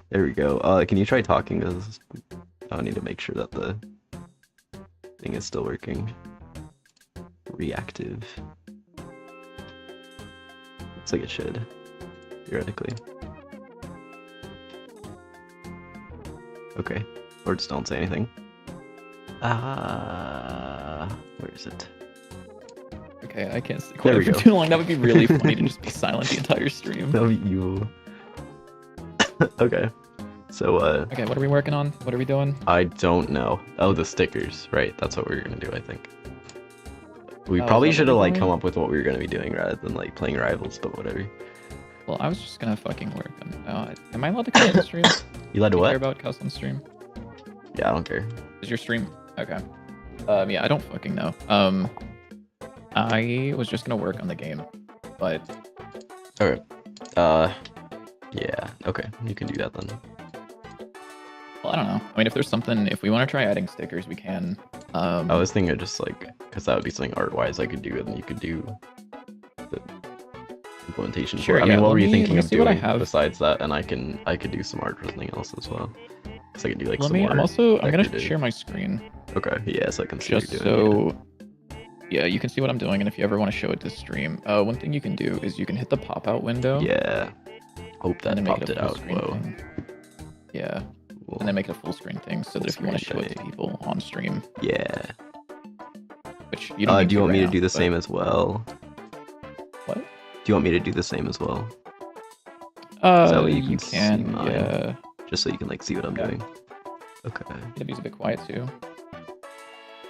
There we go. Can you try talking? 'Cause I need to make sure that the thing is still working. Reactive. Looks like it should, theoretically. Okay. Or just don't say anything. Where is it? Okay, I can't stay There quiet we for go. too long. That would be really funny to just be silent the entire stream. No, you. Okay. So, Okay, what are we working on? What are we doing? I don't know. Oh, the stickers. Right, that's what we were gonna do, I think. We Oh, is probably that should what have, we're like, doing? come up with what we were gonna be doing rather than, like, playing Rivals, but whatever. Well, I was just gonna fucking work on. Am I allowed to custom stream? You led to Do you care what? about custom stream? Yeah, I don't care. Is your stream? Okay. Yeah, I don't fucking know. I was just gonna work on the game, but Okay. Yeah, okay. You can do that then. well, I don't know. I mean, if there's something, if we want to try adding stickers, we can. I was thinking of just, like, because that would be something art-wise I could do, and you could do the implementation Sure, for it. I yeah, mean, what let were you me- thinking let me of see what I doing have. besides that? And I could do some art for something else as well. Because I could do, like, Let some me. more I'm gonna decorative. share my screen Okay, yeah, so I can see what just you're doing. so. Yeah, you can see what I'm doing, and if you ever want to show it to stream, one thing you can do is you can hit the pop-out window. Yeah. Hope and that then make popped it it a full out. screen Whoa. thing. Yeah, Cool. and then make it a full screen thing, so that if you want to show Full it to screen people on stream, Yeah. which you don't. Need Do you want me right to do now, the but- same as well? What? Do you want me to do the same as well? that what you You can see can. mine? Yeah. Just so you can, like, see what I'm Yeah. doing. Okay. JW's a bit quiet too.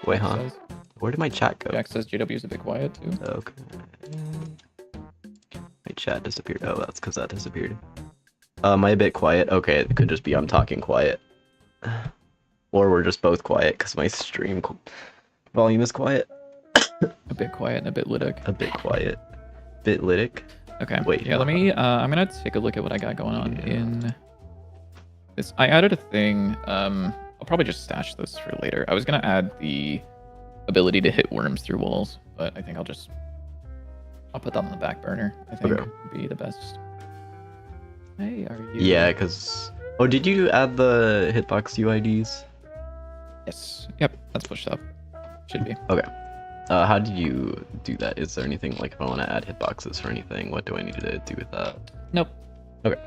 Wait, Jack huh? Says. Where did my chat go? Jack says JW's a bit quiet too. Okay. My chat disappeared. Oh, that's because that disappeared. Am I a bit quiet? Okay, it could just be I'm talking quiet. Or we're just both quiet because my stream volume is quiet. A bit quiet and a bit lytic. A bit quiet. Bit lytic. Okay. Wait, Yeah. Let me. I'm gonna take a look at what I got going on Yeah. in this. I added a thing. I'll probably just stash this for later. I was gonna add the ability to hit worms through walls, but I think I'll put that on the back burner. I think Okay. would be the best. Hey, are you? Yeah, because... Oh, did you add the hitbox UIDs? Yes. Yep. That's pushed up. Should be. Okay. How do you do that? Is there anything, like, if I want to add hitboxes for anything, what do I need to do with that? Nope. Okay.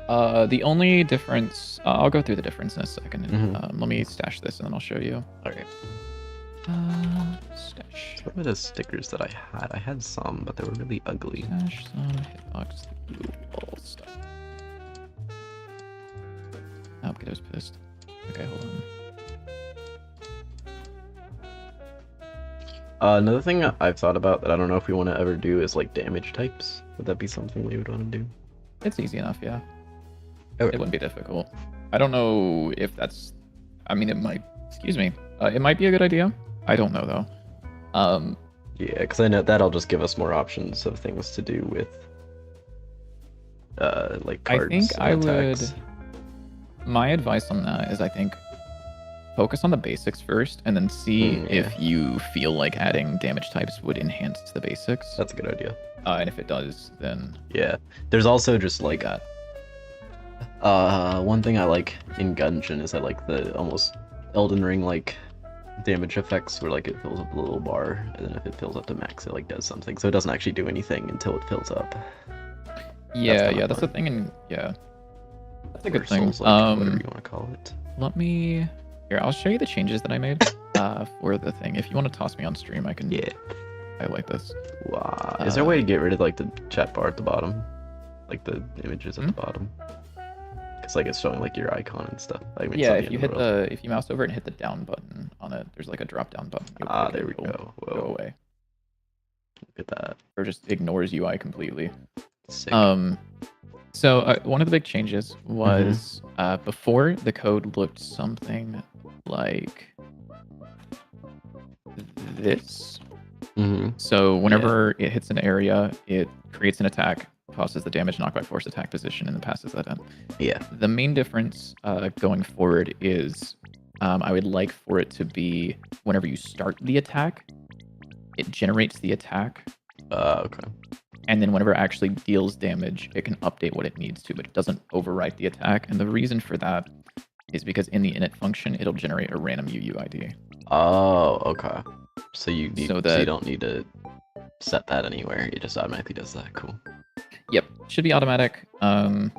The only difference, I'll go through the difference in a second. Mhm. Let me stash this and then I'll show you. Okay. Stash. What were the stickers that I had? I had some, but they were really ugly. Stash some hitbox blue ball stuff. Oh, kiddo's pissed. Okay, hold on. Another thing I've thought about that I don't know if we want to ever do is, like, damage types. Would that be something we would want to do? It's easy enough, yeah. Okay. It wouldn't be difficult. I don't know if that's. I mean, it might. Excuse me. It might be a good idea. I don't know though. Yeah, because I know that'll just give us more options of things to do with, like, cards I think I and would. attacks. My advice on that is, I think, focus on the basics first, and then see Yeah. if you feel like adding damage types would enhance the basics. That's a good idea. And if it does, then Yeah. There's also just, like, that. one thing I like in Gungeon is I like the almost Elden Ring, like, damage effects where, like, it fills up a little bar, and then if it fills up to max, it, like, does something. So it doesn't actually do anything until it fills up. Yeah, kinda that's the fun. thing, and yeah, that's a Or good thing. Souls-like, whatever you want to call it. Let me. Here, I'll show you the changes that I made for the thing. If you want to toss me on stream, I can Yeah. highlight this. Wow. Is there a way to get rid of, like, the chat bar at the bottom? Like, the images at the bottom? Because, like, it's showing, like, your icon and stuff. I mean, it's Yeah, not if the you end of hit the world. if you mouse over it and hit the down button on it, there's like a drop down button. You Ah, click it, there we it'll go. Whoa. Go away, Look at that. or just ignores UI completely. Sick. So one of the big changes was Mm-hmm. before the code looked something like this. Mm-hmm. So whenever it hits an area, it creates an attack, tosses the damage knocked by force attack position, and then passes that in. Yeah. The main difference going forward is I would like for it to be whenever you start the attack, it generates the attack, Okay. and then whenever it actually deals damage, it can update what it needs to, but it doesn't overwrite the attack. And the reason for that is because in the init function, it'll generate a random UUID. Oh, okay. So you that don't need to set that anywhere. It just automatically does that. Cool. Yep, should be automatic. I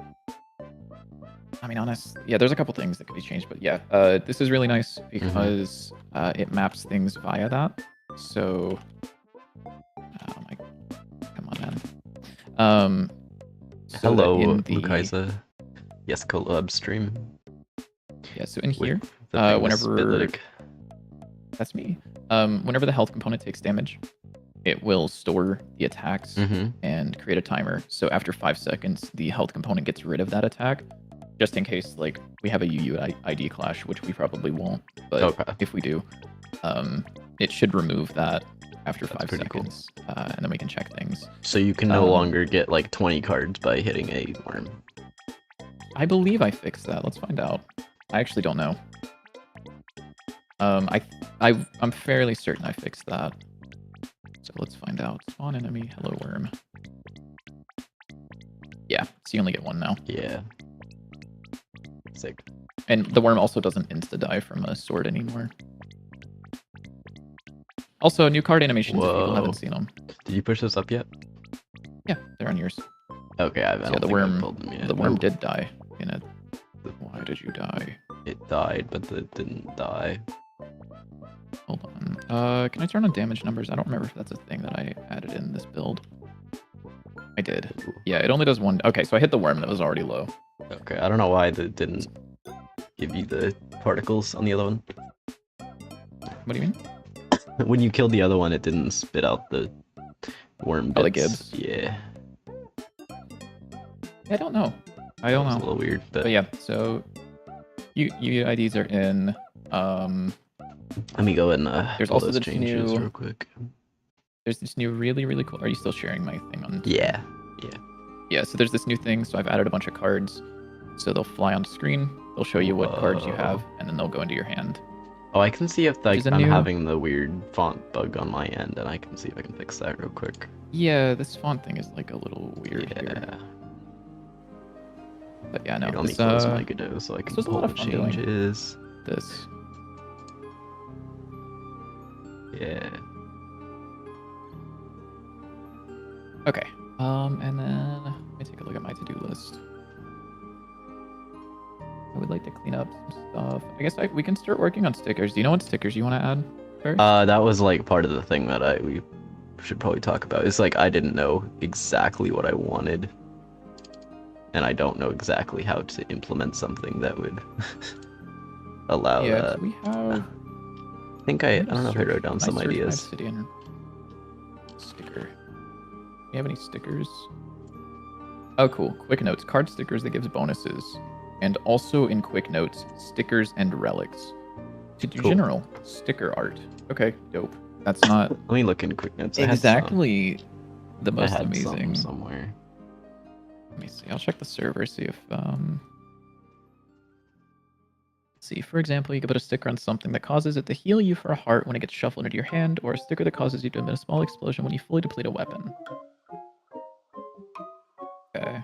mean, yeah, there's a couple things that could be changed, but yeah, this is really nice because it maps things via that. So, come on, man. So hello, Mukaisa. Yes, collab stream. Yeah, so in here, whenever that's me, whenever the health component takes damage, it will store the attacks and create a timer. So after 5 seconds, the health component gets rid of that attack, just in case like we have a UUID clash, which we probably won't. But if we do, it should remove that after 5 seconds, cool. And then we can check things. So you can no longer get like 20 cards by hitting a worm. I believe I fixed that. Let's find out. I actually don't know. I'm fairly certain I fixed that. So let's find out. Spawn enemy, hello worm. Yeah, so you only get one now. Yeah. Sick. And the worm also doesn't insta-die from a sword anymore. Also, new card animations if people haven't seen them. Did you push this up yet? Yeah, they're on yours. Okay, I haven't. Yeah, the worm did die in it. Why did you die? It died, but it didn't die. Hold on. Can I turn on damage numbers? I don't remember if that's a thing that I added in this build. I did. Yeah, it only does one. Okay, so I hit the worm that was already low. Okay, I don't know why it didn't give you the particles on the other one. What do you mean? When you killed the other one, it didn't spit out the worm bits. Oh, the gibs? Yeah. I don't know. I don't know. It's a little weird, but yeah. So, UIDs are in. Let me go and there's also those changes real quick. There's this new really cool. Are you still sharing my thing on? Yeah. Yeah. So there's this new thing. So I've added a bunch of cards. So they'll fly on screen. They'll show you what cards you have, and then they'll go into your hand. Oh, I can see if I'm having the weird font bug on my end, and I can see if I can fix that real quick. Yeah, this font thing is like a little weird here. But yeah, no. Let me close my Godot so I can pull the changes. This. Yeah. Okay. And then let me take a look at my to-do list. I would like to clean up some stuff. I guess we can start working on stickers. Do you know what stickers you want to add first? That was like part of the thing that we should probably talk about. It's like I didn't know exactly what I wanted, and I don't know exactly how to implement something that would allow that. We have. I think I don't know if I wrote down some ideas. Sticker. Do you have any stickers? Oh, cool. Quick notes. Card stickers that gives bonuses. And also in quick notes, stickers and relics. To do general sticker art. Okay, dope. That's not. Let me look in quick notes. Exactly the most amazing. Somewhere. Let me see. I'll check the server. See if see, for example, you could put a sticker on something that causes it to heal you for a heart when it gets shuffled into your hand, or a sticker that causes you to emit a small explosion when you fully deplete a weapon. Okay.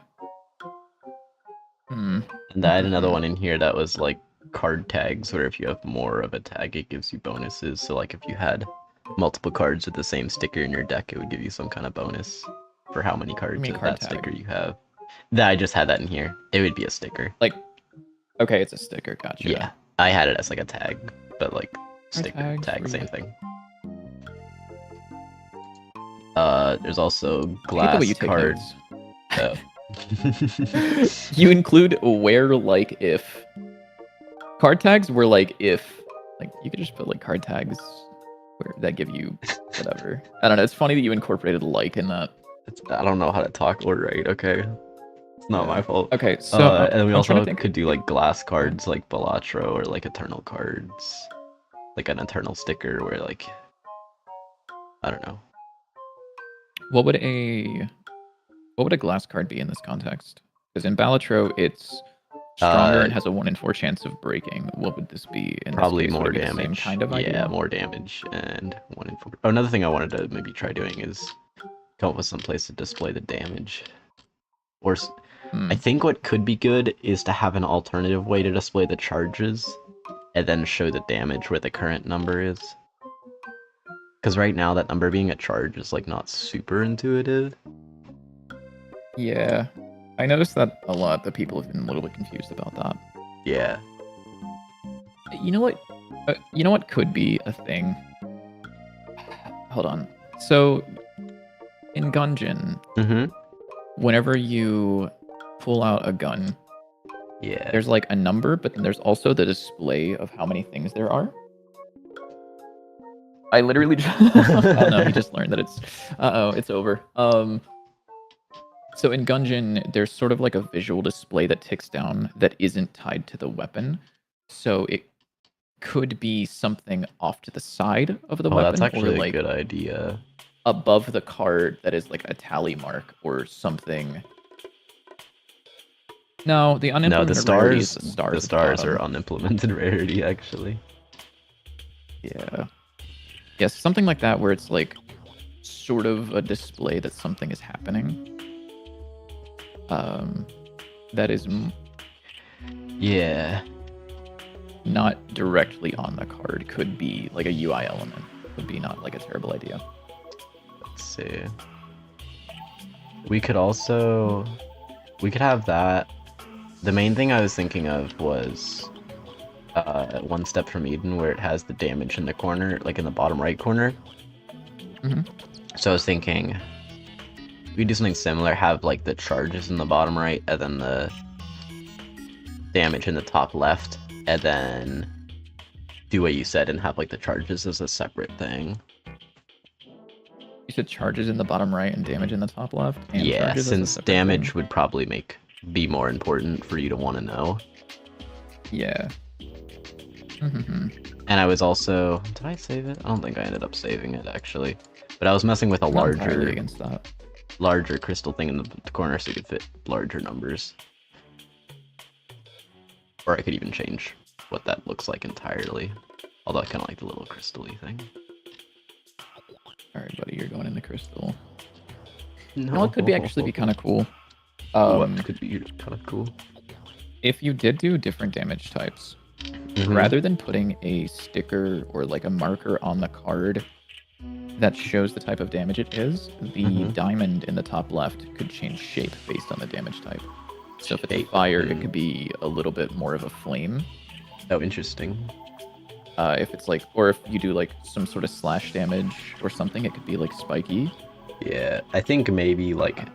And I had another one in here that was like card tags, where if you have more of a tag, it gives you bonuses. So like if you had multiple cards with the same sticker in your deck, it would give you some kind of bonus for how many cards of that sticker you have. I just had that in here. It would be a sticker. Like, okay, it's a sticker. Gotcha. Yeah, I had it as like a tag, but like sticker, tag, same thing. There's also glass card. Oh. You include where, like, if card tags were like if, like, you could just put like card tags where that give you whatever. I don't know. It's funny that you incorporated like in that. I don't know how to talk or write. Okay, it's not my fault. Okay, so and we also could do like glass cards, like Balatro, or like Eternal cards, like an Eternal sticker where like I don't know. What would a glass card be in this context? Because in Balatro, it's stronger and has a 1 in 4 chance of breaking. What would this be in probably this case? More damage. Same kind of idea? Yeah, more damage and 1 in 4. Oh, another thing I wanted to maybe try doing is come up with some place to display the damage. Or Hmm. I think what could be good is to have an alternative way to display the charges and then show the damage where the current number is. Because right now that number being a charge is like not super intuitive. Yeah. I noticed that a lot. The people have been a little bit confused about that. Yeah. You know what? You know what could be a thing? Hold on. So in Gungeon, Mm-hmm. whenever you pull out a gun, Yeah. there's like a number, but then there's also the display of how many things there are. I literally just... oh no, he just learned that it's it's over. So in Gungeon, there's sort of like a visual display that ticks down that isn't tied to the weapon. So it could be something off to the side of the Oh, that's weapon, or actually a like good idea. above the card that is like a tally mark or something. No, the No, unimplemented rarity is the stars the at the stars are bottom. unimplemented rarity actually. Yeah. Yes, something like that where it's like sort of a display that something is happening. That is Yeah. not directly on the card. Could be like a UI element. Would be not like a terrible idea. Let's see. We could have that. The main thing I was thinking of was One Step from Eden, where it has the damage in the corner, like in the bottom right corner. Mm-hmm. So I was thinking we do something similar, have like the charges in the bottom right, and then the damage in the top left, and then do what you said and have like the charges as a separate thing. You said charges in the bottom right and damage in the top left, and Yeah, charges as a since separate damage thing? would probably be more important for you to want to know. Yeah. Mm-hmm. And I was also, did I save it? I don't think I ended up saving it actually. But I was messing with a I'm not entirely against that. larger crystal thing in the corner so you could fit larger numbers. Or I could even change what that looks like entirely. Although I kind of like the little crystal-y thing. All right, buddy, you're going in the crystal. No. Well, it could actually be kind of cool. What could be kind of cool? If you did do different damage types, rather than putting a sticker or like a marker on the card that shows the type of damage it is, the diamond in the top left could change shape based on the damage type. So if it's fire, it could be a little bit more of a flame. Oh, interesting. If it's like, or if you do like some sort of slash damage or something, it could be like spiky. Yeah, I think maybe like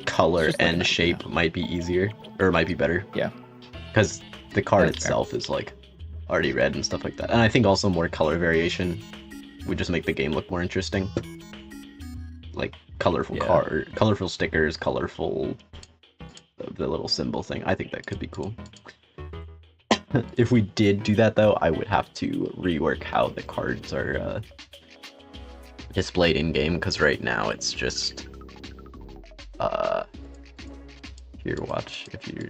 color It's just like and an shape idea. might be easier, or might be better. Yeah. Because the card That's fair. itself is like already red and stuff like that. And I think also more color variation would just make the game look more interesting. Like colorful colorful stickers, colorful the little symbol thing. I think that could be cool. If we did do that though, I would have to rework how the cards are displayed in game, because right now it's just here, watch. If you're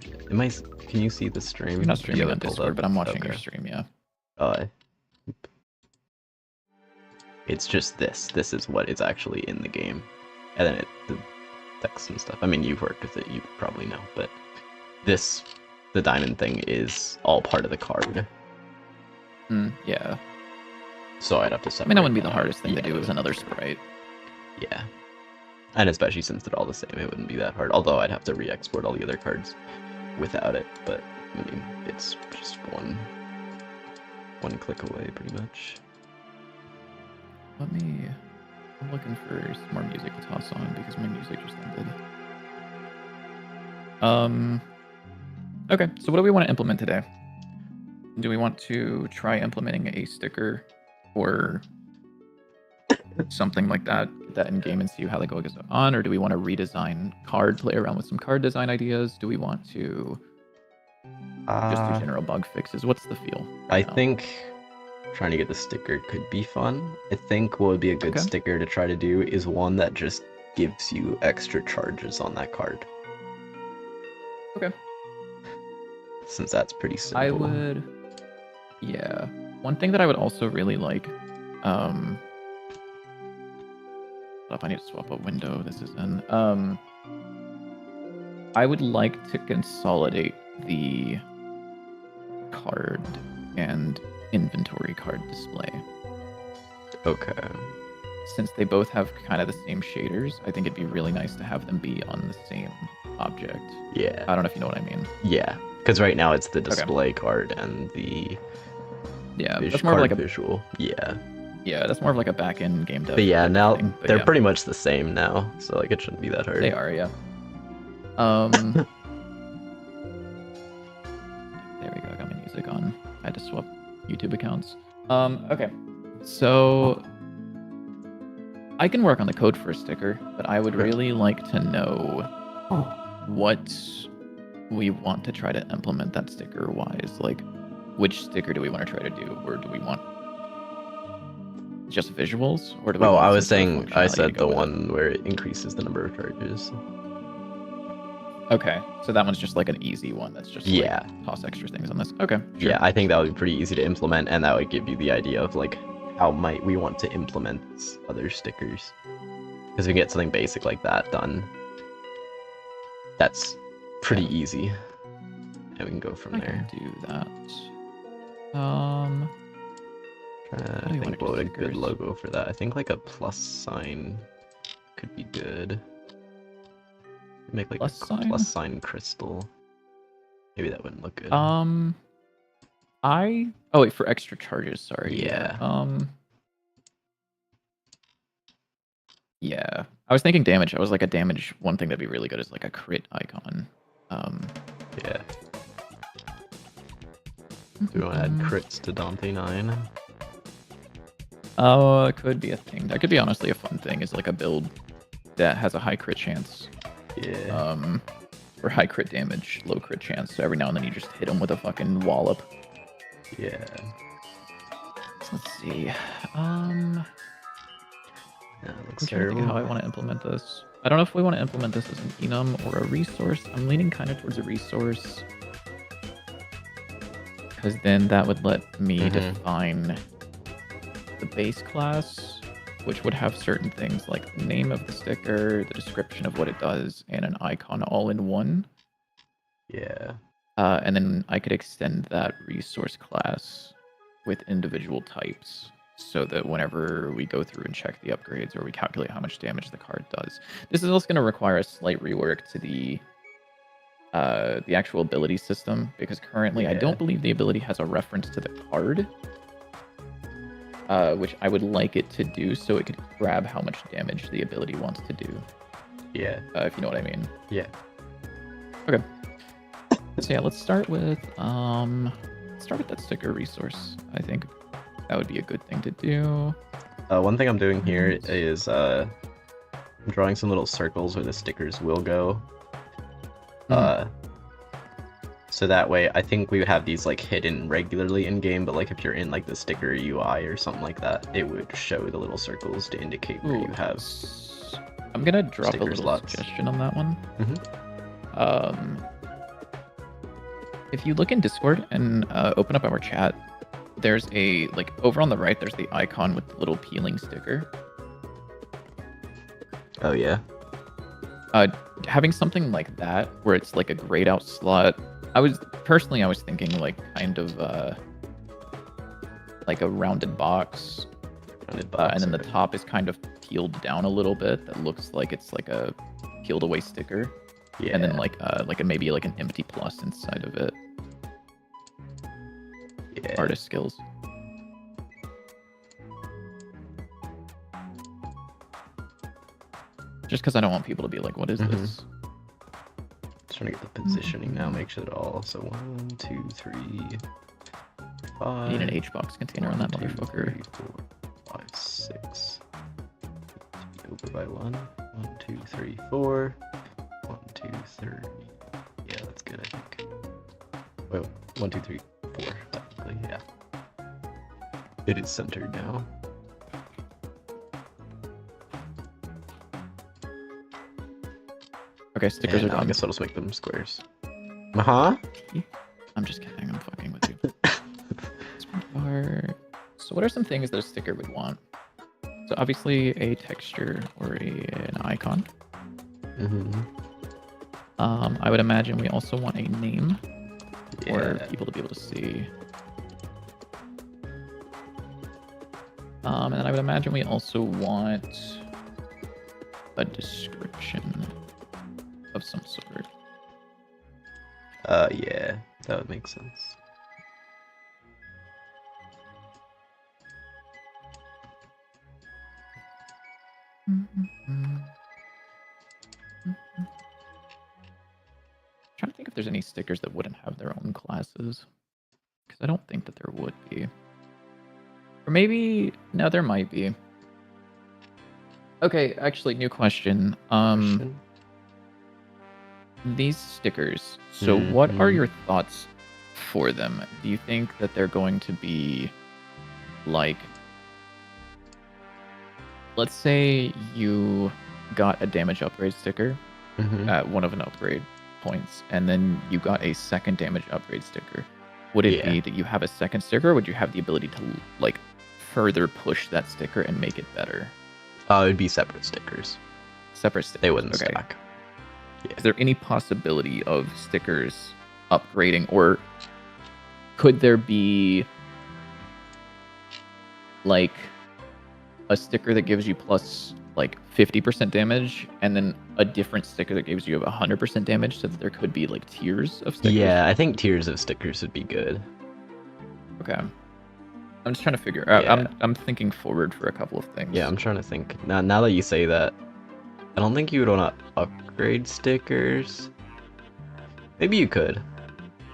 can you see the stream? You're not Do you streaming have on it pulled Discord, up? but I'm watching Okay. your stream, yeah. It's just this. This is what is actually in the game. And then the text and stuff. I mean, you've worked with it, you probably know, but the diamond thing is all part of the card. Yeah. So I'd have to separate. I mean, that wouldn't be the hardest thing to Yeah, do is another sprite. Yeah. And especially since they're all the same, it wouldn't be that hard. Although I'd have to re-export all the other cards without it. But, I mean, it's just one click away, pretty much. I'm looking for some more music to toss on because my music just ended. Okay, so what do we want to implement today? Do we want to try implementing a sticker or something like that, get that in game and see how that goes on? Or do we want to redesign card, play around with some card design ideas? Do we want to just do general bug fixes? What's the feel? I think trying to get the sticker could be fun. I think what would be a good sticker to try to do is one that just gives you extra charges on that card. Okay. Since that's pretty simple. I would... Yeah. One thing that I would also really like... Hold up. I need to swap what window this is in. I would like to consolidate the card and inventory card display. Okay. Since they both have kind of the same shaders, I think it'd be really nice to have them be on the same object. Yeah. I don't know if you know what I mean. Yeah. Because right now it's the display card and the that's more card like a visual. Yeah. Yeah, that's more of like a back-end game dev. But yeah, now thing, but they're yeah. pretty much the same now, so like it shouldn't be that hard. They are, yeah. There we go. I got my music on. I had to swap YouTube accounts. Okay. So I can work on the code for a sticker, but I would really like to know what we want to try to implement that sticker wise. Like, which sticker do we want to try to do, or do we want just visuals, or do we? Oh, want I was some sort of saying I functionality to said go the with it? one where it increases the number of charges. Okay, so that one's just like an easy one. That's just Yeah. like, toss extra things on this. Okay, sure. Yeah, I think that would be pretty easy to implement, and that would give you the idea of like how might we want to implement other stickers. Because we get something basic like that done, that's pretty easy, and we can go from I there. can do that. Trying do to you wanna think do what would a good stickers? logo for that. I think like a plus sign could be good. Make like Plus a sign? plus sign crystal. Maybe that wouldn't look good. Oh wait, for extra charges. Sorry. Yeah. Yeah. I was thinking damage. I was like a damage. One thing that'd be really good is like a crit icon. Yeah. Do we want to add crits to Dante 9? Oh, it could be a thing. That could be honestly a fun thing. Is like a build that has a high crit chance. Yeah. Or high crit damage, low crit chance. So every now and then you just hit them with a fucking wallop. Yeah. So let's see. That I'm looks trying to think of how I terrible. want to implement this. I don't know if we want to implement this as an enum or a resource. I'm leaning kind of towards a resource. Because then that would let me define the base class, which would have certain things like the name of the sticker, the description of what it does, and an icon all in one. Yeah. And then I could extend that resource class with individual types so that whenever we go through and check the upgrades or we calculate how much damage the card does. This is also going to require a slight rework to the actual ability system, because currently I don't believe the ability has a reference to the card, which I would like it to do so it could grab how much damage the ability wants to do. Yeah. If you know what I mean. Yeah. Okay. So yeah, let's start with that sticker resource. I think that would be a good thing to do. One thing I'm doing here is I'm drawing some little circles where the stickers will go. So that way, I think we have these like hidden regularly in game, but like if you're in like the sticker UI or something like that, it would show the little circles to indicate where you have. I'm gonna drop a sticker little slots. suggestion on that one. Mhm. If you look in Discord and open up our chat, there's a like over on the right. There's the icon with the little peeling sticker. Oh yeah. Having something like that where it's like a grayed out slot. I was thinking like kind of like a rounded box. Rounded box, And then the okay. top is kind of peeled down a little bit. That looks like it's like a peeled away sticker. Yeah. And then maybe like an empty plus inside of it. Yeah. Artist skills. Just because I don't want people to be like, what is this? Just trying to get the positioning now. Make sure that all. So 1, 2, 3, 5. I need an HBox container on that 1, 2, motherfucker. 3, 4, 5, 6. Over by 1. 1, 2, 3, 4. 1, 2, 3. Yeah, that's good, I think. Wait, 1, 2, 3, 4, technically, yeah. It is centered now. Okay, stickers And are I done. guess I'll just make them squares. Uh-huh. I'm just kidding. I'm fucking with you. So what are some things that a sticker would want? So obviously a texture or an icon. Mm-hmm. I would imagine we also want a name for Yeah. people to be able to see. And then I would imagine we also want a description of some sort. Yeah, that would make sense. Trying to think if there's any stickers that wouldn't have their own classes, because I don't think that there would be. Or maybe no, there might be. Okay, actually, new question. Question? These stickers. So, what are your thoughts for them? Do you think that they're going to be like, let's say you got a damage upgrade sticker at one of an upgrade points, and then you got a second damage upgrade sticker. Would it be that you have a second sticker, or would you have the ability to like further push that sticker and make it better? It would be separate stickers. Separate stickers. They wouldn't okay. stack. Yeah. Is there any possibility of stickers upgrading, or could there be like a sticker that gives you plus like 50% damage, and then a different sticker that gives you 100% damage, so that there could be like tiers of stickers? Yeah, I think tiers of stickers would be good. Okay. I'm just trying to figure out. Yeah. I'm thinking forward for a couple of things. Yeah, I'm trying to think. Now that you say that, I don't think you would want to upgrade stickers. Maybe you could.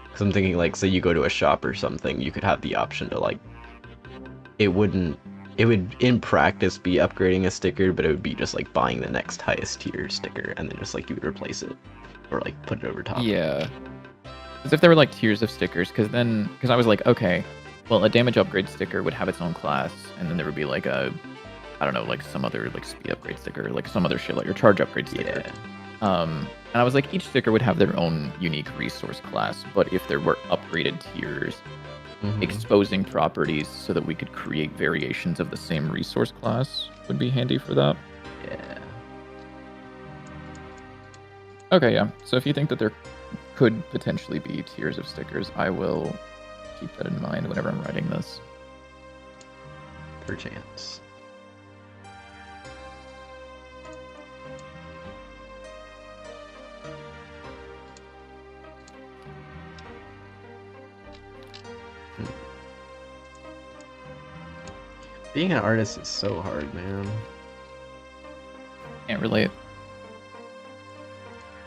Because I'm thinking, like, say you go to a shop or something, you could have the option to, like, it would, in practice, be upgrading a sticker, but it would be just, like, buying the next highest tier sticker, and then just, like, you would replace it. Or, like, put it over top. Yeah. As if there were, like, tiers of stickers, because I was like, okay, well, a damage upgrade sticker would have its own class, and then there would be, like, I don't know, like some other like speed upgrade sticker, like some other shit, like your charge upgrade sticker. Yeah. And I was like, each sticker would have their own unique resource class, but if there were upgraded tiers, exposing properties so that we could create variations of the same resource class would be handy for that. Yeah. Okay, yeah. So if you think that there could potentially be tiers of stickers, I will keep that in mind whenever I'm writing this. Perchance. Being an artist is so hard, man. Can't relate.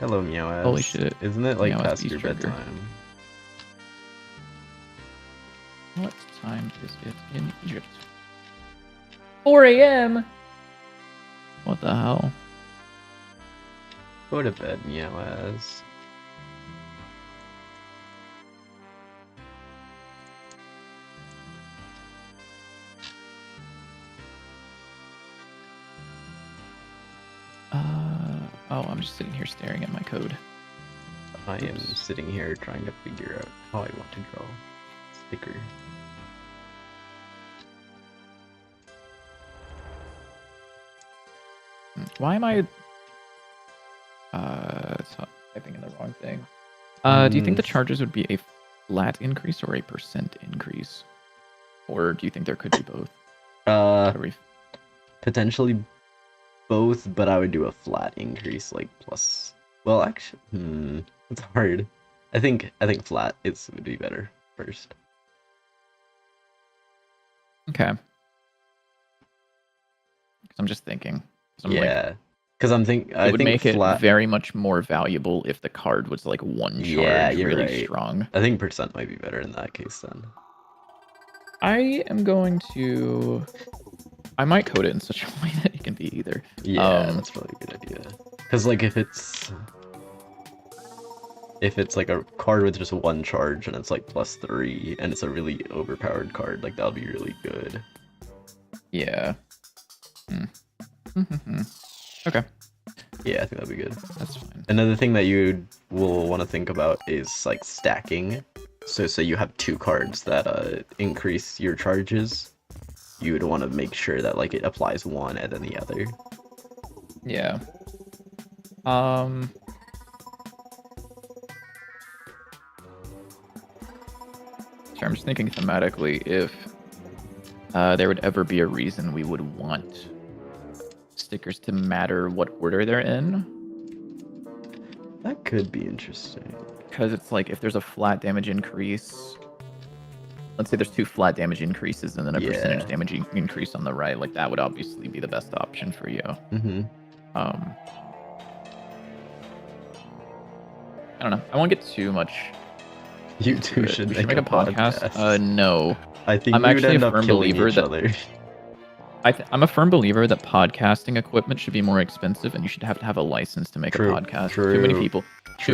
Hello, Meow. Holy shit. Isn't it like Meow past Beast your Trigger. bedtime? What time is it in Egypt? 4 a.m. What the hell? Go to bed, Meow. Oh, I'm just sitting here staring at my code. I am sitting here trying to figure out how I want to draw a sticker. Why am I typing in the wrong thing? Do you think the charges would be a flat increase or a percent increase? Or do you think there could be both? Potentially both, but I would do a flat increase, like plus. Well, actually, it's hard. I think flat would be better first. Okay. Because I'm just thinking. Yeah. Because I'm thinking it would make it very much more valuable if the card was like one charge, really strong. I think percent might be better in that case then. I am going to. I might code it in such a way that it can be either. Yeah, that's probably a good idea. Because like if it's like a card with just one charge and it's like +3 and it's a really overpowered card, like that'll be really good. Yeah. Okay. Yeah, I think that'd be good. That's fine. Another thing that you will want to think about is like stacking. So you have two cards that increase your charges. you would want to make sure that like it applies one and then the other. Yeah. Sure, I'm just thinking thematically if there would ever be a reason we would want stickers to matter what order they're in. That could be interesting. Because it's like if there's a flat damage increase, let's say there's 2 flat damage increases and then a percentage damage increase on the right, like that would obviously be the best option for you. Mm-hmm. I don't know. I won't get too much. You two should we make a podcast. No. I think I'm we would actually end a up firm killing believer each that other. I'm a firm believer that podcasting equipment should be more expensive, and you should have to have a license to make a podcast. Too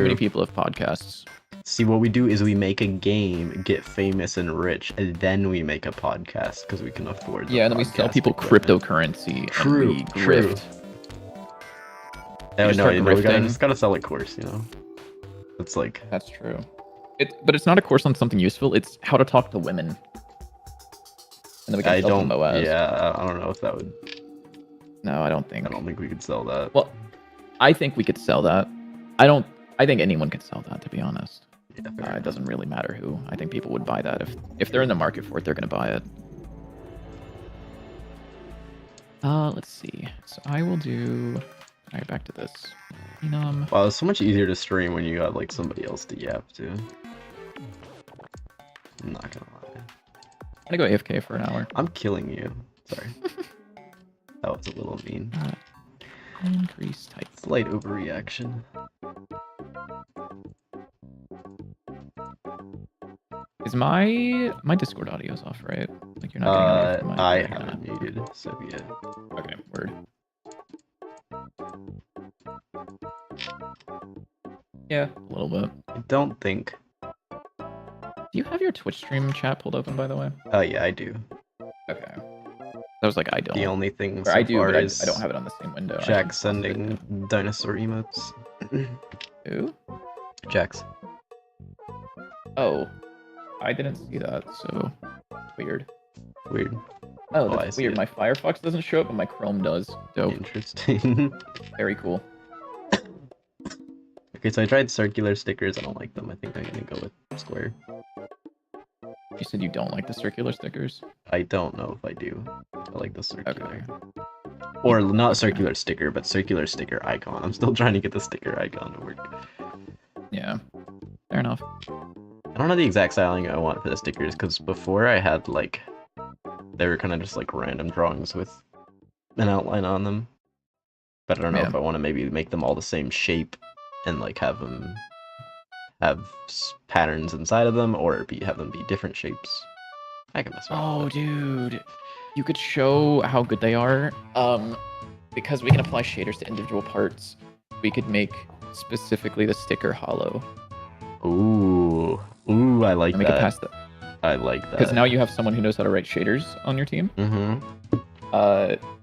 many people have podcasts. See, what we do is we make a game, get famous and rich, and then we make a podcast because we can afford. Yeah, and then we sell people cryptocurrency. True. And we grift. No, we just gotta sell a course, you know. It's like that's true. But it's not a course on something useful. It's how to talk to women. And then we can sell them OS. Yeah, I don't know if that would. No, I don't think we could sell that. Well, I think we could sell that. I think anyone could sell that, to be honest. Yeah, it doesn't really matter who. I think people would buy that if they're in the market for it. They're gonna buy it. Let's see. So I will do. All right, back to this. Wow, it's so much easier to stream when you got like somebody else to yap to. I'm not gonna lie. I'm gonna go AFK for an hour. I'm killing you. Sorry. That was a little mean. Increase type. Slight overreaction. Is my Discord audio's off, right? Like you're not getting audio from I have it muted, so yeah. Okay, word. Yeah, a little bit. I don't think. Do you have your Twitch stream chat pulled open, by the way? Oh yeah, I do. Okay. I was like, I don't. The only thing so I do, but I don't have it on the same window. Jack sending dinosaur emotes. Who? Jax. Oh, I didn't see that. So weird. Weird. Oh, that's weird. My Firefox doesn't show up, but my Chrome does. Dope. Interesting. Very cool. Okay, so I tried circular stickers. I don't like them. I think I'm gonna go with square. You said you don't like the circular stickers? I don't know if I do. I like the circular. Okay. Or not circular sticker, but circular sticker icon. I'm still trying to get the sticker icon to work. Yeah. Fair enough. I don't know the exact styling I want for the stickers, because before I had, like, they were kind of just, like, random drawings with an outline on them. But I don't know if I want to maybe make them all the same shape and, like, have them have patterns inside of them, or have them be different shapes. I can mess around with it. Dude. You could show how good they are. Because we can apply shaders to individual parts, we could make specifically the sticker hollow. Ooh, I like that. And we could pass that. I like that. Because now you have someone who knows how to write shaders on your team. Mm-hmm.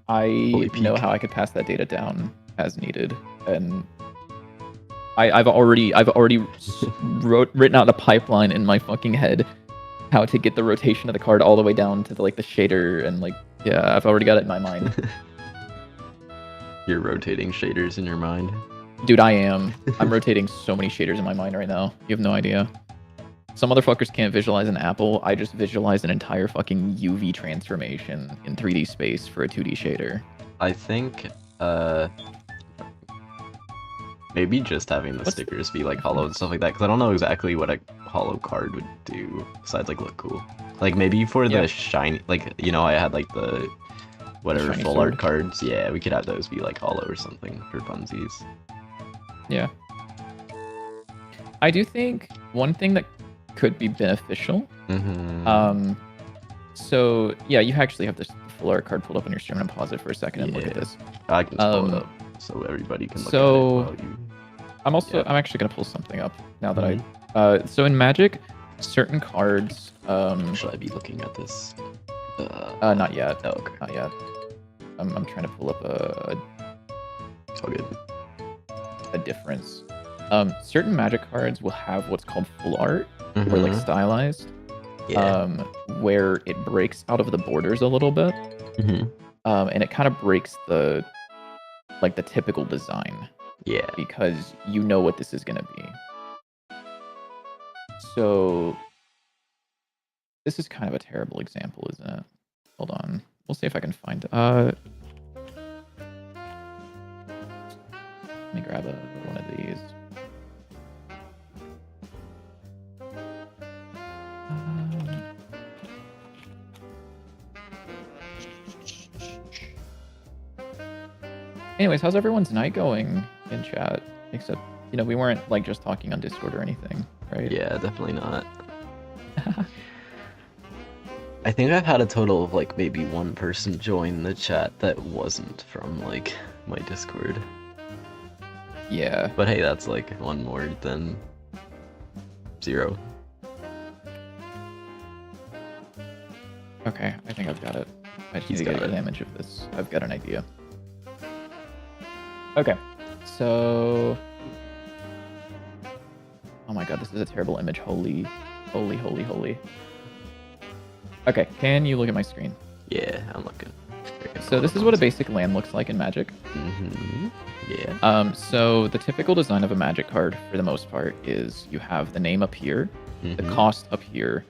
I know how I could pass that data down as needed, and I've already written out a pipeline in my fucking head how to get the rotation of the card all the way down to the shader, and I've already got it in my mind. You're rotating shaders in your mind. Dude, I am. I'm rotating so many shaders in my mind right now. You have no idea. Some motherfuckers can't visualize an apple. I just visualized an entire fucking UV transformation in 3D space for a 2D shader. I think, maybe just having the stickers be like hollow and stuff like that, because I don't know exactly what a hollow card would do besides like look cool. Like maybe for the shiny, like, you know, I had like the whatever full art cards. Yeah, we could have those be like hollow or something for funsies. Yeah. I do think one thing that could be beneficial. Mm-hmm. So yeah, you actually have this full art card pulled up on your stream, and pause it for a second and look at this. I can pull it up so everybody can look at it while you... I'm actually gonna pull something up now that so in Magic, certain cards should I be looking at this? Not yet. Oh, okay. Not yet. I'm trying to pull up a difference. Certain Magic cards will have what's called full art, or like stylized, Yeah. Where it breaks out of the borders a little bit, Hmm. and it kind of breaks the typical design Yeah. because you know what this is gonna be. So this is kind of a terrible example, isn't it? Hold on, we'll see if I can find. Let me grab one of these. Anyways, how's everyone's night going in chat? Except, we weren't like just talking on Discord or anything, right? Yeah, definitely not. I think I've had a total of like maybe one person join the chat that wasn't from like my Discord. Yeah. But hey, that's like one more than 0. Okay, I think I've got it. I just need He's to get a got good it. image of this. I've got an idea. Okay, so... Oh my god, this is a terrible image. Holy. Okay, can you look at my screen? Yeah, I'm looking. So this is what a basic land looks like in Magic. Mm-hmm. Yeah. So the typical design of a Magic card, for the most part, is you have the name up here, the cost up here,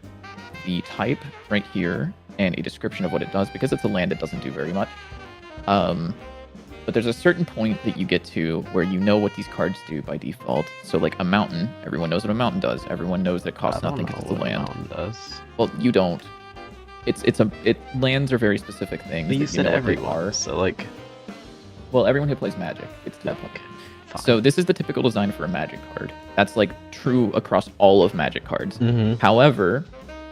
the type right here, and a description of what it does. Because it's a land, it doesn't do very much. But there's a certain point that you get to where you know what these cards do by default. So like a mountain, everyone knows what a mountain does. Everyone knows that it costs nothing because it's a land. Mountain does. Well, you don't. Lands are very specific things. But you said know what everyone, they are. so like... Well, everyone who plays Magic. It's typical. Okay, fine. So this is the typical design for a Magic card. That's like true across all of Magic cards. Mm-hmm. However,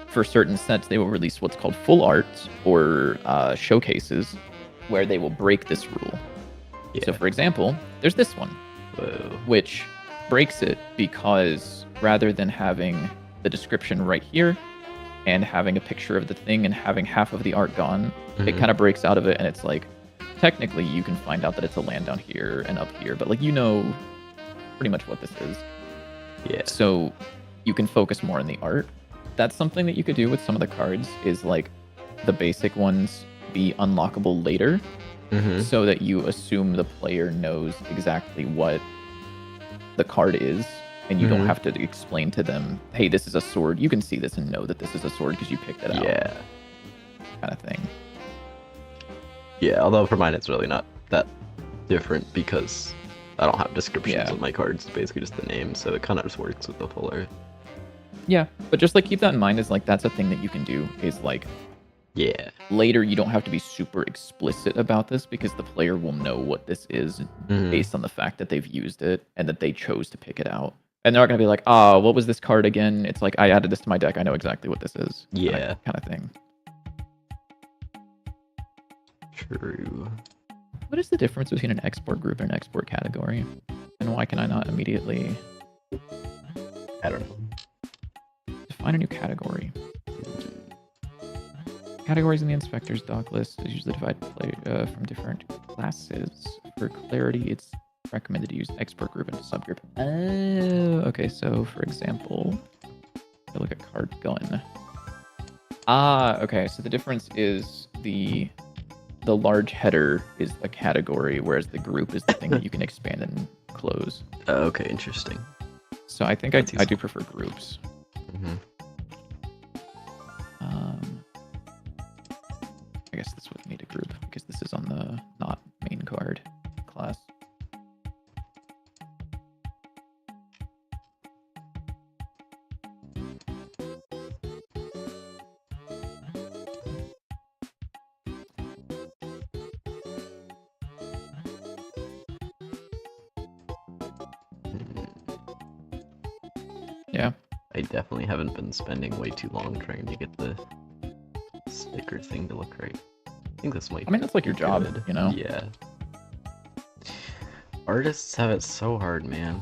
for certain sets, they will release what's called full arts or showcases, where they will break this rule. Yeah. So, for example, there's this one, Whoa. which breaks it because rather than having the description right here and having a picture of the thing and having half of the art gone, it kind of breaks out of it, and it's like, technically you can find out that it's a land down here and up here, but like pretty much what this is. Yeah. So you can focus more on the art. That's something that you could do with some of the cards, is like the basic ones be unlockable later, so that you assume the player knows exactly what the card is, and you don't have to explain to them, hey, this is a sword. You can see this and know that this is a sword because you picked it out. Yeah. Kind of thing. Yeah, although for mine it's really not that different because I don't have descriptions on my cards. It's basically just the name, so it kind of just works with the full art. Yeah, but just like keep that in mind, is like that's a thing that you can do, is like later you don't have to be super explicit about this because the player will know what this is based on the fact that they've used it and that they chose to pick it out. And they're not going to be like, oh, what was this card again? It's like, I added this to my deck. I know exactly what this is. Yeah. Kind of thing. True. What is the difference between an export group and an export category? And why can I not immediately... I don't know. Define a new category. Categories in the inspector's doc list is usually divided from different classes. For clarity, it's recommended to use export group and subgroup. Oh, okay. So, for example, I look at card gun. Ah, okay. So the difference is the large header is a category, whereas the group is the thing that you can expand and close. Okay, interesting. So I think I do prefer groups. I guess this would need a group because this is on the not main card class. Yeah. I definitely haven't been spending way too long trying to get the sticker thing to look right. I think this might. I mean, that's like your job, good. you know? Yeah. Artists have it so hard, man.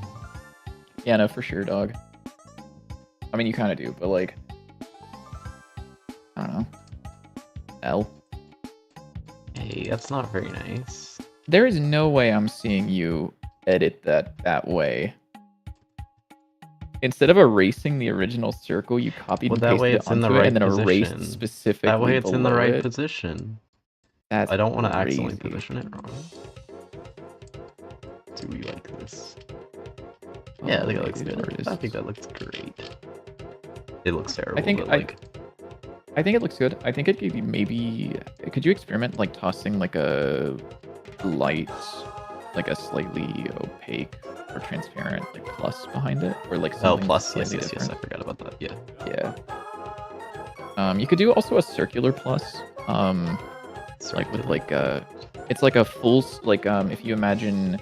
Yeah, no, for sure, dog. I mean, you kind of do, but like, I don't know. L. Hey, that's not very nice. There is no way I'm seeing you edit that way. Instead of erasing the original circle, you copied Well, and that way pasted it it's in the onto it, right and then erased position. specifically That way it's in the below right it. position. That's I don't want to crazy. accidentally position it wrong. Do we like this? Yeah, I think that looks good. I think that looks great. It looks terrible, I think but like... I think it looks good. I think it could be maybe... Could you experiment like tossing like a light, like a slightly opaque or transparent like plus behind it, or like something plus, slightly yes, different? I forgot about that. Yeah. Yeah. You could do also a circular plus. Like with like it's like a full like if you imagine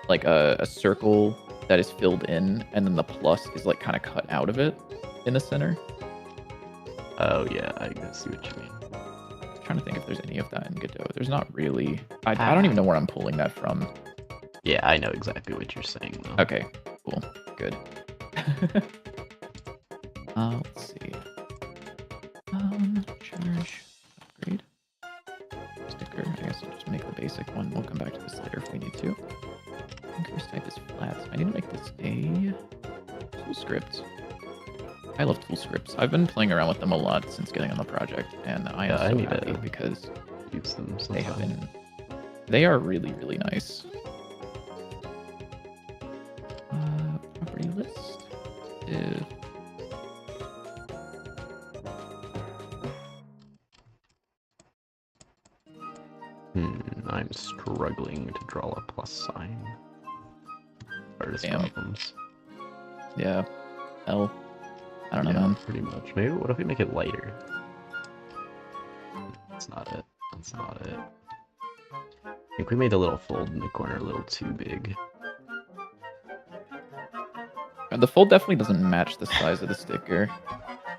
like a circle that is filled in, and then the plus is like kind of cut out of it in the center. Oh yeah, I see what you mean. I'm trying to think if there's any of that in Godot. There's not really. I don't even know where I'm pulling that from. Yeah, I know exactly what you're saying though. Okay, cool, good. Let's see. Charge, upgrade, sticker. I guess I'll just make the basic one. We'll come back to this later if we need to. Increase type is flat. I need to make this a tool script. I love tool scripts. I've been playing around with them a lot since getting on the project, and I am so happy because use them they have been. They are really, really nice. Property list. If I'm struggling to draw a plus sign. Artist problems. Yeah. L. I don't know, man. Pretty much. Maybe what if we make it lighter? That's not it. That's not it. I think we made a little fold in the corner a little too big. The fold definitely doesn't match the size of the sticker.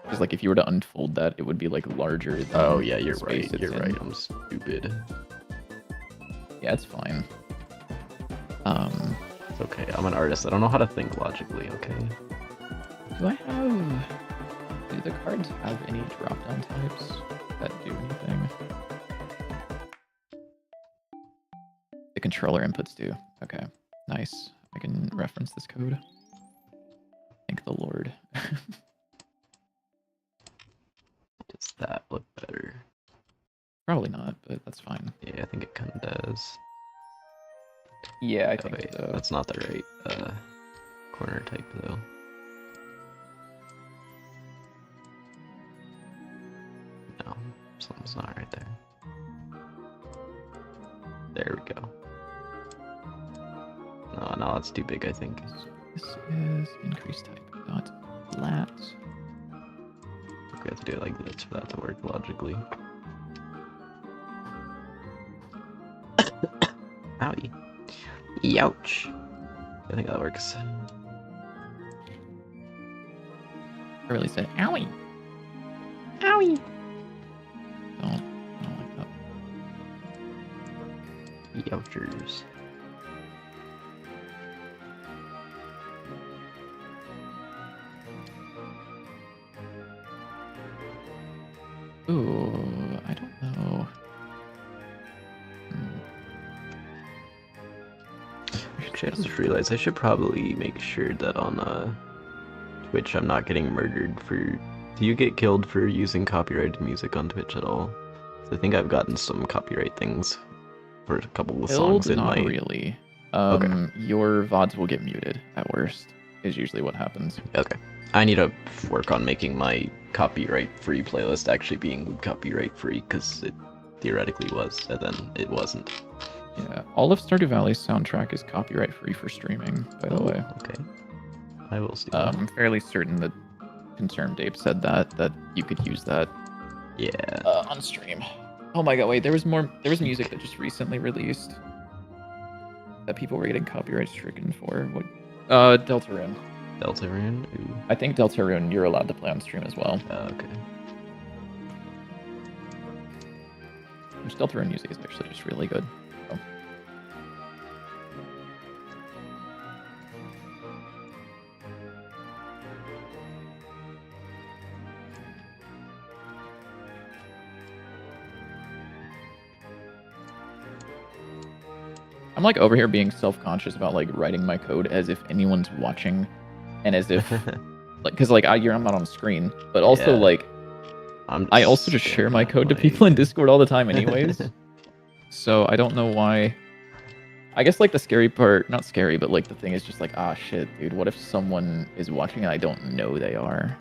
Because like if you were to unfold that, it would be like larger than oh yeah, you're the right. space You're it's right. in. I'm stupid. Yeah, it's fine. It's okay. I'm an artist. I don't know how to think logically, okay? Do the cards have any drop-down types that do anything? The controller inputs do. Okay, nice. I can reference this code. Thank the Lord. Does that look better? Probably not, but that's fine. Yeah, I think it kind of does. Yeah, I think so. That's not the right corner type though. No, something's not right there. There we go. No, that's too big, I think. This is increase type, not flat. We have to do it like this for that to work logically. Owie. Youch. I think that works. I really said owie. Owie. I don't like that. Youchers. Ooh, I don't know. Actually, I just realized I should probably make sure that on Twitch I'm not getting murdered for... Do you get killed for using copyrighted music on Twitch at all? So I think I've gotten some copyright things for a couple of songs in my... Not really. Okay. Your VODs will get muted at worst, is usually what happens. Okay. I need to work on making my copyright-free playlist actually being copyright-free, because it theoretically was, and then it wasn't. Yeah, all of Stardew Valley's soundtrack is copyright-free for streaming, by the way. Okay. I will see. I'm fairly certain that Concerned Ape said that you could use that. Yeah. On stream. Oh my god, wait, there was music that just recently released that people were getting copyright stricken for. What? Deltarune. Deltarune? Ooh. I think Deltarune you're allowed to play on stream as well. Okay. Which Deltarune music is actually just really good. So. I'm like over here being self-conscious about like writing my code as if anyone's watching and as if like because like I'm not on the screen, but also Yeah. like I also just share my code to people in Discord all the time anyways. So I don't know why. I guess like the scary part, not scary, but like the thing is just like, ah shit, dude, what if someone is watching and I don't know they are?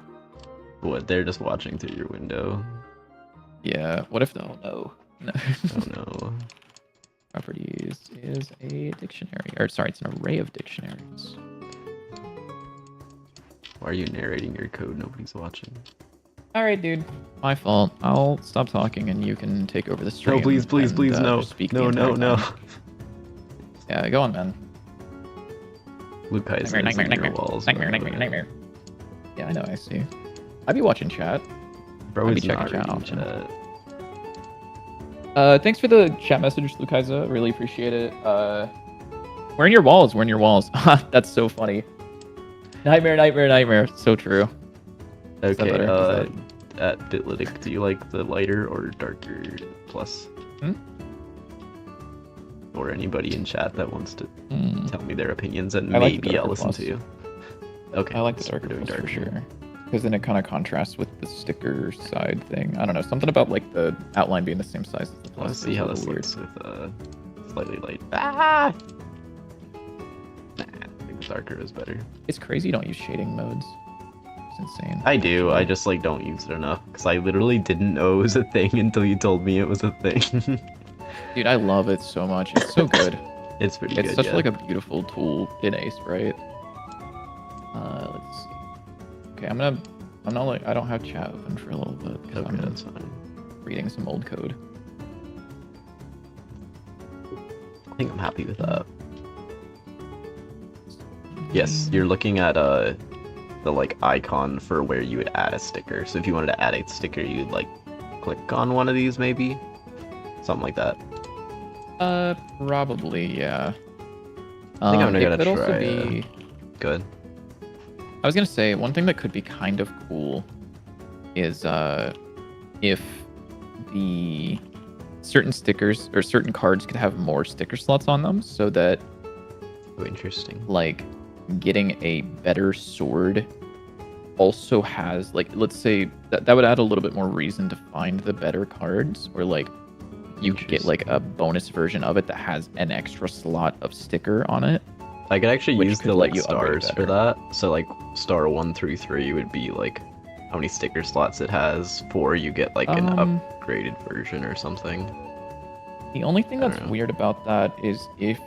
What, they're just watching through your window? Yeah, what if no? No. Oh no. Properties is a dictionary, or sorry, it's an array of dictionaries. Why are you narrating your code? Nobody's watching. Alright, dude. My fault. I'll stop talking and you can take over the stream. No, please, please, and, please, no. Speak No, no, no. Yeah, go on, man. Luke Heiser is in your walls. Nightmare. Yeah, I know, I see. I'd be watching chat. Bro, I'd be he's not checking chat reading often. chat. Thanks for the chat message, Lukaiza. Really appreciate it. We're in your walls. That's so funny. Nightmare. So true. Okay, better? at Bitlytic, do you like the lighter or darker plus? Or anybody in chat that wants to tell me their opinions, and I like the maybe I'll darker listen plus. to you. Okay, I like the so we're darker doing plus for darker. sure. Because then it kind of contrasts with the sticker side thing. I don't know, something about like the outline being the same size as the plus. Let's see how is a this little looks with slightly light. Ah! Nah, I think the darker is better. It's crazy you don't use shading modes. It's insane. I do, I just like don't use it enough because I literally didn't know it was a thing until you told me it was a thing. Dude, I love it so much. It's so good. It's pretty good. It's such yeah. like a beautiful tool in Ace, right? Let's see. Okay, I'm not like I don't have chat open for a little bit because Okay, I'm that's fine. reading some old code. I think I'm happy with that. Yes, you're looking at the like icon for where you would add a sticker. So if you wanted to add a sticker, you'd like click on one of these maybe, something like that. Probably, yeah. I think I'm it gonna could try. also be. Good. I was gonna say one thing that could be kind of cool is if the certain stickers or certain cards could have more sticker slots on them, so that Oh, interesting. like getting a better sword also has like, let's say that would add a little bit more reason to find the better cards, or like you could get like a bonus version of it that has an extra slot of sticker on it. I could actually Which use could the let like you upgrade stars for better. that. So like star 1 through 3 would be like how many sticker slots it has. 4 you get like an upgraded version or something. The only thing I don't that's know. weird about that is if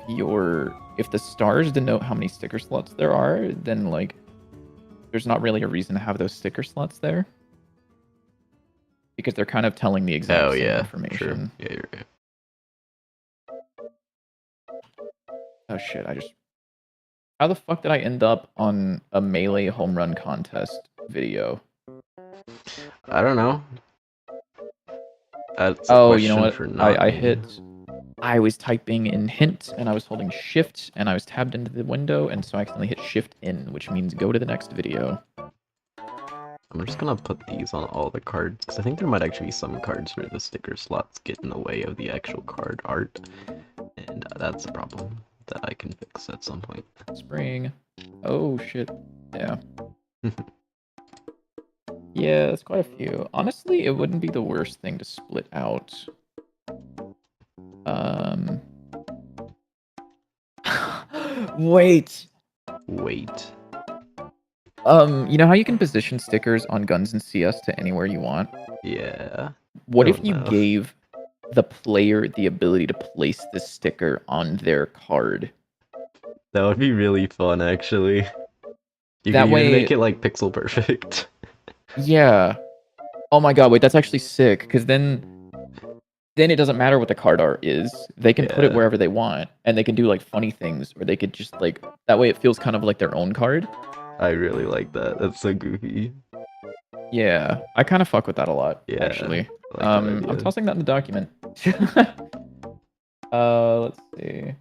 the stars denote how many sticker slots there are, then like there's not really a reason to have those sticker slots there. Because they're kind of telling the exact same information. True. Yeah, you're right. Oh shit, how the fuck did I end up on a melee home run contest video? I don't know. That's a Oh, you know question what? for not me. I was typing in hint and I was holding shift and I was tabbed into the window, and so I accidentally hit shift in, which means go to the next video. I'm just gonna put these on all the cards because I think there might actually be some cards where the sticker slots get in the way of the actual card art, and that's a problem that I can fix at some point. Spring. Oh shit. Yeah. Yeah, that's quite a few. Honestly, it wouldn't be the worst thing to split out. Wait. You know how you can position stickers on guns in CS to anywhere you want? Yeah. What Oh, if you no. gave the player the ability to place the sticker on their card? That would be really fun, actually. You That could way- even make it like pixel perfect. Yeah. Oh my god, wait, that's actually sick, because then it doesn't matter what the card art is. They can put it Yeah. wherever they want, and they can do like funny things, or they could just like, that way it feels kind of like their own card. I really like that. That's so goofy. Yeah, I kind of fuck with that a lot, Yeah, actually. I like that I'm idea. tossing that in the document. Let's see.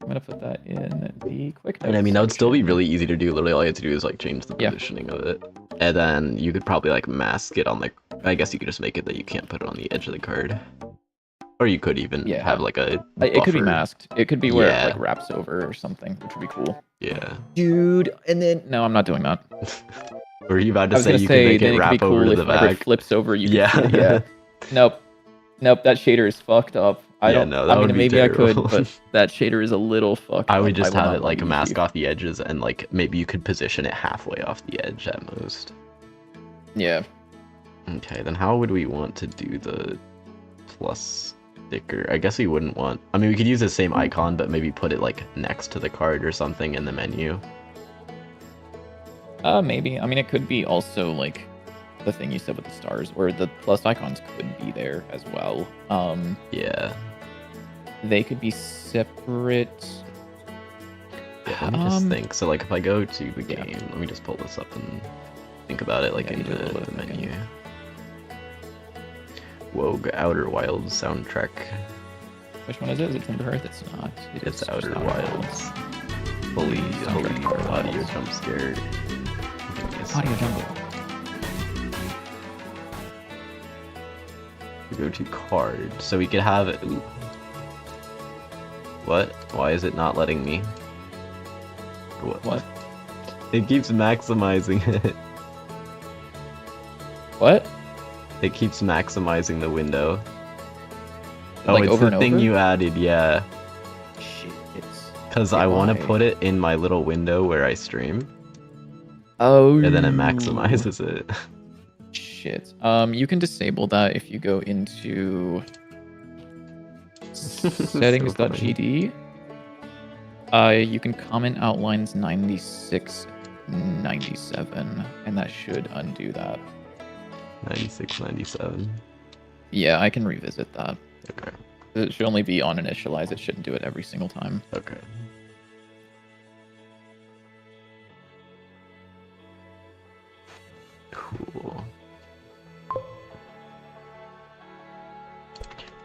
I'm gonna put that in the quick notes. And I mean, that would still be section. really easy to do. Literally, all you have to do is like change the Yeah. positioning of it, and then you could probably like mask it on like. I guess you could just make it that you can't put it on the edge of the card. Or you could even Yeah. have like a It could be buffer. masked. It could be where it like Yeah. wraps over or something, which would be cool. Yeah. Dude, and then no, I'm not doing that. Were you about to I was say gonna you could say make it then it could be wrap over cool to if the whenever it back? flips over, you could see it. Yeah. Yeah. Nope. Nope. That shader is fucked up. I Yeah, don't. no, I that would mean, be maybe I could, terrible. but that shader is a little fucked I up. would just will have not it let like you use mask you. off the edges and like maybe you could position it halfway off the edge at most. Yeah. Okay, then how would we want to do the plus sticker? I guess we wouldn't want... I mean, we could use the same icon, but maybe put it like next to the card or something in the menu. Maybe. I mean, it could be also like the thing you said with the stars, or the plus icons could be there as well. Yeah. They could be separate. Yeah, let me just think. So like if I go to the game, let me just pull this up and think about it like in the menu. Wogue Outer Wilds soundtrack. Which one is it? Is it Timber Hearth? It's not. It's Outer Wilds. Holy audio jump scare. Audio jungle. We go to cards, so we could have it. Ooh. What? Why is it not letting me? What? It keeps maximizing it. What? It keeps maximizing the window. Oh, Like it's over the and thing over? you added, yeah. Shit. Because I want to put it in my little window where I stream. Oh. And then it maximizes it. Shit. You can disable that if you go into settings.gd. You can comment outlines 96, 97, and that should undo that. 96, 97. Yeah, I can revisit that. Okay. It should only be on initialize. It shouldn't do it every single time. Okay. Cool.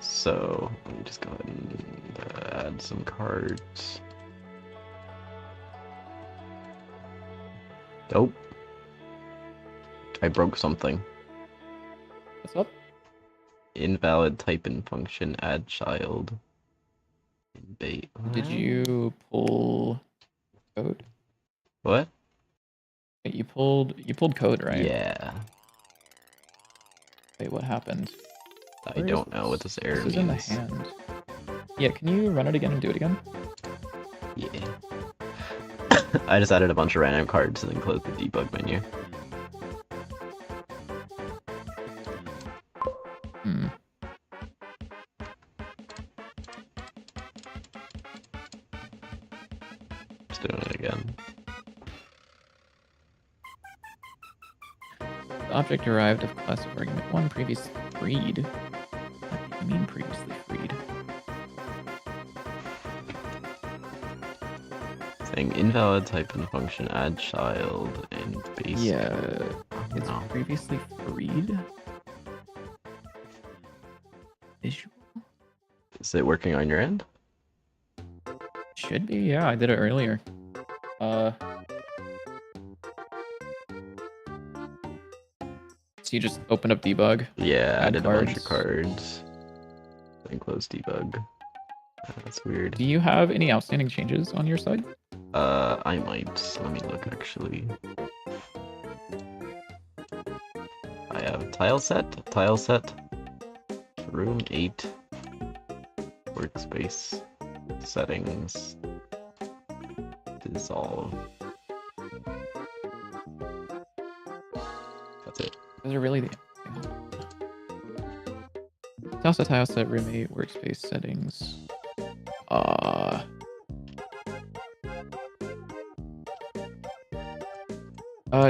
So, let me just go ahead and add some cards. Oh. I broke something. What's up? Invalid type in function add child. Bait. Did you pull code? What? Wait, you pulled code, right? Yeah. Wait, what happened? I don't know what this error This is means. in the hand. Yeah, can you run it again and do it again? Yeah. I just added a bunch of random cards and then closed the debug menu. Hmm. Just doing it again. The object derived of class of argument 1 previously freed. What do you mean previously freed? Saying invalid type in function add child in base. Yeah, code. it's No. previously freed. Visual? Is it working on your end? Should be, yeah, I did it earlier. So you just open up debug. Yeah, I Add added a bunch of cards. cards. Then close debug. That's weird. Do you have any outstanding changes on your side? I might. Let me look actually. I have tile set, room 8, workspace, settings, dissolve. That's it. Those are really the tile set, room 8, workspace settings.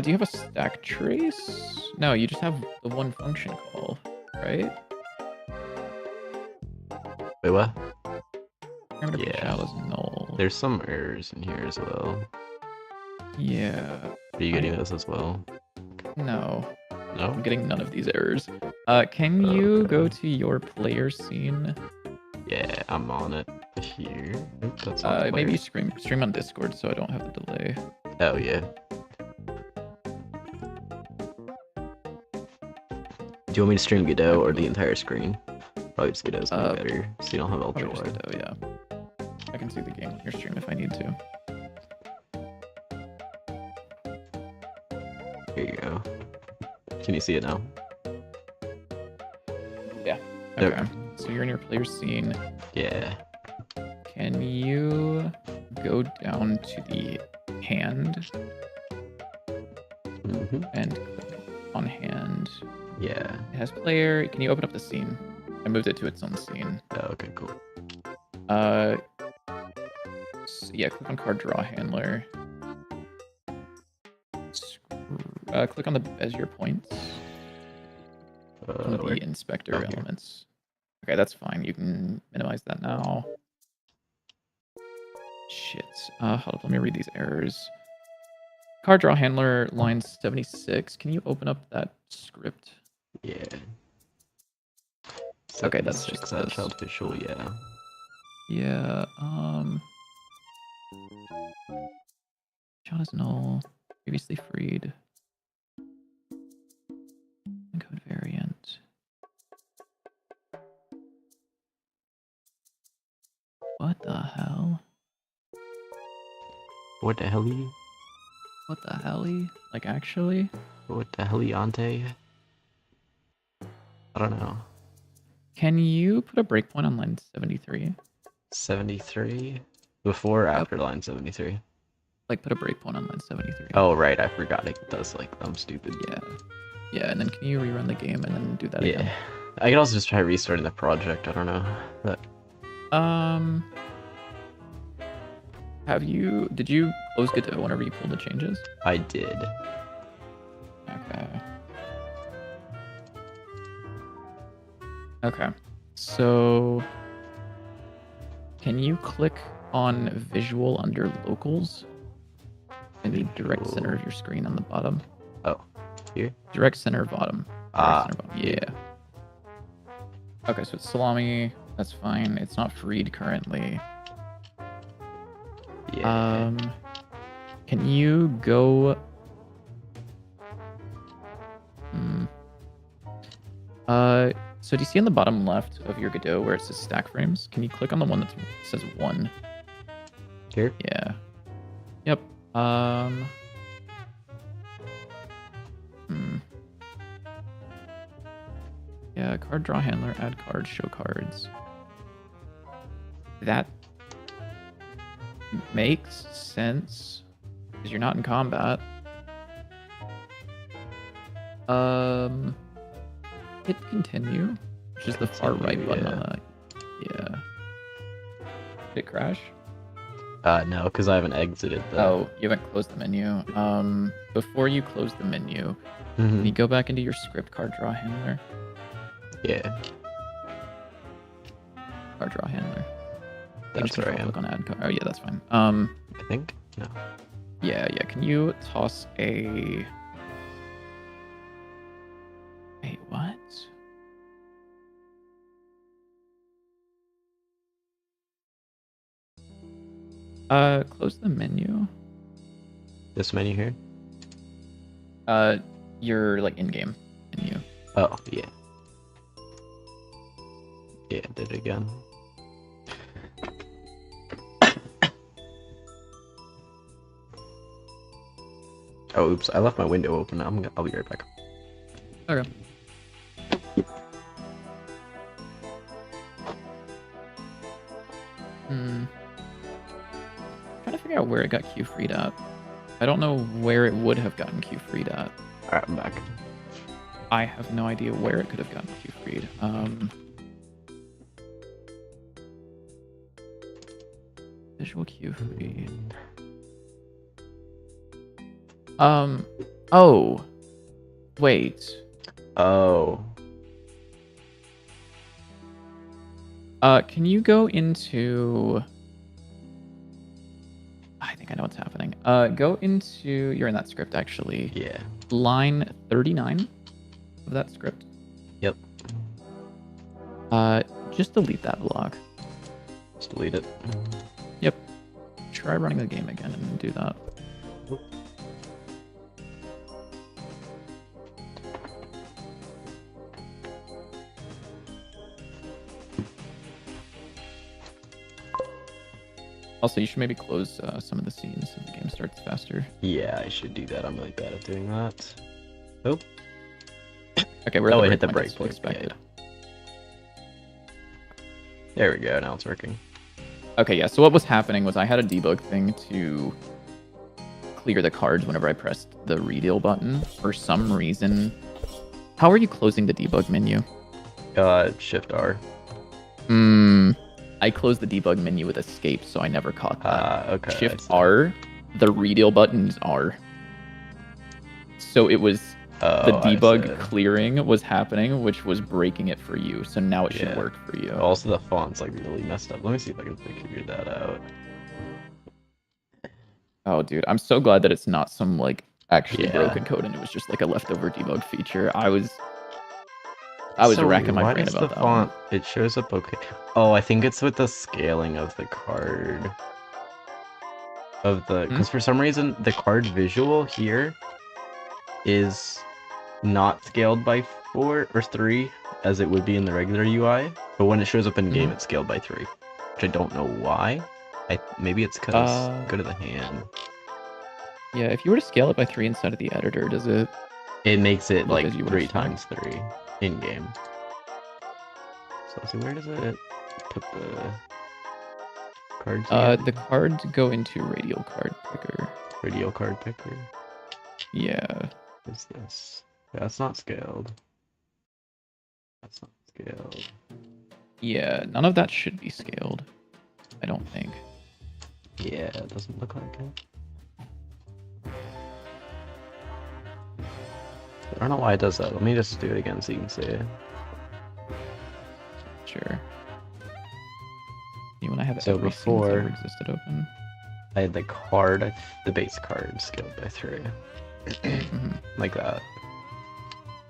Do you have a stack trace? No, you just have the one function call, right? Wait, what? Parameter Yeah. child is null. There's some errors in here as well. Yeah. Are you getting this as well? No, No? I'm getting none of these errors. Can you go to your player scene? Yeah, I'm on it here. Oop, that's not the Maybe player. stream on Discord so I don't have the delay. Oh, yeah. Do you want me to stream Godot or the entire screen? Probably just Godot's gonna be better, so you don't have ultra Probably just wide. Godot, yeah. I can see the game on your stream if I need to. Here you go. Can you see it now? Yeah. Okay. So you're in your player scene. Yeah. Can you go down to the hand and click on hand? Yeah. It has player. Can you open up the scene? I moved it to its own scene. Oh, okay, cool. Yeah, click on card draw handler. Click on the Bezier points. From the inspector elements. Okay, that's fine. You can minimize that now. Shit. Hold up, let me read these errors. Card draw handler, line 76. Can you open up that script? Yeah. Okay, that's just this. Child official, yeah. Yeah, John is null. Previously freed. Code variant. What the hell? What the hell? What the hell? Like, actually? What the hell-ante? I don't know. Can you put a breakpoint on line 73? 73? Before or after line 73? Like, put a breakpoint on line 73. Oh, right, I forgot it does, like, I'm stupid. Yeah. Yeah, and then can you rerun the game and then do that again? Yeah. I could also just try restarting the project, I don't know. But... Did you close Godot whenever you pulled the changes? I did. Okay. Okay. So, can you click on visual under locals in the direct center of your screen on the bottom? Oh, here? Direct center bottom. Center bottom. Yeah. Okay, so it's salami. That's fine. It's not freed currently. Yeah. Can you go? So do you see on the bottom left of your Godot where it says stack frames? Can you click on the one that says 1? Here? Yeah. Yep. Yeah, card draw handler, add cards, show cards. That makes sense because you're not in combat. Hit continue, which is the far right button on that. Yeah. Did it crash? No, because I haven't exited the... Oh, you haven't closed the menu. Before you close the menu, can you go back into your script card draw handler? Yeah. Card draw handler. That's where I am. Click on add card. Oh yeah, that's fine. I think? No. Yeah. Can you toss a... Wait, what? Close the menu. This menu here? Your like in-game menu. Oh, yeah. Yeah, did it again. Oh, oops! I left my window open. I'll be right back. Okay. Trying to figure out where it got Q freed at. I don't know where it would have gotten Q freed at. Alright, I'm back. I have no idea where it could have gotten Q freed. Visual Q freed. Oh. Wait. Oh. Can you go into... I think I know what's happening. Go into... You're in that script, actually. Yeah. Line 39 of that script. Yep. Just delete that block. Just delete it. Yep. Try running the game again and then do that. Also, you should maybe close some of the scenes so the game starts faster. Yeah, I should do that. I'm really bad at doing that. Oh. Okay, we're at Oh, the I right hit the point, break that's point. expected. Yeah. There we go. Now it's working. Okay, yeah. So what was happening was I had a debug thing to clear the cards whenever I pressed the redeal button. For some reason, how are you closing the debug menu? Shift R. I closed the debug menu with escape, so I never caught that. Okay. Shift R, the redeal button is R. So it was the debug clearing was happening, which was breaking it for you. So now it should work for you. Also, the font's like really messed up. Let me see if I can figure that out. Oh, dude, I'm so glad that it's not some like actually broken code and it was just like a leftover debug feature. I was racking my brain about that font. It shows up okay. Oh, I think it's with the scaling of the card. Because for some reason the card visual here is not scaled by 4 or 3 as it would be in the regular UI, but when it shows up in game it's scaled by 3, which I don't know why. Maybe it's because go to the hand. Yeah, if you were to scale it by 3 inside of the editor, does it? It makes it like 3 times 3 in game. So let's see, where does it put the cards? The cards go into radial card picker. Radial card picker. Yeah. What's this? That's not scaled. That's not scaled. Yeah, none of that should be scaled. I don't think. Yeah, it doesn't look like it. I don't know why it does that. Let me just do it again so you can see it. Sure. You want to have so every before ever existed open? I had the card, the base card scaled by 3. Like that.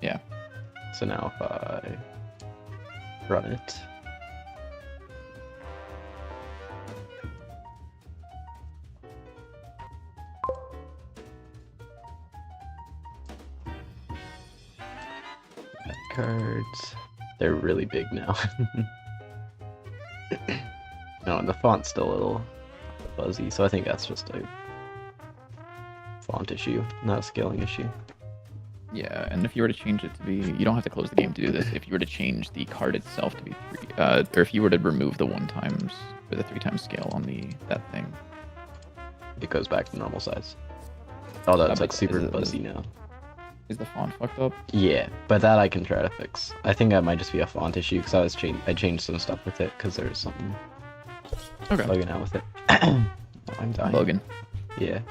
Yeah. So now if I run it. Cards. They're really big now. No, and the font's still a little fuzzy, so I think that's just a font issue, not a scaling issue. Yeah, and if you were to change it to be, you don't have to close the game to do this. If you were to change the card itself to be 3, or if you were to remove the 1 times or the 3 times scale on that thing, it goes back to normal size. Oh, that's like super fuzzy now. Is the font fucked up? Yeah, but that I can try to fix. I think that might just be a font issue because I changed some stuff with it because there's something bugging out with it. Oh, I'm dying. Bugging. Yeah.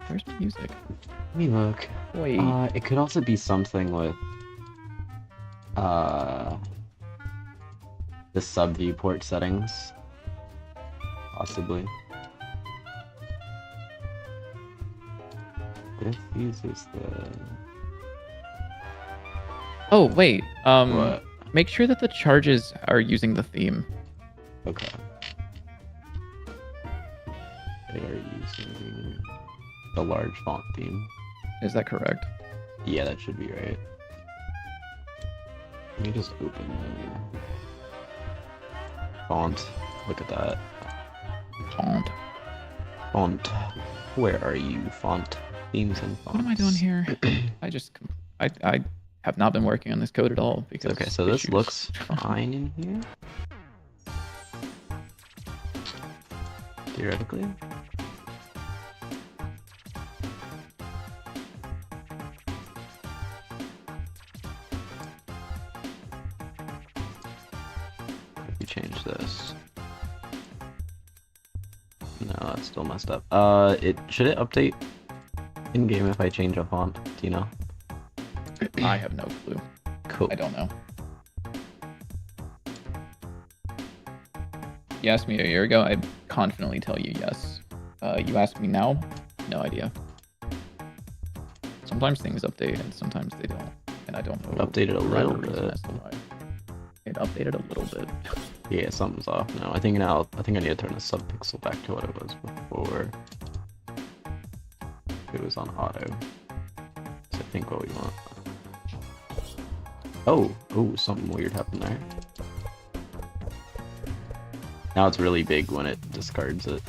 Where's my music? Let me look. Wait. It could also be something with the sub viewport settings, possibly. This uses the. Oh wait. What? Make sure that the charges are using the theme. Okay. They are using the large font theme. Is that correct? Yeah, that should be right. Let me just open the font. Look at that. Font. Where are you, font? Themes and fonts. What am I doing here? I have not been working on this code at all because. Okay, so this looks fine in here. Theoretically. If we change this. No, that's still messed up. Should it update in game if I change a font? Do you know? I have no clue. Cool. I don't know. You asked me a year ago, I'd confidently tell you yes. You ask me now, no idea. Sometimes things update and sometimes they don't, and I don't know. It updated a little bit. It updated a little bit. Yeah, something's off now. I think I need to turn the subpixel back to what it was before. It was on auto. So I think what we want. Oh, something weird happened there. Now it's really big when it discards it.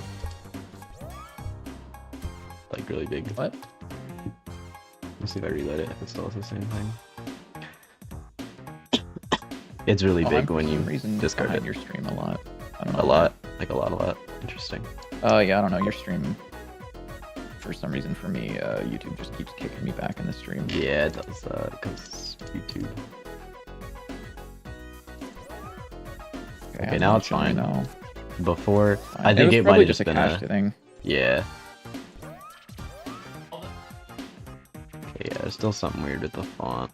really big. What? Let's see if I reload it, if it still has the same thing. It's really I'm big for when you some reason discard behind it. your stream a lot. I don't know. A lot. Like a lot. Interesting. Yeah, I don't know. Your stream, for some reason for me, YouTube just keeps kicking me back in the stream. Yeah, it does that, because YouTube. Okay, now it's fine. Now. Before, Fine. I think was it might probably have just just a been cached thing. Yeah. Okay, yeah, there's still something weird with the font.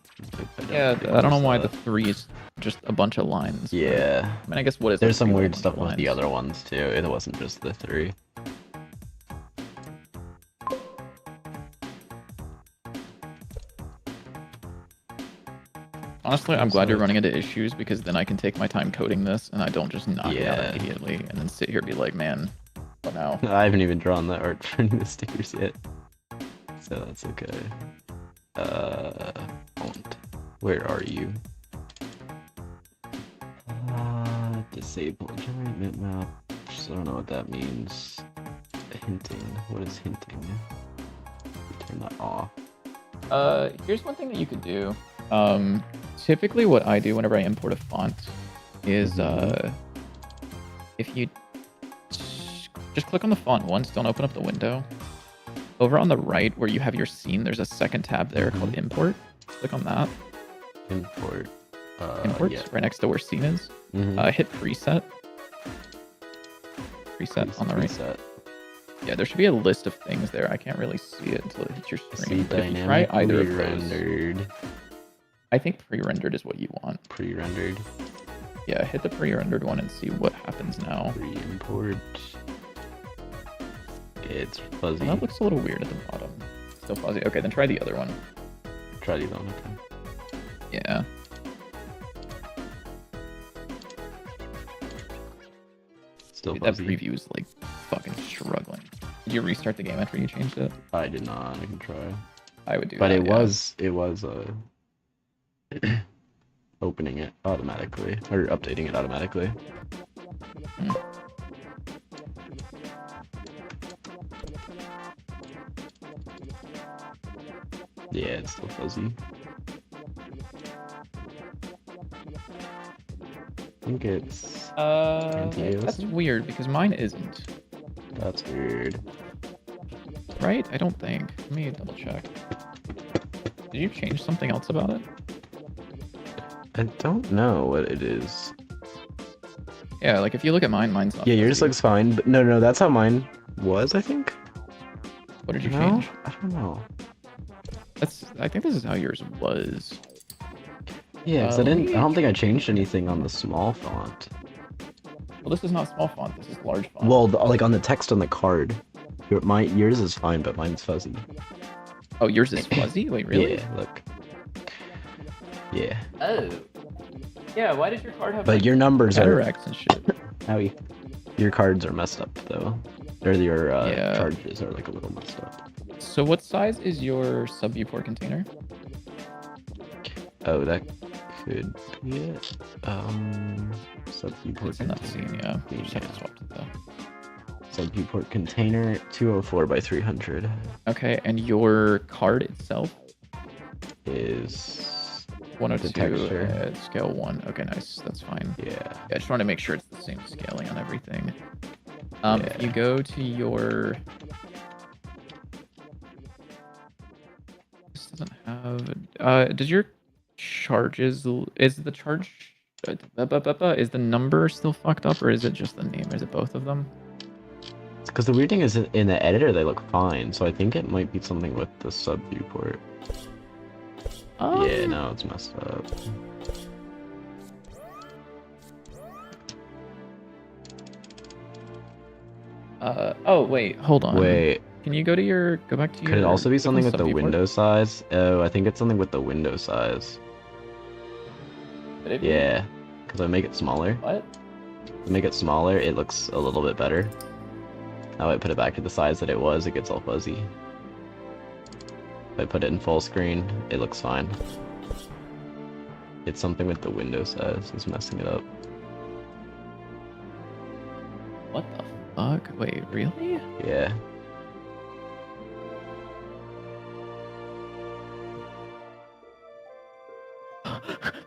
Yeah, I don't know why the 3 is just a bunch of lines. Yeah. But, I mean, I guess what is There's the some 3 but a weird bunch stuff of with the lines? other ones too. It wasn't just the 3. Honestly, I'm glad you're running into issues because then I can take my time coding this and I don't just knock it out Yeah. immediately and then sit here and be like, man, what now? I haven't even drawn the art for any of the stickers yet. So that's okay. Font. Where are you? Disable generate bitmap. I don't know what that means. Hinting. What is hinting? Turn that off. Here's one thing that you could do. Typically what I do whenever I import a font is, if you just click on the font once, don't open up the window. Over on the right where you have your scene, there's a second tab there called import. Click on that. Import. Imports, yeah. right next to where scene is. Hit preset. Preset on the right. Preset. Yeah, there should be a list of things there. I can't really see it until it hits your See screen. But if you try dynamically either of those, rendered. I think pre-rendered is what you want. Pre-rendered. Yeah, hit the pre-rendered one and see what happens now. Pre-import. It's fuzzy. Well, that looks a little weird at the bottom. Still fuzzy. Okay, then try the other one. Try these on. Okay. Yeah. Still Dude, that fuzzy. preview is like fucking struggling. Did you restart the game after you changed it? I did not. I can try. I would do But that, it yeah. was opening it automatically or updating it automatically. Yeah, it's still fuzzy. I think it's That's weird because mine isn't. that's weird. Right? I don't think. Let me double check. Did you change something else about it? I don't know what it is. Yeah, like if you look at mine, mine's not. Yeah, yours fuzzy. looks fine, but no, that's how mine was, I think. What did you No? change? I don't know. I think this is how yours was. Yeah, 'cause I don't think I changed anything on the small font. Well, this is not small font. This is large font. Well, like on the text on the card. Yours is fine, but mine's fuzzy. Oh, yours is fuzzy? Wait, really? Yeah, look. Yeah. Oh. Yeah, why did your card have But your numbers are... cataracts and shit? Howie. Your cards are messed up, though. Or your Yeah. charges are like a little messed up. So what size is your sub-viewport container? Oh, that could be it. Sub-viewport It's in that container. scene, yeah. You just have to swap it though. Sub-viewport container, 204 by 300 Okay, and your card itself? is... 102 texture. at scale 1. Okay, nice. That's fine. Yeah. Yeah, I just want to make sure it's the same scaling on everything. If you go to your... This doesn't have... does your charges... Is the charge... Is the number still fucked up, or is it just the name? Is it both of them? Because the weird thing is, in the editor, they look fine, so I think it might be something with the sub-viewport. Yeah, no, it's messed up. Oh, wait, hold on. Wait, Can you go back to your... could it also be click on something with the sub-viewport? window size? Oh, I think it's something with the window size. Could it be? Yeah, because I make it smaller. What? To make it smaller, it looks a little bit better. Now I put it back to the size that it was, it gets all fuzzy. If I put it in full screen, it looks fine. It's something with the window size, it's messing it up. What the fuck? Wait, really? Yeah.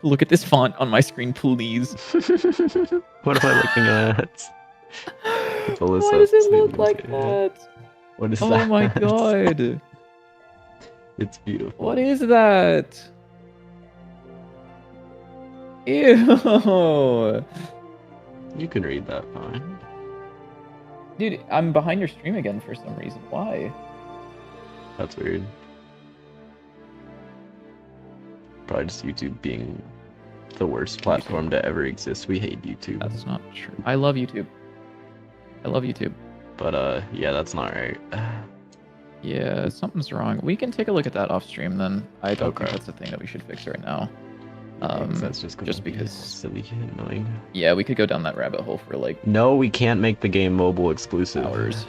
Look at this font on my screen, please. What am I looking at? Pull this Why up does it so you look can like see it. that? What is Oh that? my god. It's beautiful. What is that? Ew. You can read that fine. Dude, I'm behind your stream again for some reason. Why? That's weird. Probably just YouTube being the worst platform to ever exist. We hate YouTube. That's not true. I love YouTube. I love YouTube. But yeah, that's not right. Yeah, something's wrong. We can take a look at that off stream then. I don't think Okay. that's a thing that we should fix right now. That's just because silly and annoying. yeah, we could go down that rabbit hole for like No, we can't make the game mobile exclusive. hours.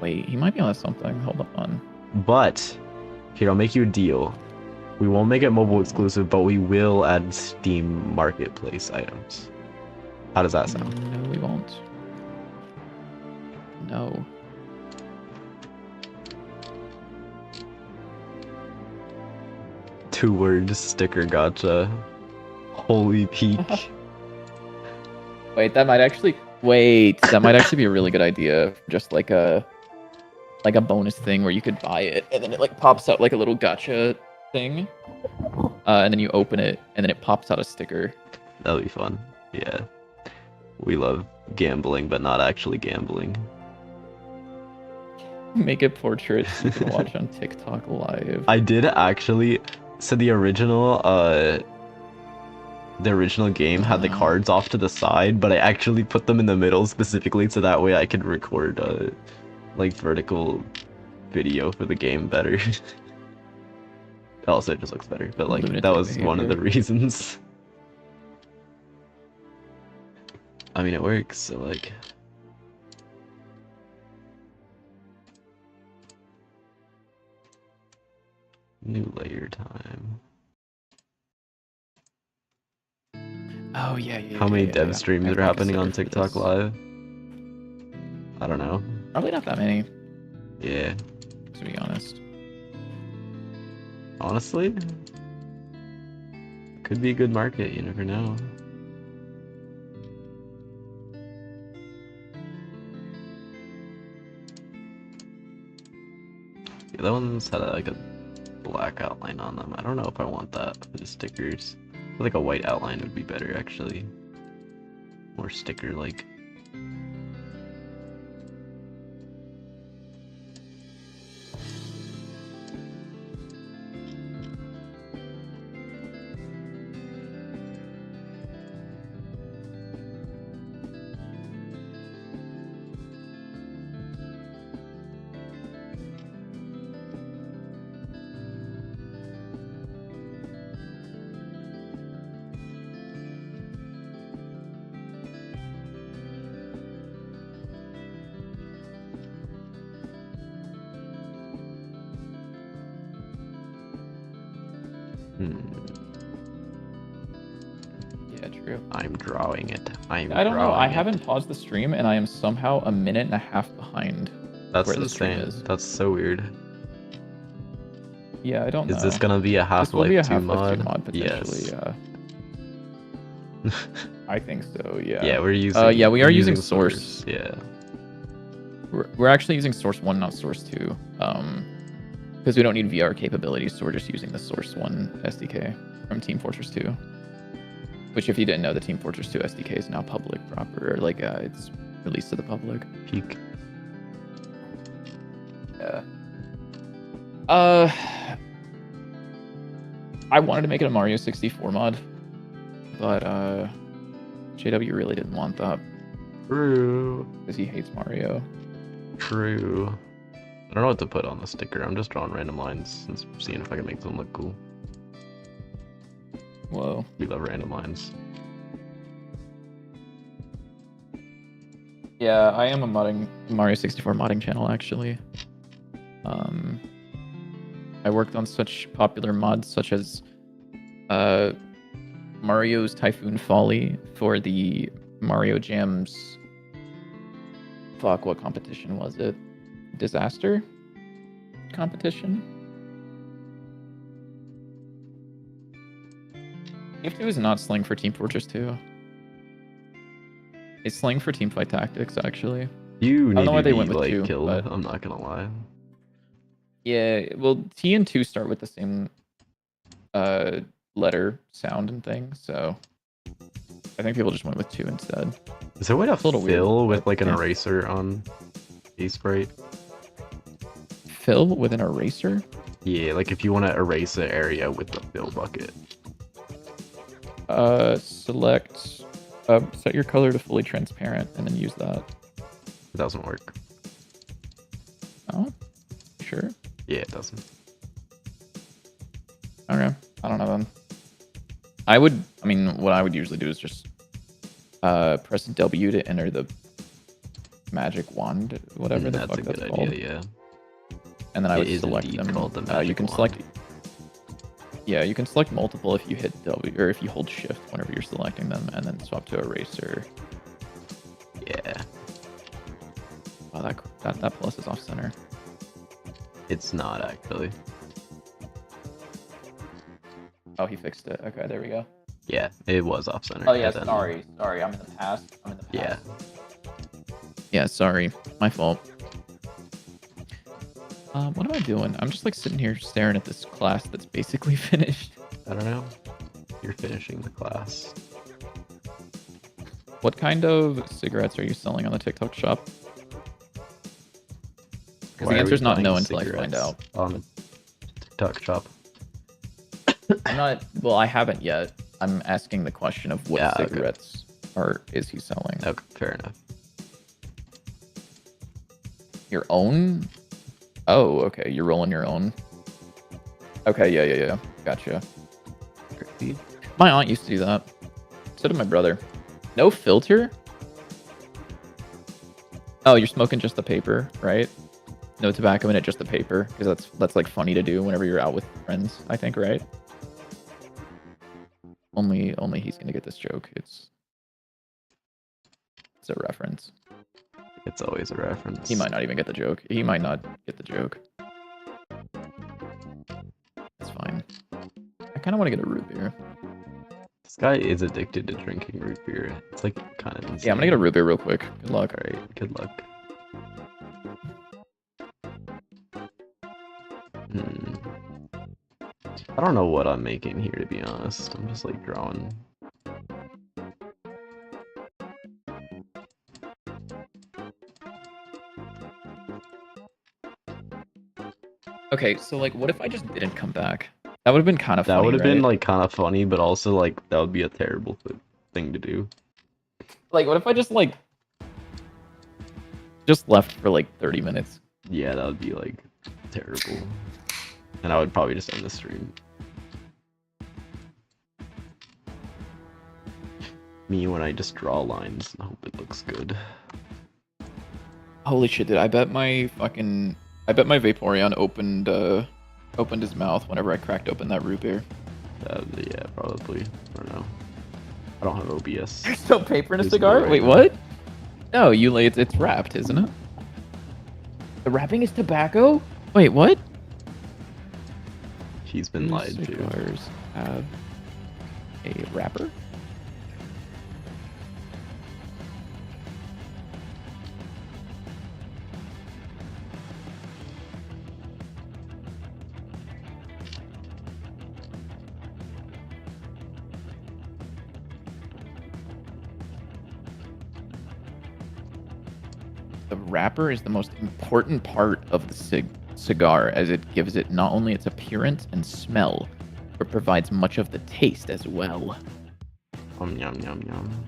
Wait, he might be on something. Hold on. But here, I'll make you a deal. We won't make it mobile exclusive, but we will add Steam Marketplace items. How does that sound? No, we won't. No. Two words, sticker gotcha. Holy peak. Wait, that might actually be a really good idea. Just like a bonus thing where you could buy it and then it like pops out like a little gotcha thing. And then you open it and then it pops out a sticker. That'll be fun. Yeah. We love gambling, but not actually gambling. Make it portraits you can watch on TikTok live. I did actually. So the original game had the cards off to the side, but I actually put them in the middle specifically so that way I could record like vertical video for the game better. Also, it just looks better, but like Lunatic that was one of the behavior. reasons. I mean, it works, so like. New layer time. Oh yeah, yeah. How many dev yeah. streams I are think happening on sorry for TikTok this. Live? I don't know. Probably not that many, Yeah. to be honest. Honestly, could be a good market. You never know. Yeah, that one's had like a black outline on them. I don't know if I want that for the stickers. I think a white outline would be better, actually. More sticker-like. Yeah, true. I'm drawing it. I don't know. I haven't paused the stream, and I am somehow a minute and a half behind. That's where the stream insane. is. That's so weird. Yeah, I don't know. Is this gonna be a This will be Half-Life a 2 Half-Life 2 mod? mod potentially. Yes. Yeah. I think so. Yeah. Yeah, we're using. Yeah, we are using Source. Yeah. We're actually using Source 1, not Source 2. Because we don't need VR capabilities, so we're just using the Source 1 SDK from Team Fortress 2. Which, if you didn't know, the Team Fortress 2 SDK is now public proper. Like, it's released to the public. Peak. Yeah. I wanted to make it a Mario 64 mod, but JW really didn't want that True. because he hates Mario. True. I don't know what to put on the sticker. I'm just drawing random lines and seeing if I can make them look cool. Whoa. We love random lines. Yeah, I am a Mario 64 modding channel actually. I worked on such popular mods such as Mario's Typhoon Folly for the Mario Jam's fuck, what competition was it? Disaster competition? If it was not sling for Team Fortress 2. It's sling for Teamfight Tactics, actually. You I don't need know why to they be went with like 2, killed. but I'm not gonna lie. yeah, well, T and 2 start with the same letter, sound, and thing, so I think people just went with 2 instead. Is there a way to It's a little weird, fill with but like an yeah. eraser on a sprite? Fill with an eraser? Yeah, like if you want to erase an area with the fill bucket. Select, set your color to fully transparent, and then use that. It doesn't work. Oh, sure. Yeah, it doesn't. Okay, I don't know then. I mean, what I would usually do is just press W to enter the magic wand, whatever the fuck that's called. Yeah. And then I would It is select indeed them. called the magic You can wand. select. Yeah, you can select multiple if you hit W or if you hold Shift whenever you're selecting them, and then swap to eraser. Yeah. Wow, that plus is off center. It's not actually. Oh, he fixed it. Okay, there we go. Yeah, it was off center. Oh yeah, and then- sorry. I'm in the past. Yeah. Yeah, sorry. My fault. What am I doing? I'm just like sitting here staring at this class that's basically finished. I don't know. You're finishing the class. What kind of cigarettes are you selling on the TikTok shop? Because the answer's not no until I find out. On the TikTok shop. I'm not. Well, I haven't yet. I'm asking the question of what cigarettes is he selling? Okay, fair enough. Your own? Oh, okay. You're rolling your own. Okay, yeah. Gotcha. Crazy. My aunt used to do that. So did my brother. No filter? Oh, you're smoking just the paper, right? No tobacco in it, just the paper, because that's like funny to do whenever you're out with friends, I think, right? Only he's gonna get this joke. It's a reference. It's always a reference. He might not even get the joke. He might not get the joke. That's fine. I kind of want to get a root beer. This guy is addicted to drinking root beer. It's like kind of insane. Yeah, I'm gonna get a root beer real quick. Good luck. Alright, good luck. I don't know what I'm making here, to be honest. I'm just like drawing. Okay, so like, what if I just didn't come back? That would have been kind of funny. That would have been right? like kind of funny, but also like that would be a terrible thing to do. Like, what if I just left for like 30 minutes? Yeah, that would be like terrible. And I would probably just end the stream. Me when I just draw lines and hope it looks good. Holy shit, dude! I bet my Vaporeon opened his mouth whenever I cracked open that root beer. Yeah, probably. I don't know. I don't have OBS. There's still paper in a It's cigar? right Wait, now. what? No, it's wrapped, isn't it? The wrapping is tobacco? Wait, what? He's been lied to. Cigars have a wrapper? The wrapper is the most important part of the cigar, as it gives it not only its appearance and smell, but provides much of the taste as well. Yum yum yum.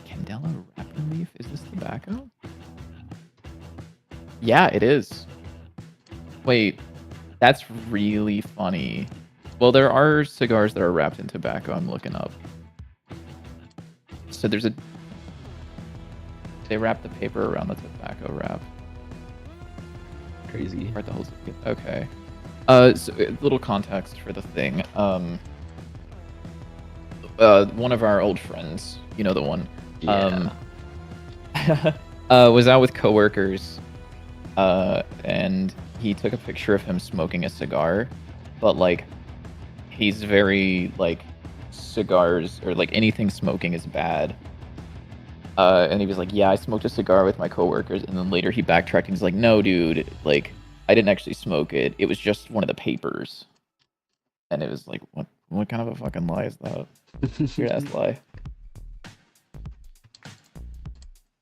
Candela wrapper leaf? Is this tobacco? Yeah, it is. Wait, that's really funny. Well, there are cigars that are wrapped in tobacco. I'm looking up. So they wrap the paper around the tobacco wrap. Crazy. Part the whole. Okay. So a little context for the thing. One of our old friends, you know the one. Yeah. Was out with coworkers, and he took a picture of him smoking a cigar, but like he's very like cigars or like anything smoking is bad. And he was like, yeah, I smoked a cigar with my coworkers, and then later he backtracked and he's like, no, dude, like I didn't actually smoke it. It was just one of the papers. And it was like, what kind of a fucking lie is that? Weird ass lie.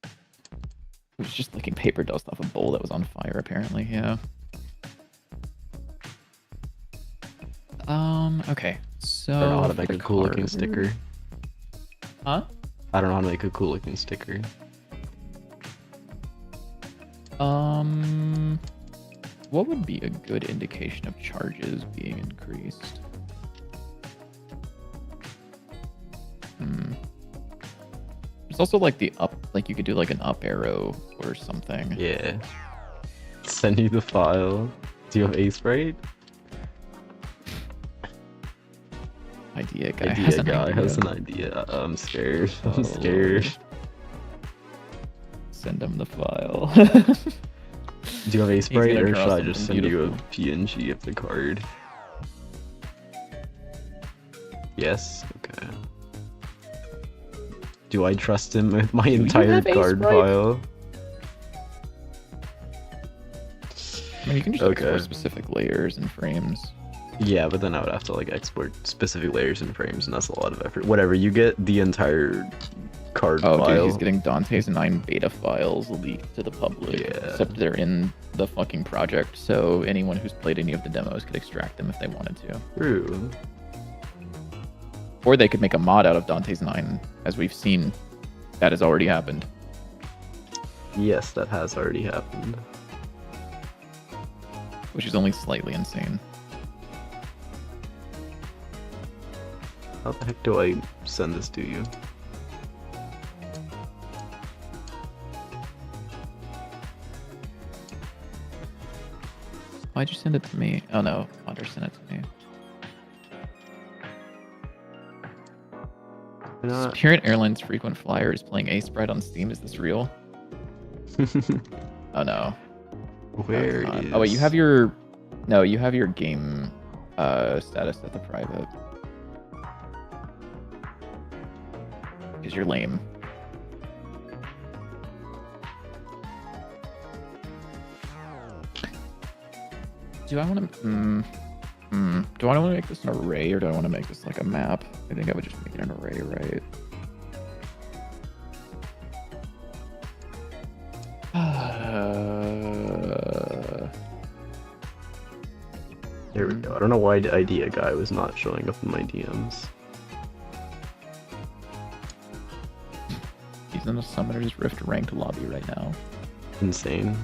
It was just licking paper dust off a bowl that was on fire, apparently. Yeah. Okay. So I don't know how to for make the a cool looking card- sticker. Huh? I don't know how to make a cool looking sticker. What would be a good indication of charges being increased? There's also like the up, like you could do like an up arrow or something. Yeah. Send you the file. Do you have Aseprite? Idea guy Idea has an guy idea. has an idea. I'm scared. I'm Oh, scared. Lord. Send him the file. Do you have He's Aseprite, gonna or draw should I just something send you a beautiful. PNG of the card? Yes. Okay. Do I trust him with my you entire have card Aseprite? file? I mean, you can just Okay. export specific layers and frames. Yeah, but then I would have to like export specific layers and frames, and that's a lot of effort. Whatever, you get the entire card Oh, file. dude, he's getting Dante's 9 beta files leaked to the public. Yeah. Except they're in the fucking project, so anyone who's played any of the demos could extract them if they wanted to. True. Or they could make a mod out of Dante's 9, as we've seen. That has already happened. Yes, that has already happened. Which is only slightly insane. How the heck do I send this to you? Why'd you send it to me? Oh no, Hunter sent it to me. You know what? Spirit Airlines frequent flyer is playing Aseprite on Steam. Is this real? Oh no. Where No, it's not. is... Oh wait, you have your... No, you have your game status at the private. Because you're lame. Do I want to... Do I want to make this an array, or do I want to make this like a map? I think I would just make it an array, right? There we go. I don't know why the idea guy was not showing up in my DMs. He's in a Summoner's Rift ranked lobby right now. Insane.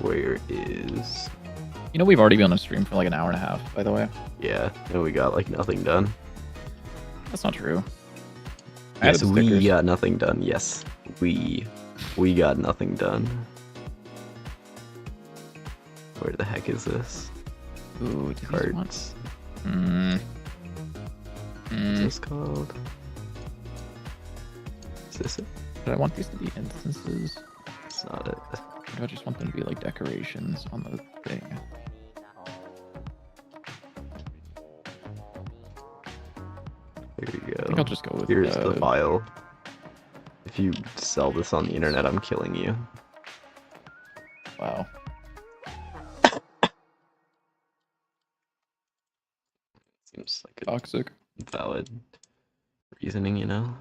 Where is... You know, we've already been on a stream for like an hour and a half, by the way. Yeah, and we got like nothing done. That's not true. I added Yes, the we stickers. got nothing done. Yes, we got nothing done. Where the heck is this? Ooh, do these want... Cards. Mm. What's this called? Is this it? But I want these to be instances. It's not it. Or do I just want them to be like decorations on the thing? There you I think go. I'll just go with Here's the file. If you sell this on the internet, I'm killing you. Wow. Seems like a Toxic. valid reasoning, you know?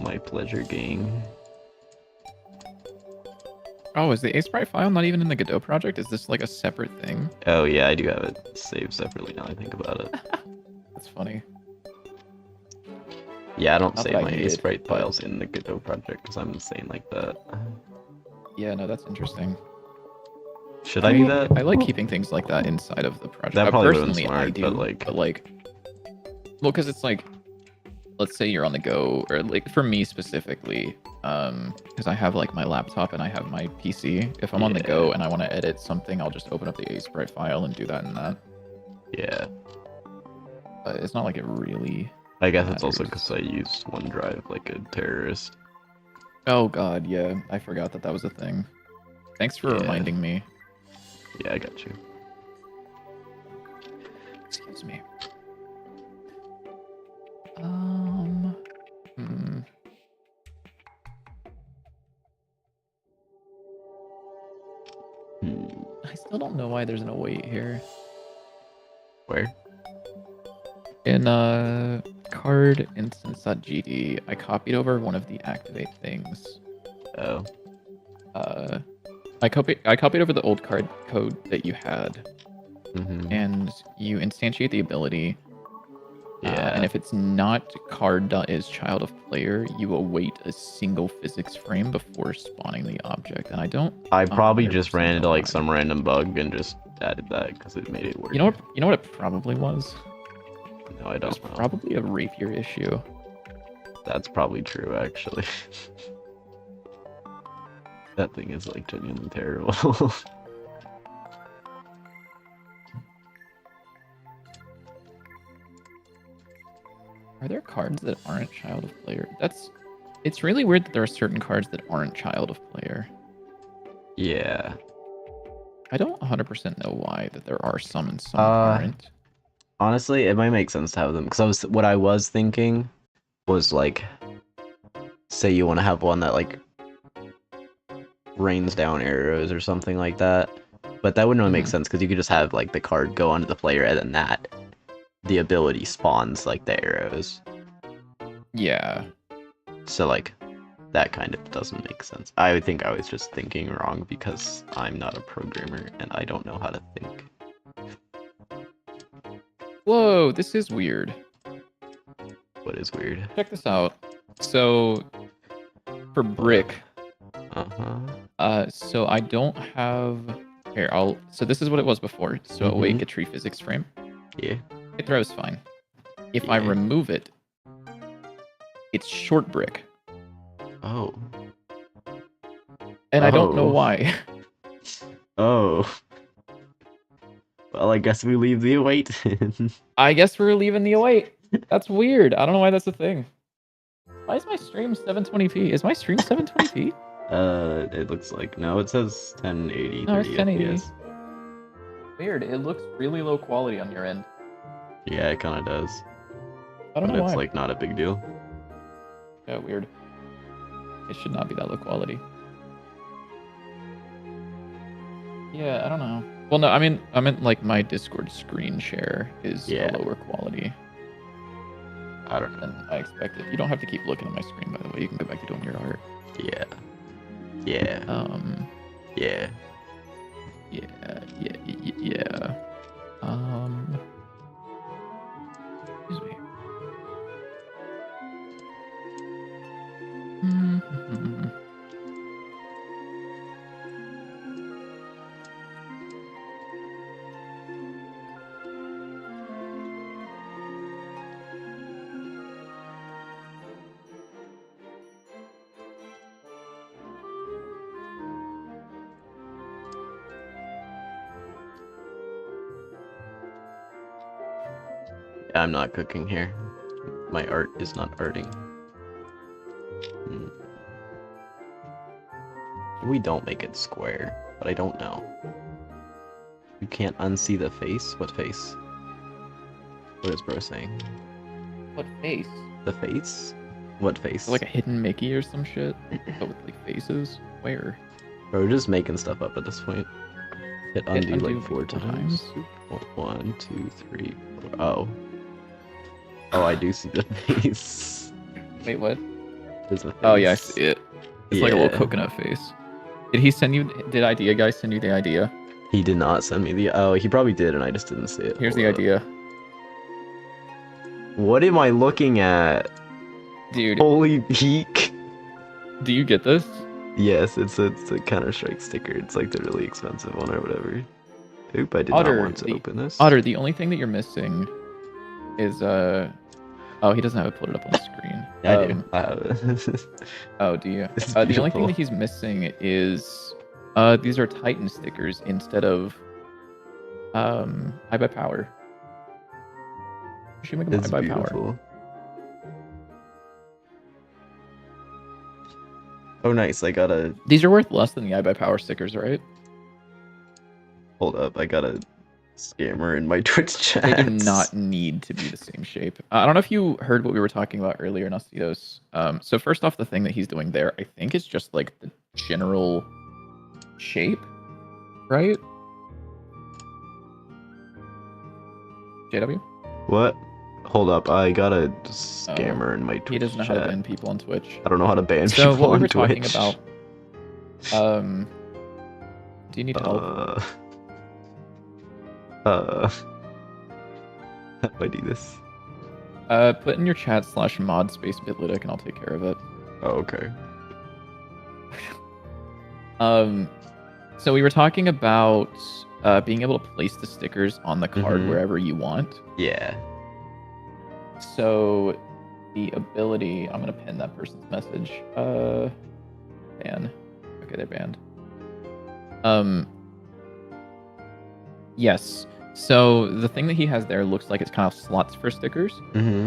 My pleasure, gang. Oh, is the Aseprite file not even in the Godot project? Is this like a separate thing? Oh yeah, I do have it saved separately now I think about it. That's funny. Yeah, I don't Not save that I my need it, Aseprite but- files in the Godot project because I'm insane like that. Yeah, no, that's interesting. Should I do that? I like keeping things like that inside of the project. That probably would've been Personally, smart, I do, but, like- well, because it's like, let's say you're on the go, or like for me specifically, because I have like my laptop and I have my PC. If I'm on the go Yeah. and I want to edit something, I'll just open up the Aseprite file and do that in that. Yeah. But it's not like it really. I guess it's also matters. because I use OneDrive like a terrorist. Oh god, yeah, I forgot that that was a thing. Thanks for reminding me. Yeah, I got you. Excuse me. I still don't know why there's an await here. Where? In card instance.gd, I copied over one of the activate things. Oh. I copied over the old card code that you had, and you instantiate the ability. Yeah. And if it's not card.is child of player, you await a single physics frame before spawning the object. And I don't. I probably just 100% ran into know like why. some random bug and just added that because it made it work. You know what it probably was? No, I It was don't know. probably a rapier issue. That's probably true, actually. That thing is like genuinely terrible. Are there cards that aren't child of player? It's really weird that there are certain cards that aren't child of player. Yeah. I don't 100% know why that there are some and some aren't. Honestly, it might make sense to have them because what I was thinking was like, say you want to have one that like rains down arrows or something like that, but that wouldn't really make sense because you could just have like the card go onto the player and then the ability spawns like the arrows. Yeah. So like that kind of doesn't make sense. I would think I was just thinking wrong because I'm not a programmer and I don't know how to think. Whoa, this is weird. What is weird? Check this out. So for brick, so I don't have here. So this is what it was before. So awake a tree physics frame. Yeah. It throws fine. If I remove it, it's short brick. Oh. And I don't know why. Oh. Well, I guess we leave the await. I guess we're leaving the await. That's weird. I don't know why that's a thing. Why is my stream 720p? Is my stream 720p? It looks like no. It says 1080. No, it's 1080. FPS. Weird. It looks really low quality on your end. Yeah, it kind of does. I don't know why. It's like not a big deal. Yeah, weird. It should not be that low quality. Yeah, I don't know. Well, no, I meant like my Discord screen share is a lower quality. I don't know. Than I expected. You don't have to keep looking at my screen, by the way. You can go back to doing your art. Yeah. Yeah. Yeah. Yeah. Excuse me. I'm not cooking here. My art is not arting. We don't make it square, but I don't know. You can't unsee the face? What face? What is bro saying? What face? The face? What face? Like a hidden Mickey or some shit? But with like faces? Where? Bro, we're just making stuff up at this point. Hit undo like 4 times. 1, 2, 3, 4. Oh. Oh, I do see the face. Wait, what? There's a face. Oh yeah, I see it. It's like a little coconut face. Did he send you? Did idea guy send you the idea? He did not send me the. Oh, he probably did, and I just didn't see it. Here's the idea. What am I looking at? Dude. Holy peak. Do you get this? Yes, it's a Counter-Strike sticker. It's like the really expensive one or whatever. Oop, I did not want to open this. Otter, the only thing that you're missing is oh, he doesn't have it pulled up on the screen. Yeah, I do. I have it. Oh, do you? It's The only thing beautiful. that he's missing is these are Titan stickers instead of I buy power. You should make them It's I buy beautiful. power. Oh, nice. I got a... These are worth less than the iBuyPower stickers, right? Hold up. I got a scammer in my Twitch chat. They do not need to be the same shape. I don't know if you heard what we were talking about earlier, Nastitos. So first off, the thing that he's doing there, I think is just like the general shape, right? JW? What? Hold up. I got a scammer in my Twitch chat. He doesn't know how to ban people on Twitch. I don't know how to ban So people what we on were Twitch. talking about... do you need help? How do I do this? Put in your chat /mod space bitlytic and I'll take care of it. Oh, okay. So we were talking about being able to place the stickers on the card wherever you want. Yeah. So the ability, I'm gonna pin that person's message. Ban. Okay, they're banned. Yes. So the thing that he has there looks like it's kind of slots for stickers,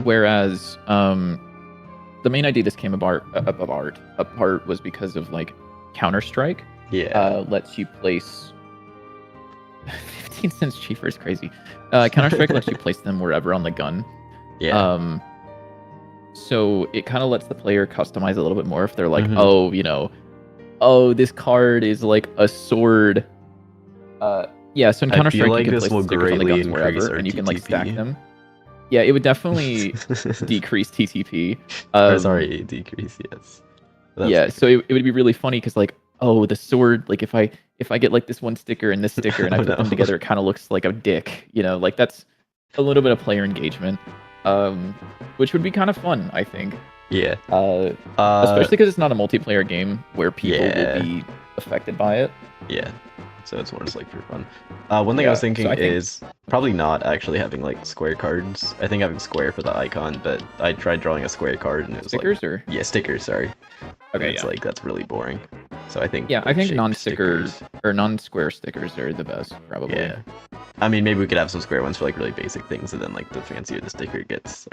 whereas the main idea this came apart was because of like Counter-Strike. Yeah. Lets you place 15 cents cheaper is crazy. Counter-Strike lets you place them wherever on the gun. Yeah. So it kind of lets the player customize a little bit more if they're like, oh, you know, oh, this card is like a sword. Yeah, so in Counter-Strike, like you can this place will stickers on the guns greatly wherever, and you can like stack them. Yeah, it would definitely decrease TTP. Sorry, decrease, yes. Yeah, so it would be really funny because like, oh, the sword, like if I get like this one sticker and this sticker and I put them together, it kind of looks like a dick, you know, like that's a little bit of player engagement, which would be kind of fun, I think. Yeah. Especially because it's not a multiplayer game where people will be affected by it. Yeah. So it's more just like for fun. One thing I was thinking is probably not actually having like square cards. I think having square for the icon, but I tried drawing a square card and it was stickers like... or? Yeah, stickers, sorry. Okay, it's like, that's really boring. So I think... Yeah, I think non-stickers or non-square stickers are the best, probably. Yeah. I mean, maybe we could have some square ones for like really basic things, and then like the fancier the sticker gets,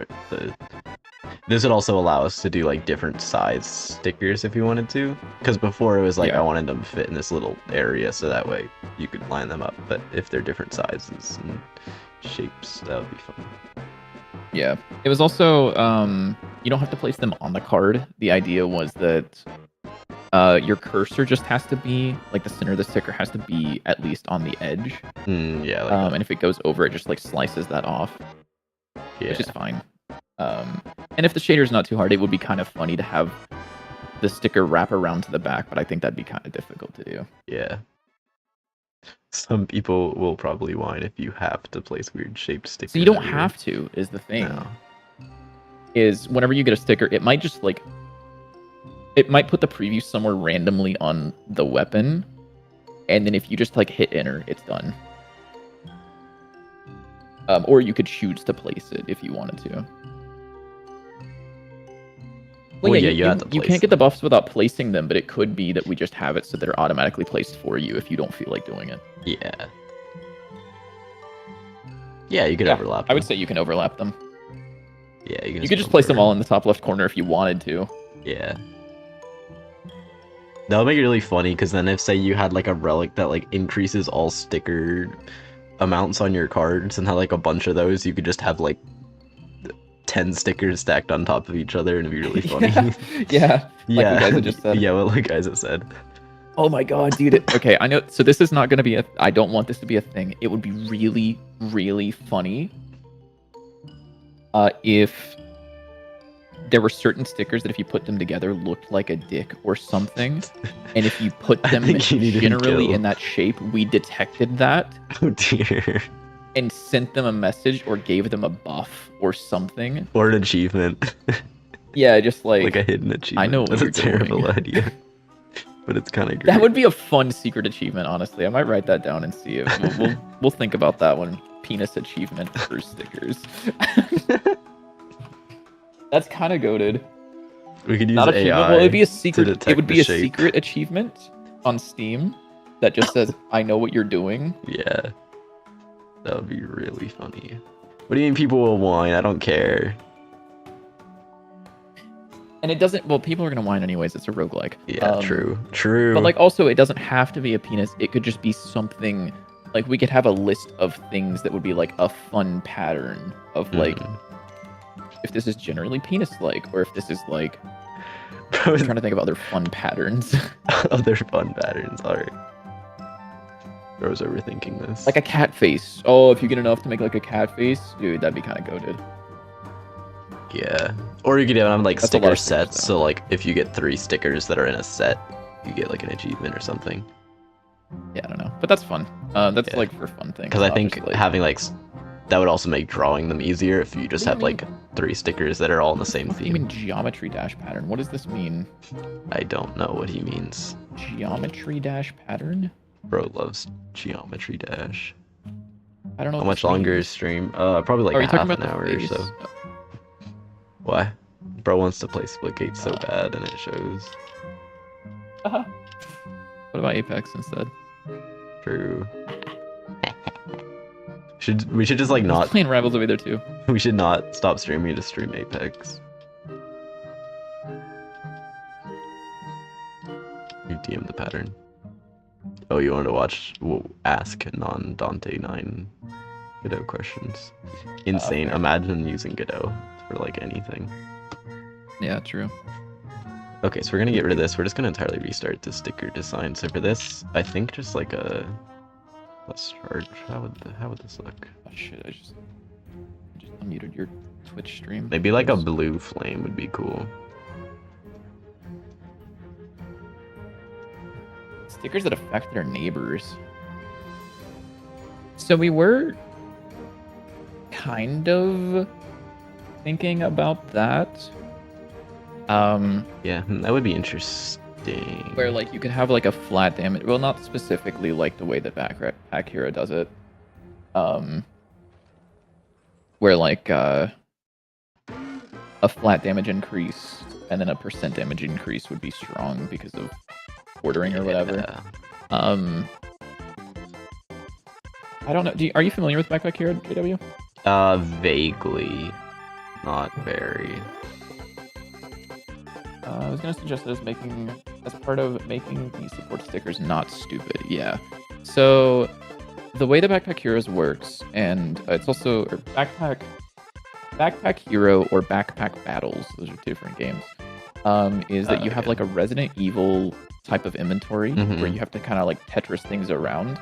this would also allow us to do like different size stickers if you wanted to. Because before it was like I wanted them to fit in this little area so that way you could line them up. But if they're different sizes and shapes, that would be fun. Yeah. It was also, you don't have to place them on the card. The idea was that your cursor just has to be, like the center of the sticker has to be at least on the edge. Yeah. Like and if it goes over, it just like slices that off. Yeah. Which is fine. And if the shader's not too hard, it would be kind of funny to have the sticker wrap around to the back, but I think that'd be kind of difficult to do. Yeah. Some people will probably whine if you have to place weird shaped stickers. So you don't have to, is the thing. No. Is whenever you get a sticker, it might just like... It might put the preview somewhere randomly on the weapon, and then if you just like hit enter, it's done. Or you could choose to place it if you wanted to. Well, yeah, you can't get the buffs without placing them, but it could be that we just have it so they're automatically placed for you if you don't feel like doing it. Yeah. Yeah, you could overlap them. I would say you can overlap them. Yeah, you could just place them all in the top left corner if you wanted to. Yeah. That would make it really funny, because then if, say, you had like a relic that like increases all sticker amounts on your cards and had like a bunch of those, you could just have like 10 stickers stacked on top of each other and it'd be really funny. Yeah. Like what guys have just said. Yeah, what like guys have said. Oh my god, dude. Okay, I know. So this is not going to be a... I don't want this to be a thing. It would be really, really funny if there were certain stickers that if you put them together looked like a dick or something. And if you put them generally in that shape, we detected that. Oh dear. And sent them a message or gave them a buff or something. Or an achievement. Yeah, just like a hidden achievement. I know what That's you're a terrible doing. idea. But it's kind of great. That would be a fun secret achievement, honestly. I might write that down and see it. We'll think about that one. Penis achievement for stickers. That's kind of goated. We could use Not AI. achievement. Well, it'd be a secret. To detect it would be a shape. secret achievement on Steam that just says, "I know what you're doing." Yeah, that would be really funny. What do you mean people will whine? I don't care. And it doesn't. Well, people are gonna whine anyways. It's a roguelike. Yeah, true. But like, also, it doesn't have to be a penis. It could just be something. Like, we could have a list of things that would be like a fun pattern of like, if this is generally penis-like, or if this is like. I'm trying to think of other fun patterns. Other fun patterns. All right. I was overthinking this. Like a cat face. Oh, if you get enough to make like a cat face, dude, that'd be kind of goated. Yeah. Or you could have like That's a lot sticker of stickers, sets. though. So like if you get 3 stickers that are in a set, you get like an achievement or something. Yeah, I don't know, but that's fun. That's Yeah. like for fun things. Because I not think just, like... having like that would also make drawing them easier if you just What do you had like 3 stickers that are all in the same What do you mean theme. geometry dash pattern? What does this mean? I don't know what he means. Geometry dash pattern? Bro loves Geometry Dash. I don't know. How what much this longer means. is stream? Probably like Oh, are you talking half about an the hour or face? so. Why? Bro wants to play Splitgate so bad, and it shows. What about Apex instead? True. We should just like He's not. playing Rivals over there too. We should not stop streaming to stream Apex. You DM the pattern. Oh, you wanted to watch? Ask non-Dante 9 Godot questions. Insane. Fair. Imagine using Godot for like anything. Yeah, true. Okay, so we're gonna get rid of this. We're just gonna entirely restart the sticker design. So for this, I think just like a. Let's charge. How would this look? Oh shit! I just unmuted your Twitch stream. Maybe like a blue flame would be cool. Stickers that affect their neighbors. So we were kind of thinking about that. Yeah, that would be interesting. Where like you could have like a flat damage. Well, not specifically like the way that Backpack Hero does it. Where like a flat damage increase and then a % damage increase would be strong because of ordering or whatever. Yeah. I don't know. Are you familiar with Backpack Hero, JW? Vaguely, not very. I was gonna suggest it as part of making the support stickers not stupid. Yeah. So the way the Backpack Heroes works, and it's also Backpack Hero or Backpack Battles. Those are 2 different games. Is that you have like a Resident Evil type of inventory where you have to kind of like Tetris things around.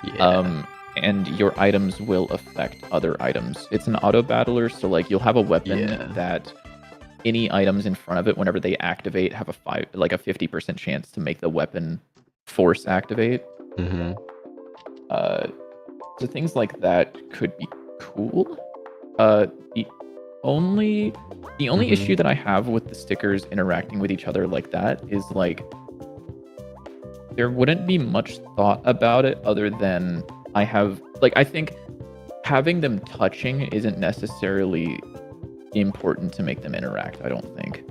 Yeah. And your items will affect other items. It's an auto battler, so like you'll have a weapon that any items in front of it, whenever they activate, have a 50% chance to make the weapon force activate. So things like that could be cool. The only issue that I have with the stickers interacting with each other like that is like there wouldn't be much thought about it other than I think having them touching isn't necessarily important to make them interact, I don't think.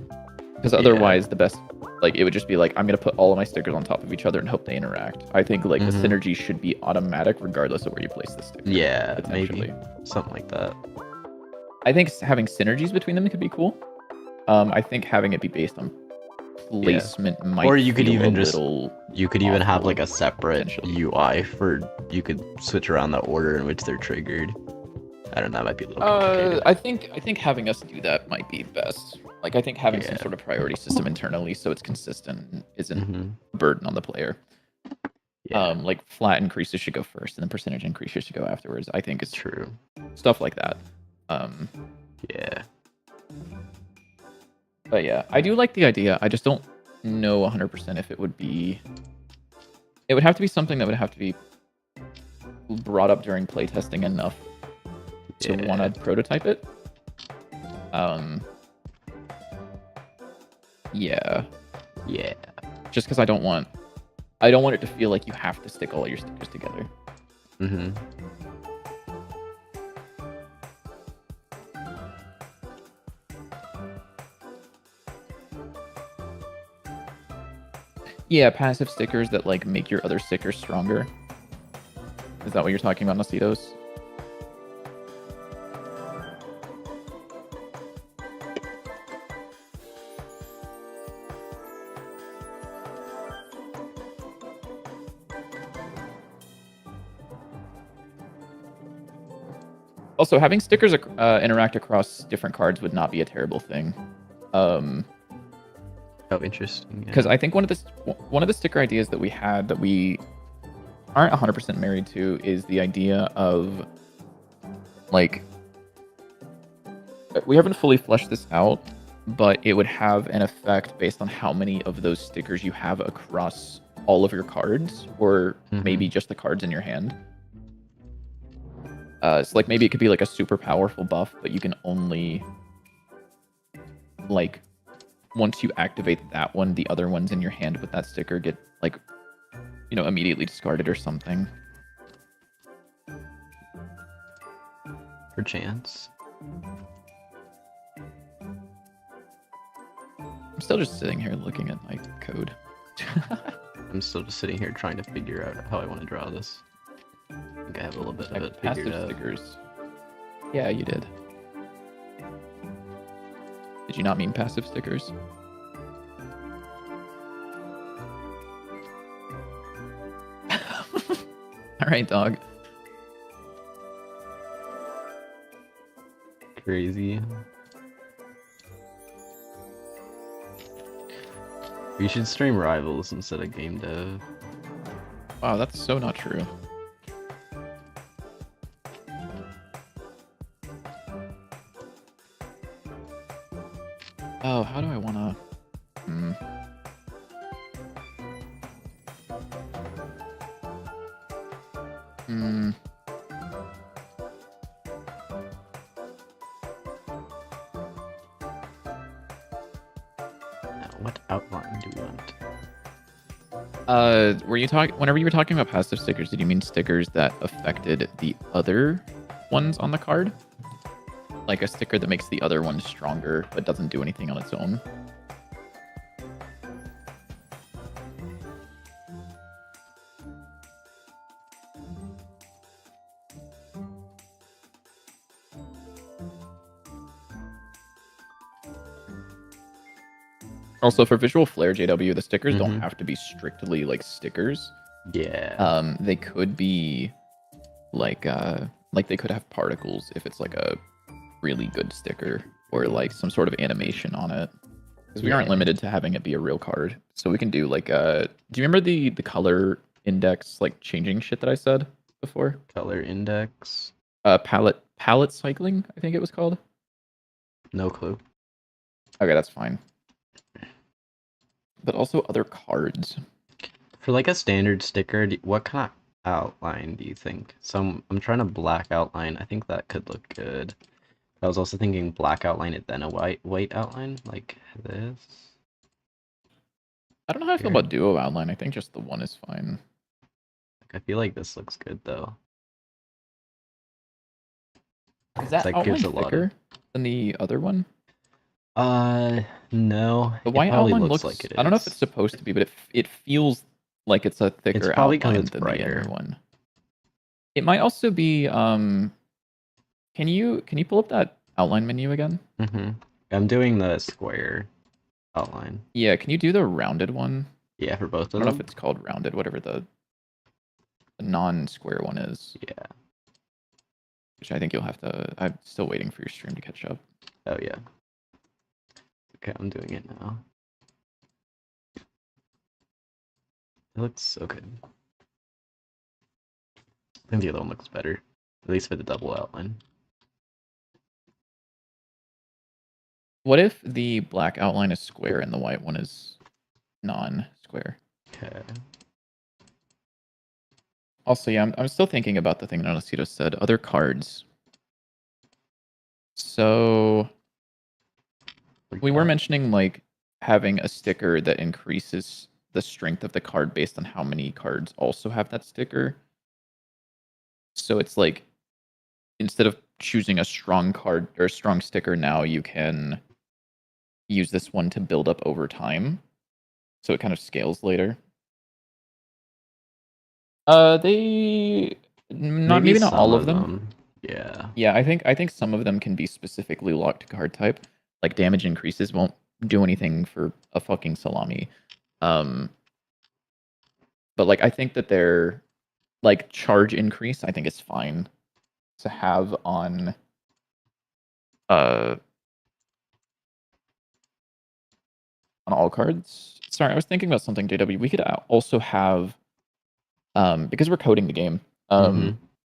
Because otherwise the best it would just be like I'm gonna put all of my stickers on top of each other and hope they interact. I think like the synergy should be automatic regardless of where you place the sticker. Yeah, maybe something like that. I think having synergies between them could be cool. I think having it be based on placement might or you could feel even a just little you could even have awful, like a separate potentially. UI for you could switch around the order in which they're triggered. I don't know, that might be a little complicated. I think having us do that might be best. Like I think having some sort of priority system internally so it's consistent and isn't a burden on the player. Like flat increases should go first and then percentage increases should go afterwards. I think it's true. Stuff like that. Yeah. But yeah, I do like the idea. I just don't know 100% if it would be. It would have to be something that would have to be brought up during playtesting enough to want to prototype it. Yeah. Just because I don't want it to feel like you have to stick all your stickers together. Yeah, passive stickers that like make your other stickers stronger. Is that what you're talking about, Nasitos? Also, having stickers interact across different cards would not be a terrible thing. Oh, interesting. Because Yeah. I think one of the sticker ideas that we had that we aren't 100% married to is the idea of like we haven't fully fleshed this out, but it would have an effect based on how many of those stickers you have across all of your cards, or maybe just the cards in your hand. So like maybe it could be like a super powerful buff, but you can only like once you activate that one, the other ones in your hand with that sticker get like immediately discarded or something. Perchance. I'm still just sitting here looking at my code. I'm still just sitting here trying to figure out how I want to draw this. I think I have a little bit of it figured Passive out. stickers. Yeah, you did. Did you not mean passive stickers? All right, dog. Crazy. We should stream Rivals instead of game dev. Wow, that's so not true. Oh, how do I want to... Now, what outline do we want? Were you talking... Whenever you were talking about passive stickers, did you mean stickers that affected the other ones on the card? Like a sticker that makes the other one stronger, but doesn't do anything on its own? Also, for Visual Flare JW, the stickers don't have to be strictly like stickers. Yeah. They could be like they could have particles if it's like a really good sticker, or like some sort of animation on it. Because we aren't limited to having it be a real card, so we can do like do you remember the color index like changing shit that I said before? Color index. Palette cycling, I think it was called. No clue. Okay, that's fine. But also other cards. For like a standard sticker, what kind of outline do you think? I'm trying to black outline. I think that could look good. I was also thinking black outline it, then a white outline, like this. I don't know how I feel about duo outline. I think just the one is fine. I feel like this looks good though. Is that outline thicker than the other one? No. The white outline looks like it is. I don't know if it's supposed to be, but it feels like it's a thicker outline than the other one. It might also be can you pull up that outline menu again? I'm doing the square outline. Yeah, can you do the rounded one? Yeah, for both of them. I don't know if it's called rounded, whatever the non-square one is. Yeah. Which I think you'll have to... I'm still waiting for your stream to catch up. Oh, yeah. Okay, I'm doing it now. It looks so good. I think the other one looks better. At least for the double outline. What if the black outline is square and the white one is non-square? Okay. Also, yeah, I'm still thinking about the thing that Onacito said. Other cards. So we were mentioning like having a sticker that increases the strength of the card based on how many cards also have that sticker. So it's like instead of choosing a strong card or a strong sticker now, you can use this one to build up over time. So it kind of scales later. Maybe not all of them. Yeah. Yeah, I think some of them can be specifically locked to card type. Like damage increases won't do anything for a fucking salami. But like I think that they're like charge increase, I think it's fine. to have on all cards. Sorry, I was thinking about something, JW. We could also have, because we're coding the game,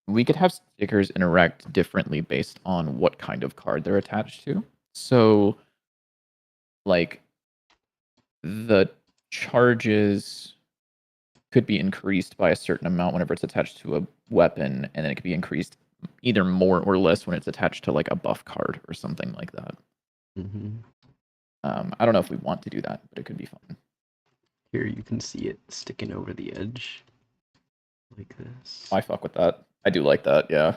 we could have stickers interact differently based on what kind of card they're attached to. So, like, the charges could be increased by a certain amount whenever it's attached to a weapon, and then it could be increased either more or less when it's attached to like a buff card or something like that. I don't know if we want to do that, but it could be fun. Here you can see it sticking over the edge like this. I fuck with that. I do like that, yeah.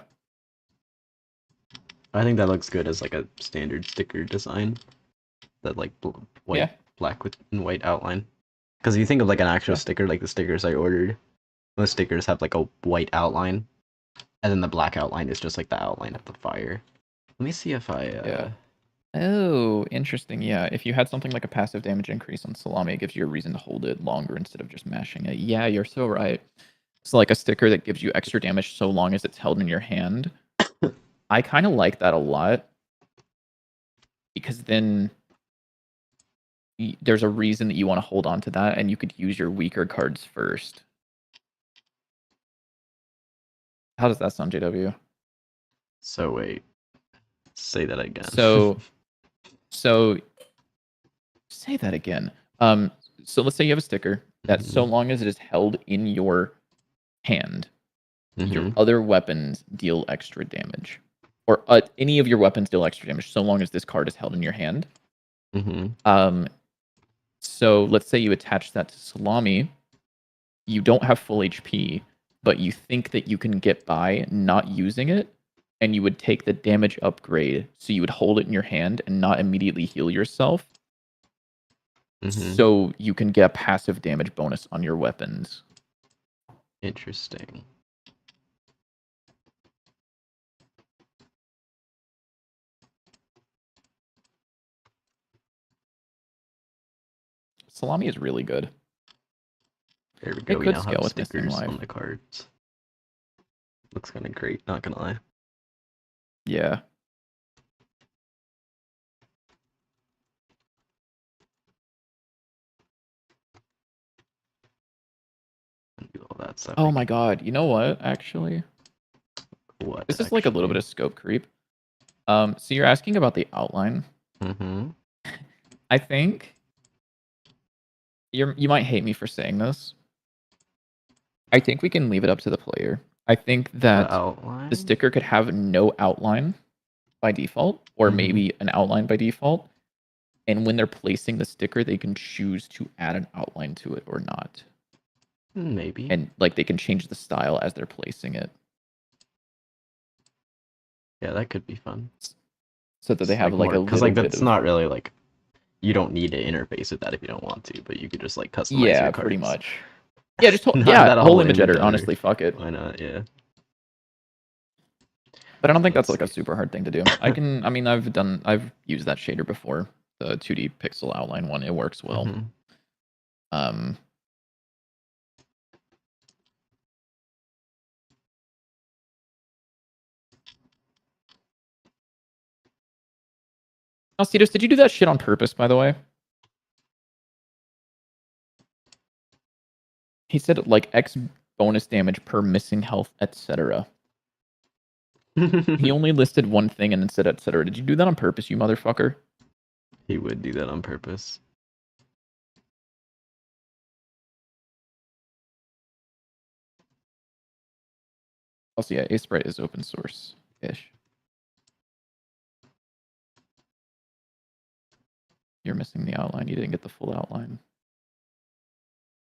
I think that looks good as like a standard sticker design. That like black with and white outline. Because if you think of like an actual sticker, like the stickers I ordered, most stickers have like a white outline, and then the black outline is just like the outline of the fire. Let me see if I. Oh, interesting. Yeah, if you had something like a passive damage increase on Salami, it gives you a reason to hold it longer instead of just mashing it. Yeah, you're so right. It's like a sticker that gives you extra damage so long as it's held in your hand. I kind of like that a lot. Because then there's a reason that you want to hold on to that, and you could use your weaker cards first. How does that sound, JW? So wait. Say that again. So say that again. So let's say you have a sticker that so long as it is held in your hand, your other weapons deal extra damage. Or any of your weapons deal extra damage so long as this card is held in your hand. So let's say you attach that to Salami. You don't have full HP, but you think that you can get by not using it, and you would take the damage upgrade, so you would hold it in your hand and not immediately heal yourself. So you can get a passive damage bonus on your weapons. Interesting. Salami is really good. There we go. It We could now scale have with Missing stickers Life. on the cards. Looks kind of great, not gonna lie. Yeah. Do all that stuff. Oh my god. You know what, actually? What? This is like a little bit of scope creep. So you're asking about the outline. I think you might hate me for saying this. I think we can leave it up to the player. I think that the sticker could have no outline by default, or maybe an outline by default. And when they're placing the sticker, they can choose to add an outline to it or not. Maybe. And like they can change the style as they're placing it. Yeah, that could be fun. So that they have like a little because like that's not really like you don't need to interface with that if you don't want to, but you could just like customize your cards. Yeah, pretty much. Yeah, just whole image editor. Honestly, fuck it. Why not? Yeah. But I don't think that's like a super hard thing to do. I mean, I've used that shader before, the 2D pixel outline one. It works well. Alcitos, did you do that shit on purpose, by the way? He said like X bonus damage per missing health, etc. He only listed one thing and then said etc. Did you do that on purpose, you motherfucker? He would do that on purpose. Also, yeah, Aseprite is open source-ish. You're missing the outline. You didn't get the full outline.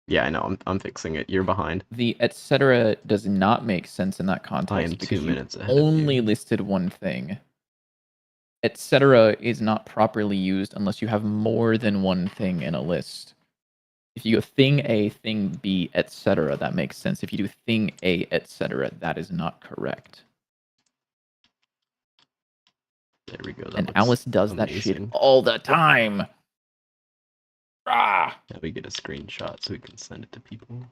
Yeah, I know. I'm fixing it. You're behind. The etc. does not make sense in that context. I am because 2 minutes ahead only of you. listed one thing. Etc. is not properly used unless you have more than one thing in a list. If you go thing A, thing B, etc., that makes sense. If you do thing A, etc., that is not correct. There we go. And Alice does that shit all the time. Now we get a screenshot so we can send it to people.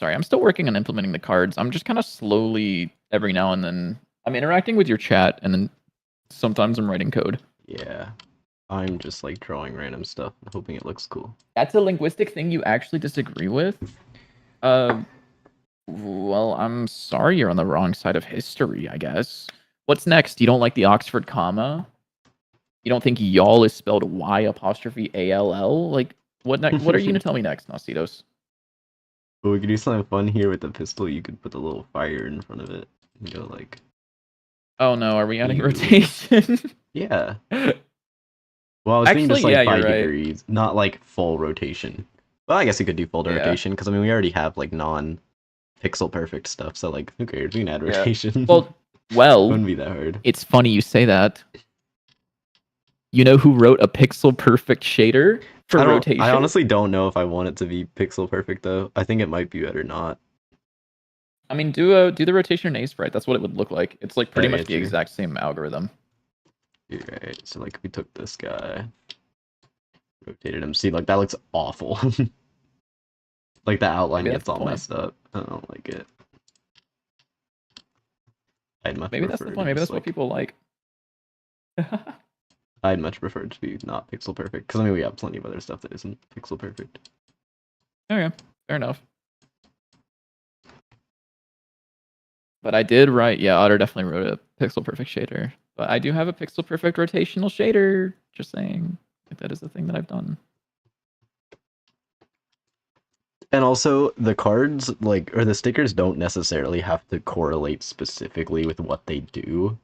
sorry. I'm still working on implementing the cards. I'm just kind of slowly, every now and then, I'm interacting with your chat, and then sometimes I'm writing code. Yeah. I'm just like drawing random stuff and hoping it looks cool. That's a linguistic thing you actually disagree with? Well, I'm sorry you're on the wrong side of history, I guess. What's next? You don't like the Oxford comma? You don't think y'all is spelled Y''ALL? Like, what are you gonna tell me next, Nausitos? But we could do something fun here with the pistol. You could put a little fire in front of it and go like, Oh no, are we adding You- rotation? yeah. Well, I was thinking just Actually, like yeah, 5 you're right. degrees, not like full rotation. Well, I guess you could do full Yeah. rotation because I mean we already have like non-pixel perfect stuff, so like who cares? We can add Yeah. rotation. Well, Wouldn't be that hard. it's funny you say that. You know who wrote a pixel perfect shader for rotation? I honestly don't know if I want it to be pixel perfect though. I think it might be better not. I mean, do the rotation in sprite. That's what it would look like. It's like pretty Oh, yeah, much the true. exact same algorithm. You're right. So like we took this guy, rotated him. See, like that looks awful. Like the outline Maybe gets that's the all point. messed up. I don't like it. I'd much Maybe that's the prefer point. to Maybe just that's what people like. I'd much prefer it to be not pixel perfect because I mean we have plenty of other stuff that isn't pixel perfect. Okay, fair enough. But I did write, yeah, Otter definitely wrote a pixel perfect shader. But I do have a pixel perfect rotational shader. Just saying, like, that is the thing that I've done. And also the cards like or the stickers don't necessarily have to correlate specifically with what they do.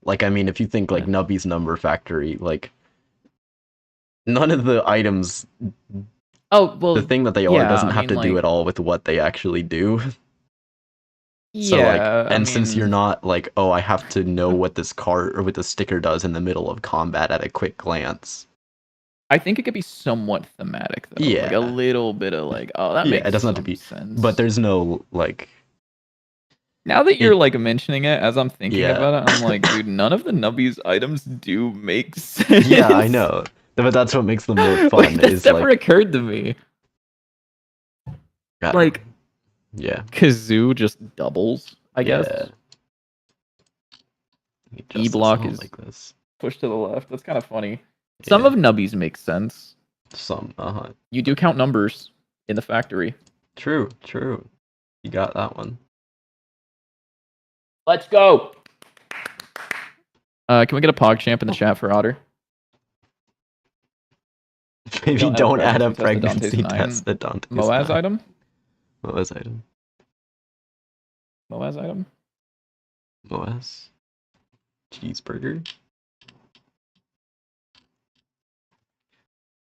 Like I mean if you think like Nubby's Number Factory, like none of the items the thing that they are doesn't have to do at all with what they actually do. So like, and since you're not like, oh, I have to know what this card or what the sticker does in the middle of combat at a quick glance. I think it could be somewhat thematic though. Yeah. Like a little bit of like, oh, that makes it doesn't have to be sense. But there's no like. Now that you're like mentioning it, as I'm thinking Yeah. about it, I'm like, dude, none of the Nubby's items do make sense. Yeah, I know. But that's what makes them look fun. Like, that's is never like, occurred to me. Like, yeah, Kazoo just doubles, I guess. E block is like this. pushed to the left. That's kind of funny. Some of Nubby's make sense. Some, You do count numbers in the factory. True. You got that one. Let's go. Can we get a Pog Champ in the chat for Otter? Maybe don't add a pregnancy test to Dante's Moaz 9. item? Moaz item. Moaz item? Moaz? Cheeseburger?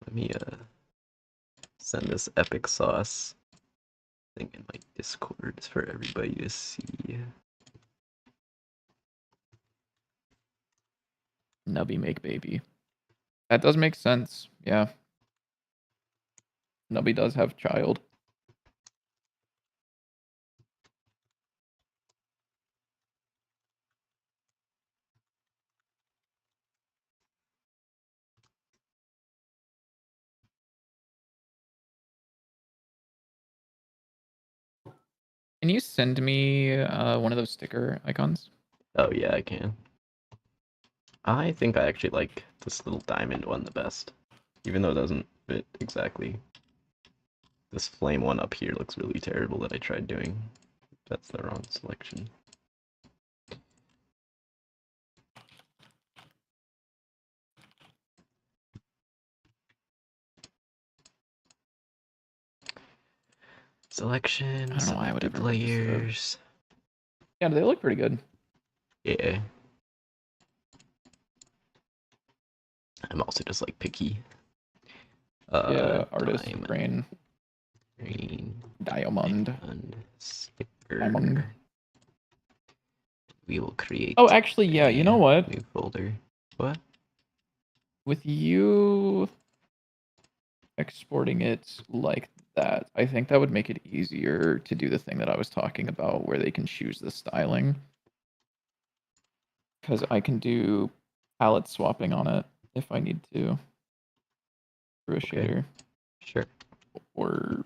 Let me send this epic sauce thing in my Discord for everybody to see. Nubby make baby. That does make sense. Yeah. Nubby does have child. Can you send me one of those sticker icons? Oh yeah, I can. I think I actually like this little diamond one the best. Even though it doesn't fit exactly. This flame one up here looks really terrible that I tried doing. That's the wrong selection. Selection, I don't know why I would ever layers. Yeah, they look pretty good. Yeah. I'm also just like picky. Yeah, artist, diamond. green, diamond, sticker. diamond. We will create. Oh, actually, yeah. You know what? New folder. What? With you exporting it like that, I think that would make it easier to do the thing that I was talking about, where they can choose the styling. Because I can do palette swapping on it if I need to through a shader. Sure. Or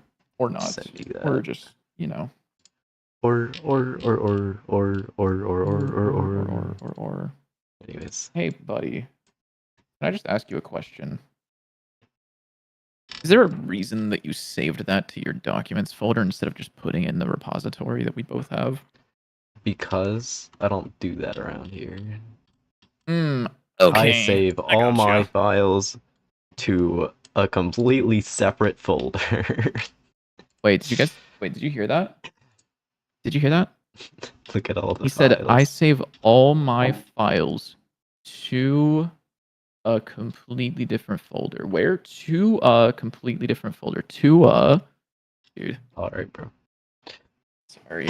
not. Or just you know. Or. Anyways, Hey, buddy. Can I just ask you a question? Is there a reason that you saved that to your documents folder instead of just putting it in the repository that we both have? because I don't do that around here. Okay. I save I all gotcha. my files to a completely separate folder. Wait, did you hear that? Did you hear that? Look at all the He said, I files. save all my files to a completely different folder. Where? To a completely different folder. To a... Dude, Alright, bro. sorry.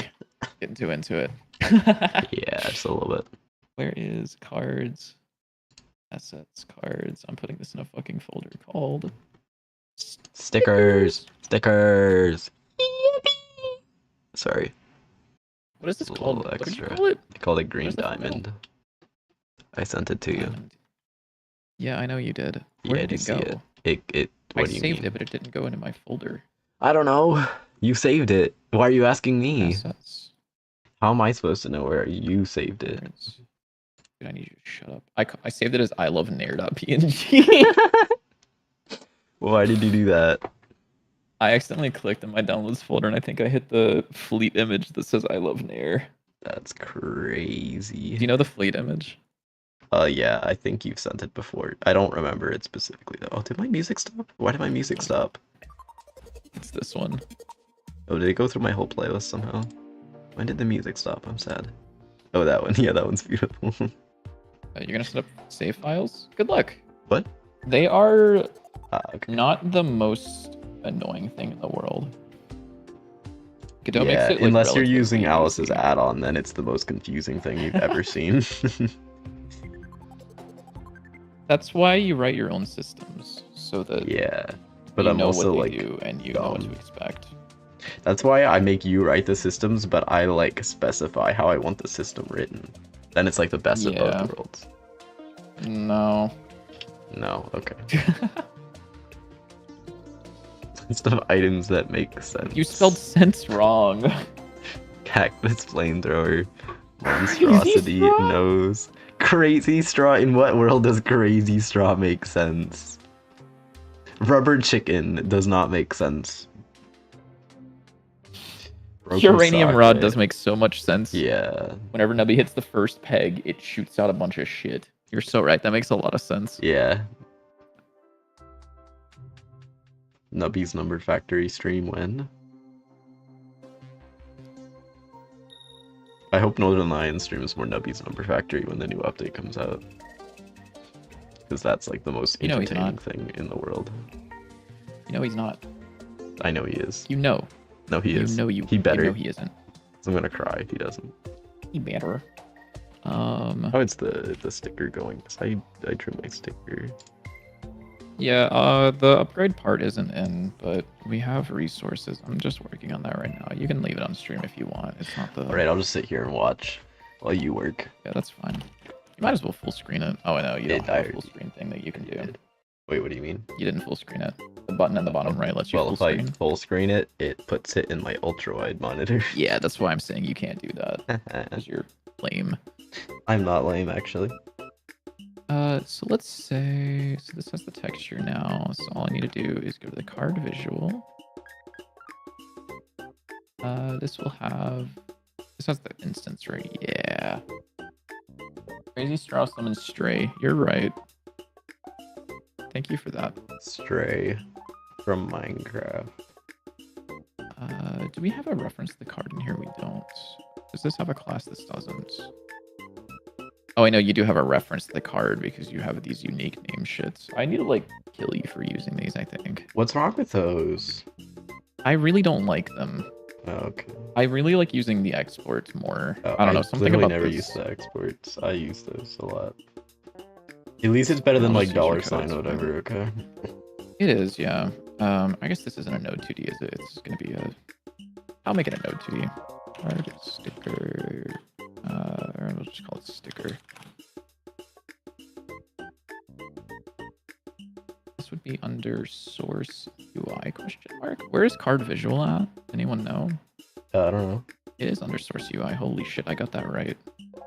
Getting too into it. Yeah, just a little bit. Where is cards? Assets, cards. I'm putting this in a fucking folder called... Stickers! Stickers! Sorry. What is It's this a called? little What did you extra. call it? I called it What green is the file? diamond. I sent it to you. Diamond. Yeah, I know you did. Where Yeah, did you it see go? it. I What do you saved mean? it, but it didn't go into my folder. I don't know. You saved it. Why are you asking me? Assets, How am I supposed to know where you saved it? cards. Dude, I need you to shut up. I saved it as I love nair.png. Why did you do that? I accidentally clicked in my downloads folder and I think I hit the fleet image that says I love nair. That's Do crazy. you know the fleet image? Yeah, I think you've sent it before. I don't remember it specifically though. Oh, did my music stop? Why did my music stop? It's this one. Oh, did it go through my whole playlist somehow? When did the music stop? I'm sad. Oh, that one. Yeah, that one's beautiful. You're gonna set up save files? Good luck. What? They are Okay. not the most annoying thing in the world. Godot makes Yeah, it like unless you're using relatively Alice's easy. add-on, then it's the most confusing thing you've ever seen. That's why you write your own systems so that Yeah, but you I'm know also what they like do and you know what to dumb. expect. That's why I make you write the systems, but I like specify how I want the system written. Then it's like the best of both Yeah. worlds. No. No, okay. List of items that make sense. You spelled sense wrong. Cactus flamethrower. Monstrosity straw? nose. Crazy straw. In what world does crazy straw make sense? Rubber chicken does not make sense. Broken Uranium rod does socket. make so much sense. Yeah. Whenever Nubby hits the first peg, it shoots out a bunch of shit. You're so right. That makes a lot of sense. Yeah. Nubby's number factory stream when? I hope Northern Lion streams more Nubby's number factory when the new update comes out. Because that's like the most You know he's entertaining not. thing in the world. You know he's not. I know he is. You know. No, he is. You He better. You know he isn't. I'm gonna cry if he doesn't. He better. Oh, it's the sticker going. I trim my sticker. Yeah, the upgrade part isn't in, but we have resources. I'm just working on that right now. You can leave it on stream if you want. It's not the... Alright, I'll just sit here and watch while you work. Yeah, that's fine. You might as well full screen it. Oh, I know, you don't have a full screen thing that you can do. Wait, what do you mean? You didn't full screen it. The button in the bottom right lets you full screen. Well, if I full screen it, it puts it in my ultra-wide monitor. Yeah, that's why I'm saying you can't do that. Because you're lame. I'm not lame, actually. So let's say, so this has the texture now, so all I need to do is go to the card visual. This will have, this has the instance, right? Yeah. Crazy straw summons stray. You're right. Thank you for that. Stray from Minecraft. Do we have a reference to the card in here? We don't. Does this have a class? This doesn't. Oh, I know you do have a reference to the card because you have these unique name shits. I need to like kill you for using these, I think. What's wrong with those? I really don't like them. Oh, okay. I really like using the exports more. Oh, I don't know, something about never this. use the exports. I use those a lot. At least it's better I'll than just like use your $sign codes, or whatever, okay? It is, yeah. I guess this isn't a Node 2D, is it? It's gonna be a... I'll make it a Node 2D. Card sticker... we'll just call it sticker. This would be under source UI question mark. Where is card visual at? Anyone know? I don't know. It is under source UI. Holy shit, I got that right.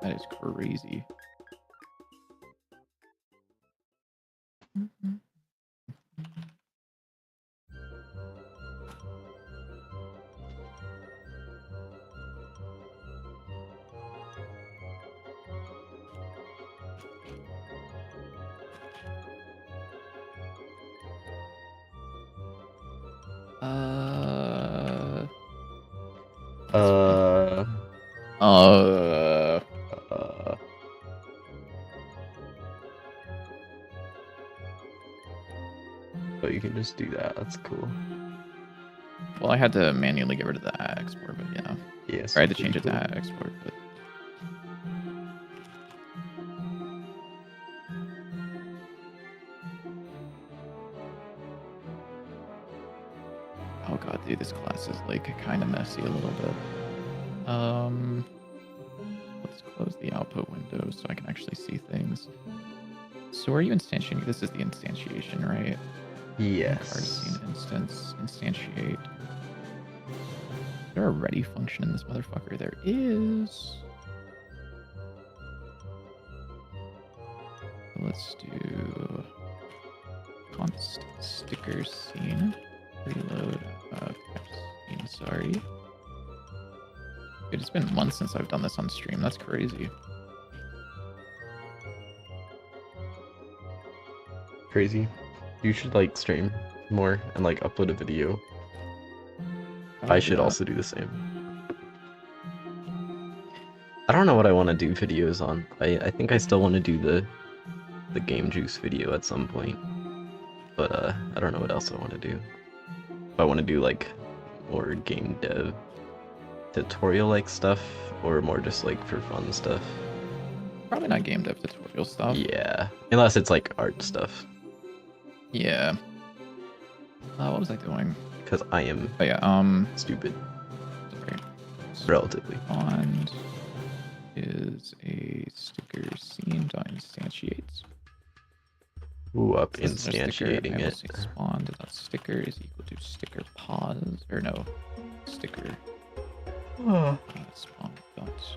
That is crazy. Uh. Uh. Uh. Uh. But you can just do that. That's cool. Well, I had to manually get rid of the export, but yeah. Yes. Or I had to change it to export, but. Oh god, dude, this class is like kind of messy a little bit. Let's close the output window so I can actually see things. So are you instantiating? This is the instantiation, right? Yes. Card scene instance, instantiate. Is there a ready function in this motherfucker? There is. Let's do const sticker scene. Reload scene, sorry. Dude, it's been months since I've done this on stream. That's crazy. Crazy. You should like stream more and like upload a video. I should also do the same. I don't know what I want to do videos on. I think I still want to do the Game Juice video at some point. But I don't know what else I want to do. If I want to do like more game dev tutorial like stuff or more just like for fun stuff. Probably not game dev tutorial stuff. Yeah, unless it's like art stuff. Yeah. What was I doing? Because I am stupid. Sorry. Relatively. Spawned is a sticker scene dot instantiates. Ooh, up instantiating it. Spawned dot sticker is equal to sticker pause or no sticker. Spawn dot.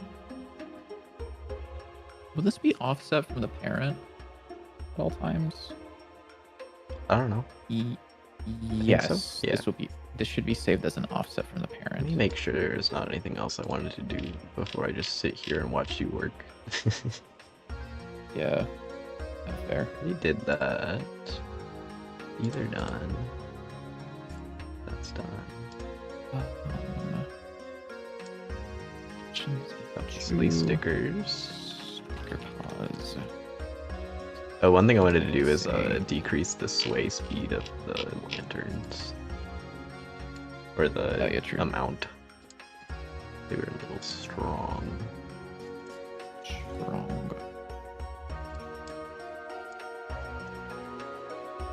Will this be offset from the parent at all times? I don't know. Yes. So? Yeah. This should be saved as an offset from the parent. Let me make sure there's not anything else I wanted to do before I just sit here and watch you work. Yeah. That's fair. We did that. Either done. That's done. Silly stickers. Sticker pause. Oh, one thing I wanted to do is decrease the sway speed of the lanterns. Or the amount. They were a little strong.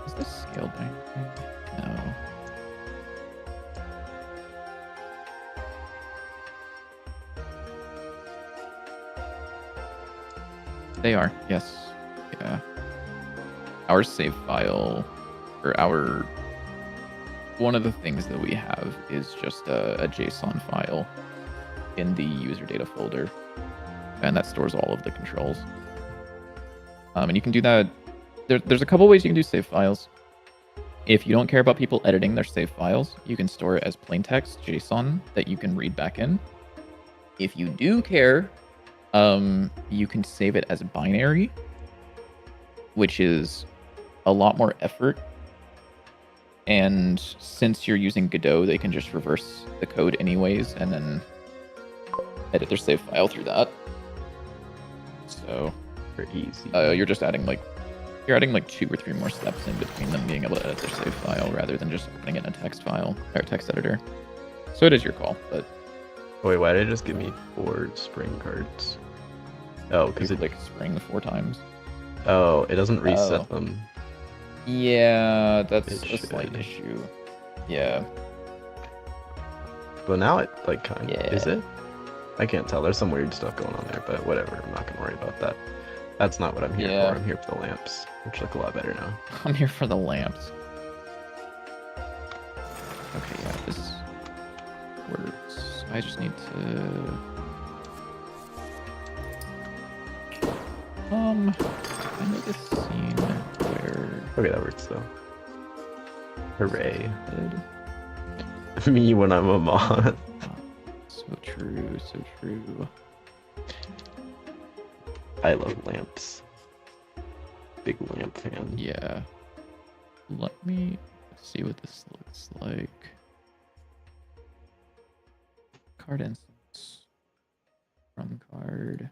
Is this scaled by anything? No. They are, yes. Yeah. Our save file, or one of the things that we have is just a JSON file in the user data folder, and that stores all of the controls. And you can do that. There's a couple ways you can do save files. If you don't care about people editing their save files, you can store it as plain text JSON that you can read back in. If you do care, you can save it as binary, which is a lot more effort. And since you're using Godot, they can just reverse the code anyways and then edit their save file through that. So Pretty easy. you're just adding like 2 or 3 more steps in between them being able to edit their save file rather than just putting it in a text file or text editor. So it is your call, but wait, why did it just give me 4 spring cards? Oh, because it like spring 4 times. Oh, it doesn't reset them. Yeah, that's a slight issue. Yeah. But now it like kind of is Yeah. it? I can't tell. There's some weird stuff going on there, but whatever. I'm not gonna worry about that. That's not what I'm here Yeah. for. I'm here for the lamps, which look a lot better now. I'm here for the lamps. Okay, yeah, this works. I just need to... I make a scene where... Okay, that works though. Hooray. Good. Me when I'm a moth. So true, so true. I love lamps. Big lamp fan. Yeah. Let me see what this looks like. Card instance. From card.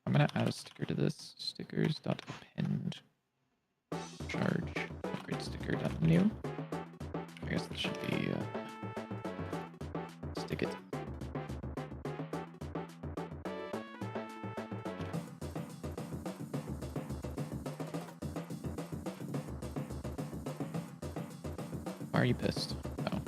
I'm gonna add a sticker to this. Stickers.append. Charge. Upgrade sticker.new. I guess this should be stick it. Why are you pissed? Oh.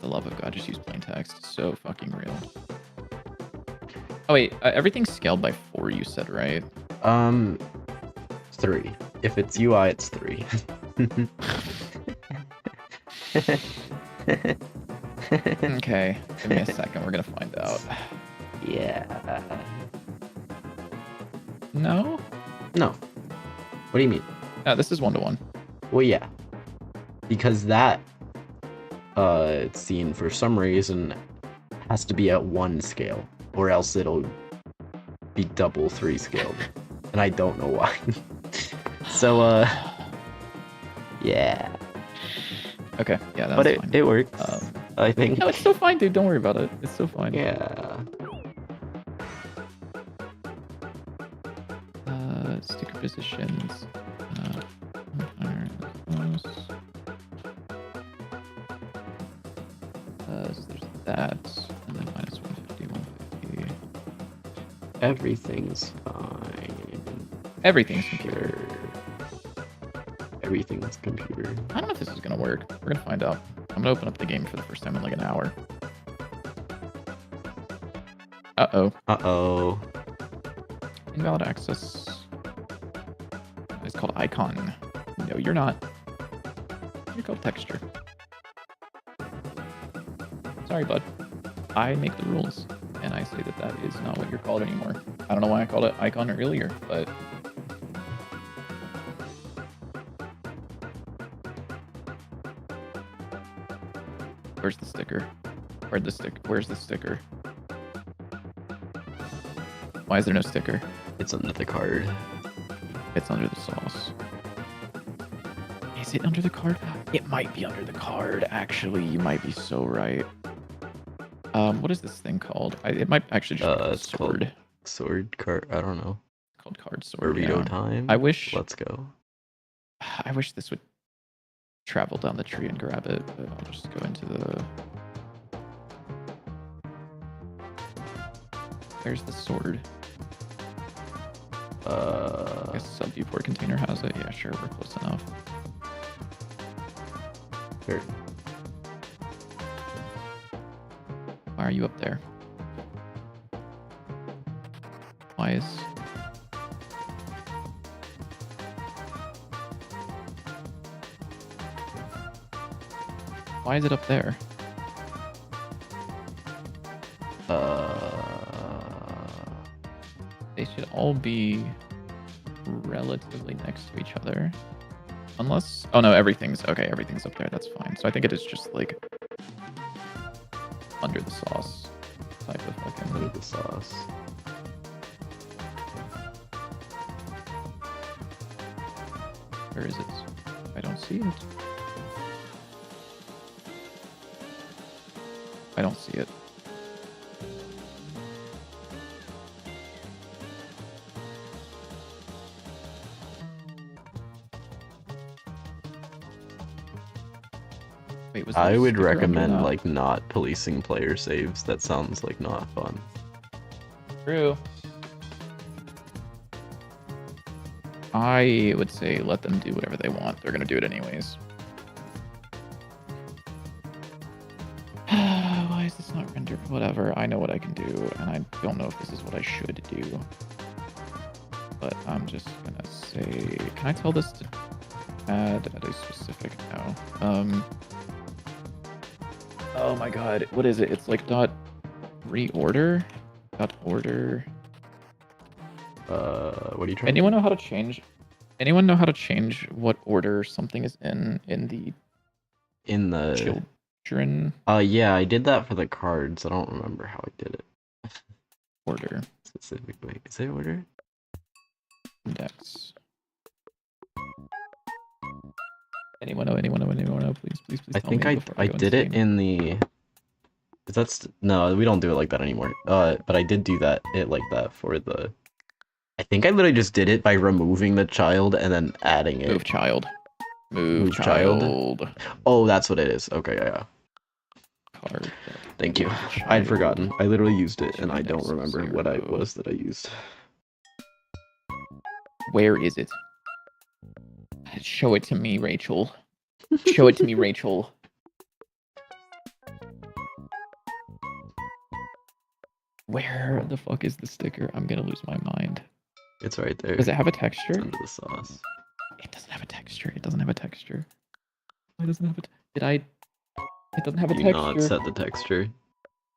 The love of God, just use plain text. It's so fucking real. Oh wait, everything's scaled by 4, you said, right? 3. If it's UI, it's 3. Okay, give me a second. We're gonna find out. Yeah. No? No. What do you mean? No, this is 1-to-1. Well, yeah. Because that scene, for some reason, has to be at 1 scale, or else it'll be double 3 scaled. And I don't know why. So, yeah. Okay, yeah, that's But fine. it works, I think. No, it's so fine, dude. Don't worry about it. It's so fine. Yeah. Sticker positions. So there's that, and then minus 150, 150. Everything's fine. Everything's computer. Everything's computer. I don't know if this is gonna work. We're gonna find out. I'm gonna open up the game for the first time in like an hour. Uh-oh. Uh-oh. Invalid access. It's called icon. No, you're not. You're called texture. Sorry, bud. I make the rules, and I say that that is not what you're called anymore. I don't know why I called it icon earlier, but... Where's the sticker? Where's the sticker? Why is there no sticker? It's under the card. It's under the sauce. Is it under the card? It might be under the card, actually. You might be so right. What is this thing called? It might actually just be called It's sword. called sword card. I don't know. It's called card sword. Burrito Yeah. time. I wish. Let's go. I wish this would travel down the tree and grab it, but I'll just go into the... There's the sword. I guess sub viewport container has it. Yeah, sure, we're close enough. Sure. Why are you up there? Why is... Why is it up there? They should all be relatively next to each other. Unless... Oh no, everything's... Okay, everything's up there. That's fine. So I think it is just like... under the sauce type of fucking... Under the sauce. Where is it? I don't see it. I don't see it. Wait, was there I a would sticker under recommend that? like not policing player saves. That sounds like not fun. True. I would say let them do whatever they want. They're gonna do it anyways. Why is this not rendered? Whatever, I know what I can do, and I don't know if this is what I should do. But I'm just gonna say, can I tell this to add at a specific now? Oh my god, what is it? It's like dot reorder? Dot order. What are you trying Anyone know how to change? Anyone know how to change what order something is in the children yeah, I did that for the cards. I don't remember how I did it. order? Specifically. Is it order? Index. Anyone know? Anyone know? Anyone know? Please, please, please. I think I did it in the. No, we don't do it like that anymore. But I did do it like that for the. I think I literally just did it by removing the child and then adding it. Move child. Move child. Oh, that's what it is. Okay, yeah. Card. Thank you. I'd forgotten. I literally used it, and I don't remember what it was that I used. Where is it? Show it to me, Rachel. Show it to me, Rachel. Where the fuck is the sticker? I'm gonna lose my mind. It's right there. Does it have a texture? It's under the sauce. It doesn't have a texture. It doesn't have a texture. It doesn't have a. It doesn't have a texture. Do not set the texture.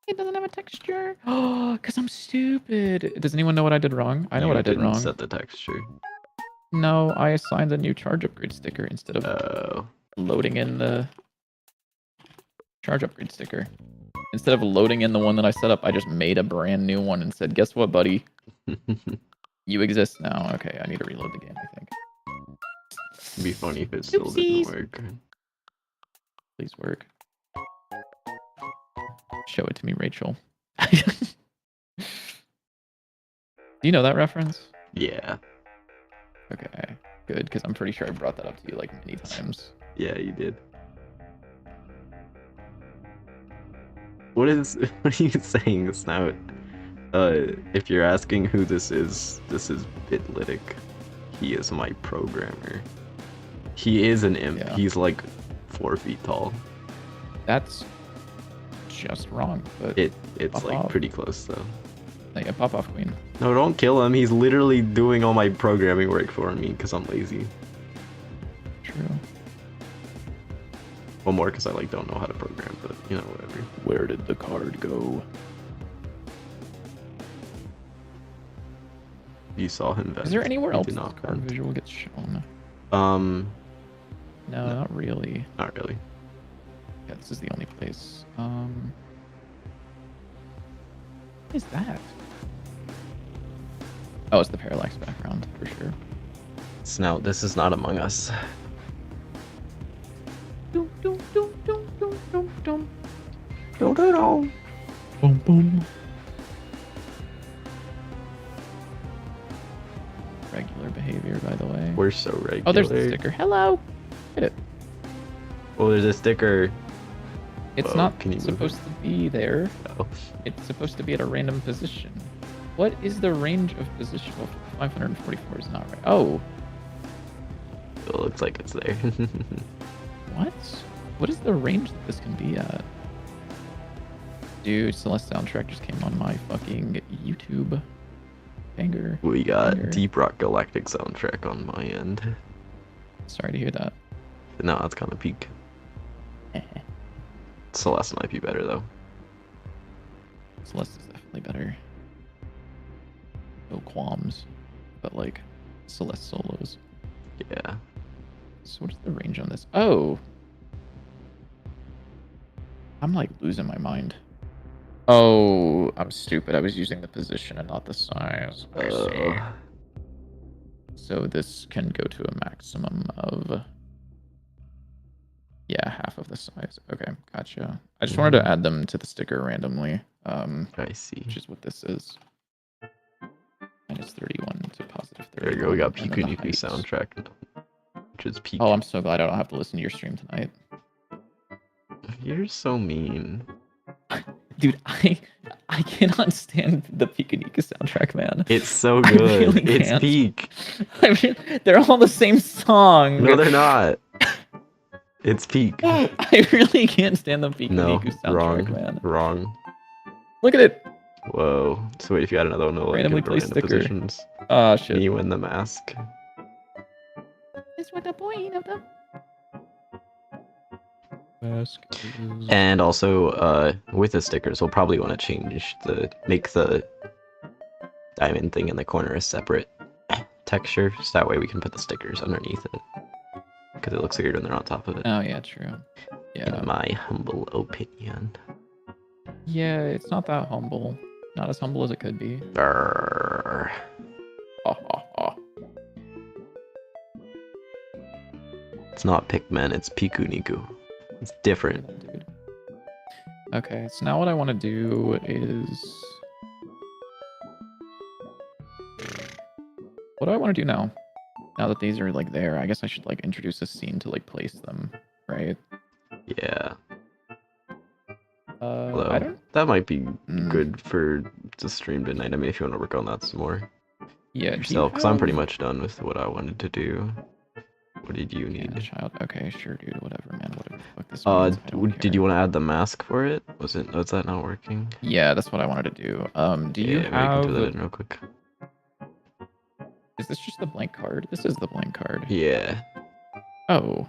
It doesn't have a texture. Oh, because I'm stupid. Does anyone know what I did wrong? I know what I did wrong. Set the texture. No, I assigned a new charge upgrade sticker instead of loading in the charge upgrade sticker. Instead of loading in the one that I set up, I just made a brand new one and said, guess what, buddy? You exist now. Okay, I need to reload the game, I think. It'd be funny if it still didn't work. Please work. Show it to me, Rachel. Do you know that reference? Yeah. Okay, good, because I'm pretty sure I brought that up to you like many times. Yeah, you did. What are you saying, Snout? If you're asking who this is Bitlytic. He is my programmer. He is an imp. Yeah. He's like 4 feet tall. That's just wrong, but it's like off. Pretty close though. Like a pop-off queen. No, don't kill him. He's literally doing all my programming work for me because I'm lazy. True. One more because I like don't know how to program, but you know, whatever. Where did the card go? You saw him vent. Is there anywhere else this card visual gets shown? No, not really. Not really. Yeah, this is the only place. What is that? Oh, it's the parallax background for sure. Snout, this is not Among Us. Boom. Regular behavior, by the way. We're so regular. Oh, there's the sticker. Hello. Hit it. Oh, there's a sticker. It's not supposed to be there. No. It's supposed to be at a random position. What is the range of position? Well, 544 is not right. Oh. It looks like it's there. What? What is the range that this can be at? Dude, Celeste soundtrack just came on my fucking YouTube. Banger. We got Deep Rock Galactic soundtrack on my end. Sorry to hear that. No, that's kind of peak. Celeste might be better though. Celeste is definitely better. No qualms. But like Celeste solos. Yeah. So what's the range on this? Oh. I'm like losing my mind. Oh, I'm stupid. I was using the position and not the size. So this can go to a maximum of... Yeah, half of the size. Okay, gotcha. I just wanted to add them to the sticker randomly. I see. Which is what this is. Minus 31 to positive 30. There you go. We got Pikuniku soundtrack, which is peak. Oh, I'm so glad I don't have to listen to your stream tonight. You're so mean. Dude, I cannot stand the Pikuniku soundtrack, man. It's so good. Really it's peak. I mean, they're all the same song. No, they're not. It's peak. I really can't stand the Pikuniku soundtrack, man. Wrong. Look at it. Whoa. So wait, if you add another one, it'll like Randomly get into placed random sticker. positions. Ah, shit. You win the mask. That's what the point of the mask is. And also, with the stickers, we'll probably want to make the diamond thing in the corner a separate texture, so that way we can put the stickers underneath it. Because it looks weird when they're on top of it. Oh, yeah, true. Yeah. In my humble opinion. Yeah, it's not that humble. Not as humble as it could be. Brrr. It's not Pikmin, it's Piku Niku. It's different. Dude. Okay, so now what I want to do is... What do I want to do now? Now that these are like there, I guess I should like introduce a scene to like place them, right? Yeah. I Although, don't... that might be good for to stream tonight. I mean, if you want to work on that some more. Yeah, Yourself, because I'm pretty much done with what I wanted to do. What did you need? Yeah, child. Okay, sure, dude. Whatever, man. Whatever the fuck this means. I don't Did you care. want to add the mask for it? Was that not working? Yeah, that's what I wanted to do. Do you maybe I can have... do that in real quick. Is this just the blank card? This is the blank card. Yeah. Oh.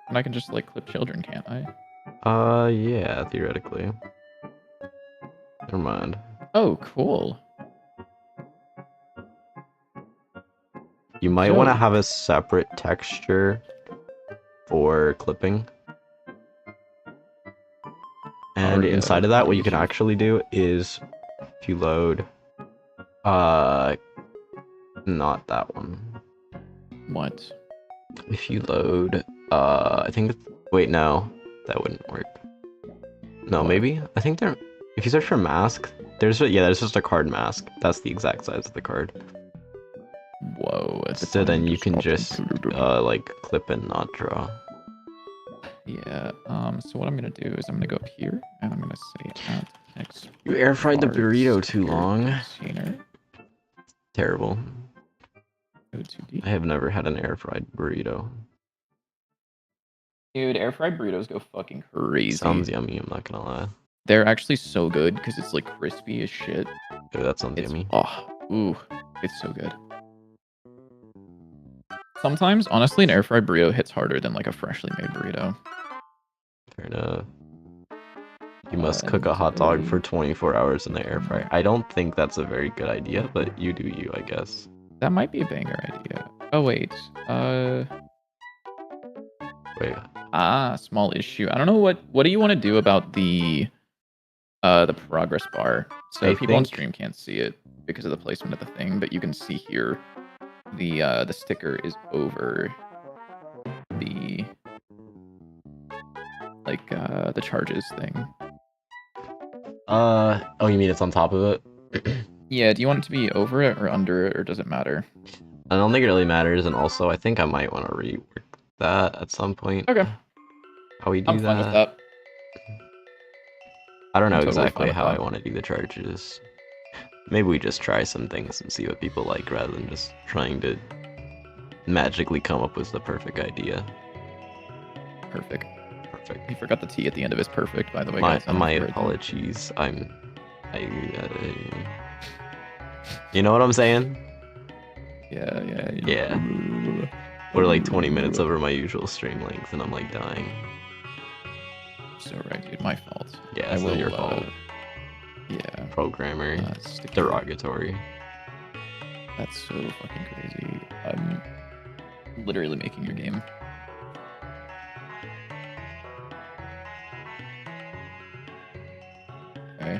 And I can just like clip children, can't I? Yeah, theoretically. Never mind. Oh, cool. You might want to Dope. have a separate texture for clipping. And Aria inside of that, what you can creative. actually do is, if you load, not that one. What? If you load, I think, wait, no, that wouldn't work. No, What? maybe? I think there, if you search for mask, there's just a card mask. That's the exact size of the card. Whoa. So then you can just, like, clip and not draw. Yeah. So what I'm gonna do is I'm gonna go up here and I'm gonna say at X. You air fried the cards burrito too here long. container. Terrible. Go to D. I have never had an air fried burrito. Dude, air fried burritos go fucking crazy. Sounds yummy, I'm not gonna lie. They're actually so good because it's like crispy as shit. Dude, that sounds It's yummy. ooh, it's so good. Sometimes, honestly, an air fried burrito hits harder than like a freshly made burrito. Fair enough. You must cook a hot dog for 24 hours in the air fryer. I don't think that's a very good idea, but you do you, I guess. That might be a banger idea. Oh wait, Wait. Small issue. I don't know what do you want to do about the progress bar? So people on stream can't see it because of the placement of the thing, but you can see here the sticker is over the like the charges thing. Oh, you mean it's on top of it? Yeah, do you want it to be over it or under it, or does it matter? I don't think it really matters, and also I think I might want to rework that at some point. Okay. How we do I'm fine with that. I don't know I'm totally exactly fine with how I that. want to do the charges. Maybe we just try some things and see what people like rather than just trying to magically come up with the perfect idea. Perfect. Perfect. He forgot the T at the end of his perfect, by the way, guys. My apologies. You know what I'm saying? Yeah. We're like 20 minutes over my usual stream length, and I'm like dying. So right, dude. My fault. Yeah, it's not your fault. Yeah. Programmer. Derogatory. That's so fucking crazy. I'm literally making your game. Okay.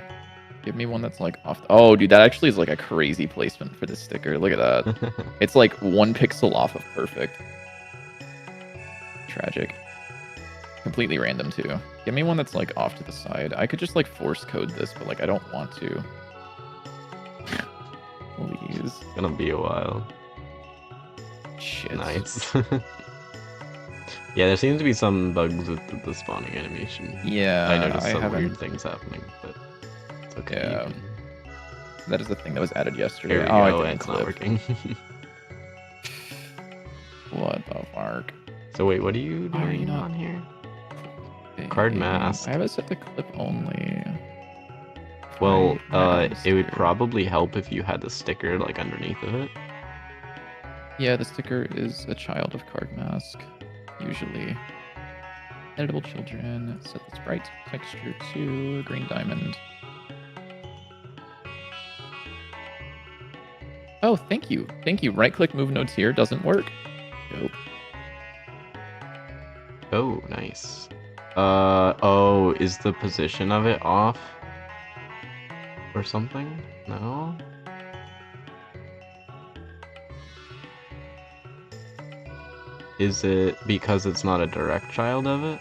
Give me one that's like off. Oh, dude, that actually is like a crazy placement for this sticker. Look at that. It's like 1 pixel off of perfect. Tragic. Completely random too. Give me one that's like off to the side. I could just like force code this, but like I don't want to. Please. It's gonna be a while. Shit. Nice. Yeah, there seems to be some bugs with the spawning animation. Yeah, I noticed some haven't... weird things happening, but it's okay. Yeah. That is the thing that was added yesterday. Here we go, and it's not working. What the fuck? So wait, what are you doing on here? Card mask. I have it set to clip only. Well, I add a it would sticker. probably help if you had the sticker like underneath of it. Yeah, the sticker is a child of card mask, usually. Editable children. Set the sprite texture to green diamond. Oh, thank you. Thank you. Right-click move nodes here doesn't work. Nope. Oh, nice. Oh, is the position of it off? Or something? No? Is it because it's not a direct child of it?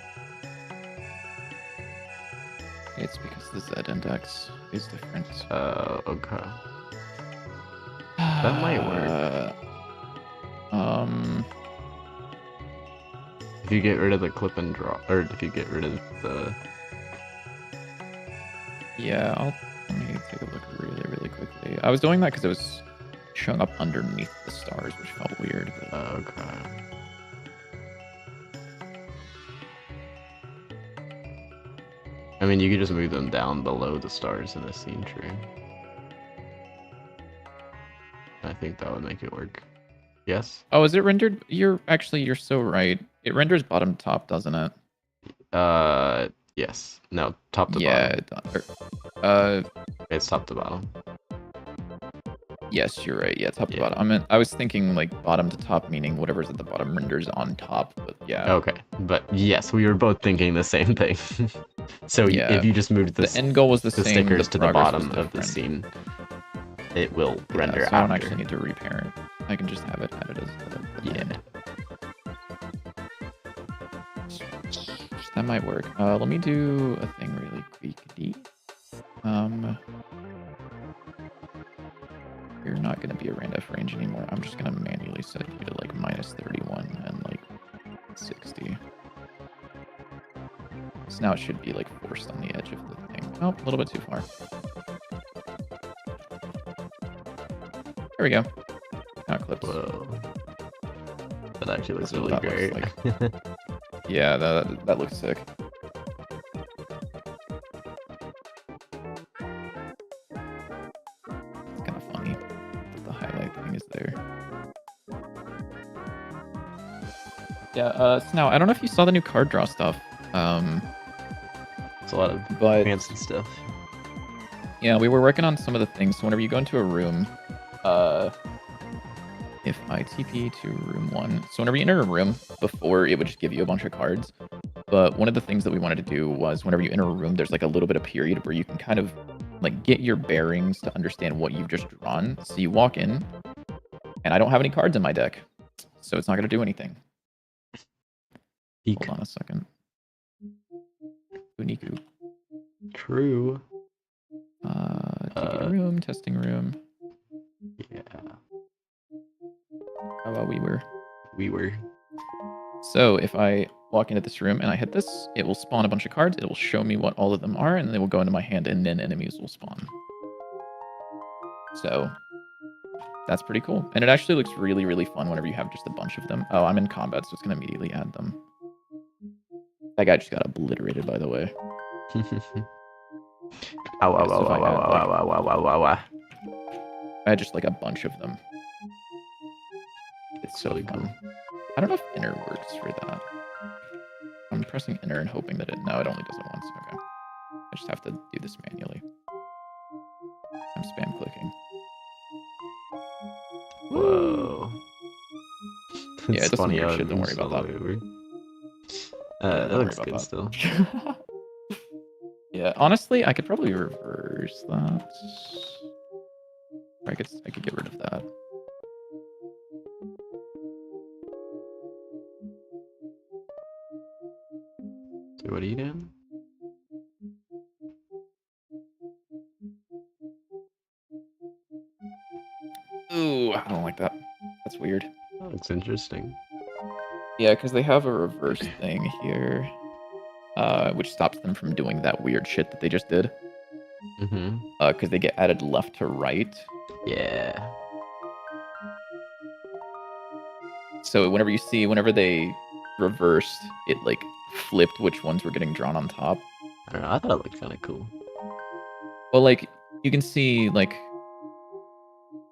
It's because the Z index is different. Okay. That might work. Um, If you get rid of the clip and draw, or if you get rid of the... yeah, let me take a look really, really quickly. I was doing that because it was showing up underneath the stars, which felt weird. But... Okay. I mean, you could just move them down below the stars in the scene tree. I think that would make it work. Yes? Oh, is it rendered? You're so right. It renders bottom to top, doesn't it? Yes. No, top to Yeah. bottom. It's top to bottom. Yes, you're right. Yeah, top to bottom. I was thinking like bottom to top, meaning whatever's at the bottom renders on top. But yeah. Okay, but yes, we were both thinking the same thing. So yeah, if you just moved the end goal was the same. stickers The to the progress bottom was of the different. scene, it will render so after. I don't actually need to reparent. I can just have it added as the end. That might work. Let me do a thing really quickly. You're not going to be a randf range anymore. I'm just going to manually set you to like -31 and like 60. So now it should be like forced on the edge of the thing. Oh, a little bit too far. There we go. Now it clips. Whoa. That actually looks That's really what that great. looks like. Yeah, that looks sick. It's kind of funny that the highlight thing is there. Yeah, so now, I don't know if you saw the new card draw stuff. It's a lot of fancy stuff. Yeah, we were working on some of the things. So whenever you go into a room, if I TP to room 1, so whenever you enter a room, before it would just give you a bunch of cards. But one of the things that we wanted to do was whenever you enter a room, there's like a little bit of period where you can kind of like get your bearings to understand what you've just drawn. So you walk in, and I don't have any cards in my deck, so it's not going to do anything. Hold on a second. Uniku. True. TP room, testing room. Yeah. How about we were? We were. So if I walk into this room and I hit this, it will spawn a bunch of cards. It will show me what all of them are, and they will go into my hand, and then enemies will spawn. So that's pretty cool. And it actually looks really, really fun whenever you have just a bunch of them. Oh, I'm in combat, so it's going to immediately add them. That guy just got obliterated, by the way. Ow, ow, ow, ow, ow, ow, ow, ow, ow, ow, ow. I had just like a bunch of them. It's so fun. I don't know if enter works for that. I'm pressing enter and hoping that it only does it once. Okay. I just have to do this manually. I'm spam clicking. Whoa. Yeah, it does some funny weird how shit. Don't worry about that. That looks good still. Yeah, honestly, I could probably reverse that. Or I could get rid of that. So what are you doing? Ooh, I don't like that. That's weird. Oh, it's interesting. Yeah, because they have a reverse thing here, which stops them from doing that weird shit that they just did. Mm-hmm. Because they get added left to right. Yeah. So whenever they reversed, it like flipped which ones were getting drawn on top. I don't know. I thought it looked kind of cool. Well, like, you can see, like,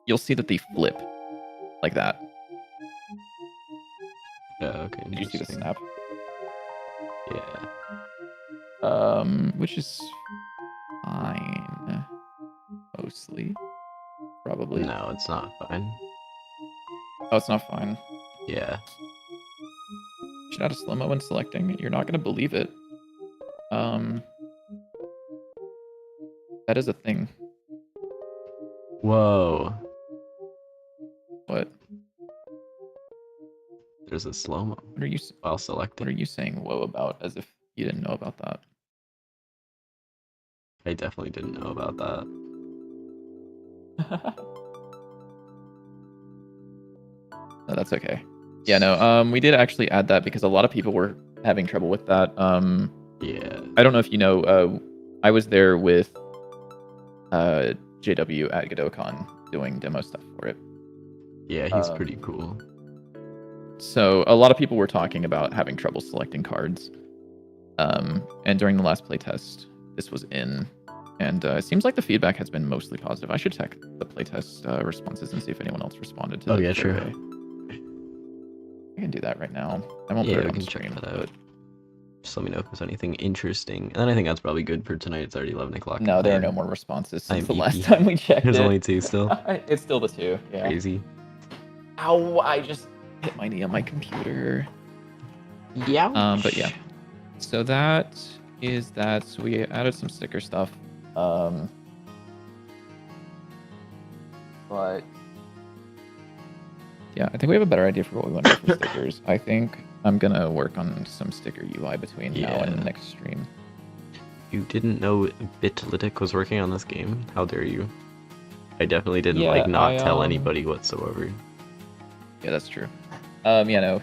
you'll see that they flip like that. Yeah, okay, Did you see the interesting. snap? Yeah. Which is fine, mostly, probably. No, it's not fine. Oh, it's not fine. Yeah. Should add a slow-mo when selecting. You're not gonna believe it. That is a thing. Whoa. What? There's a slow-mo What are you? while What selecting. are you saying whoa about? As if you didn't know about that. I definitely didn't know about that. No, that's okay. Yeah, no. We did actually add that because a lot of people were having trouble with that. Yeah. I don't know if you know. I was there with JW at GodotCon doing demo stuff for it. Yeah, he's pretty cool. So a lot of people were talking about having trouble selecting cards. And during the last playtest, this was in. And it seems like the feedback has been mostly positive. I should check the playtest responses and see if anyone else responded to Oh, the yeah, survey. sure. I can do that right now. I won't Yeah, put it we on can the check stream, that out. but Just let me know if there's anything interesting. And then I think that's probably good for tonight. It's already 11 o'clock. no, there are no more responses since the last EP. time we checked There's it. only 2 still. It's still the 2, yeah. Crazy. Ow, I just hit my knee on my computer. Yeah. But yeah. So that is that. So we added some sticker stuff. But yeah, I think we have a better idea for what we want to do for stickers. I think I'm gonna work on some sticker UI between now and the next stream. You didn't know Bitlytic was working on this game? How dare you? I definitely didn't not tell anybody whatsoever. Yeah, that's true. Yeah, no,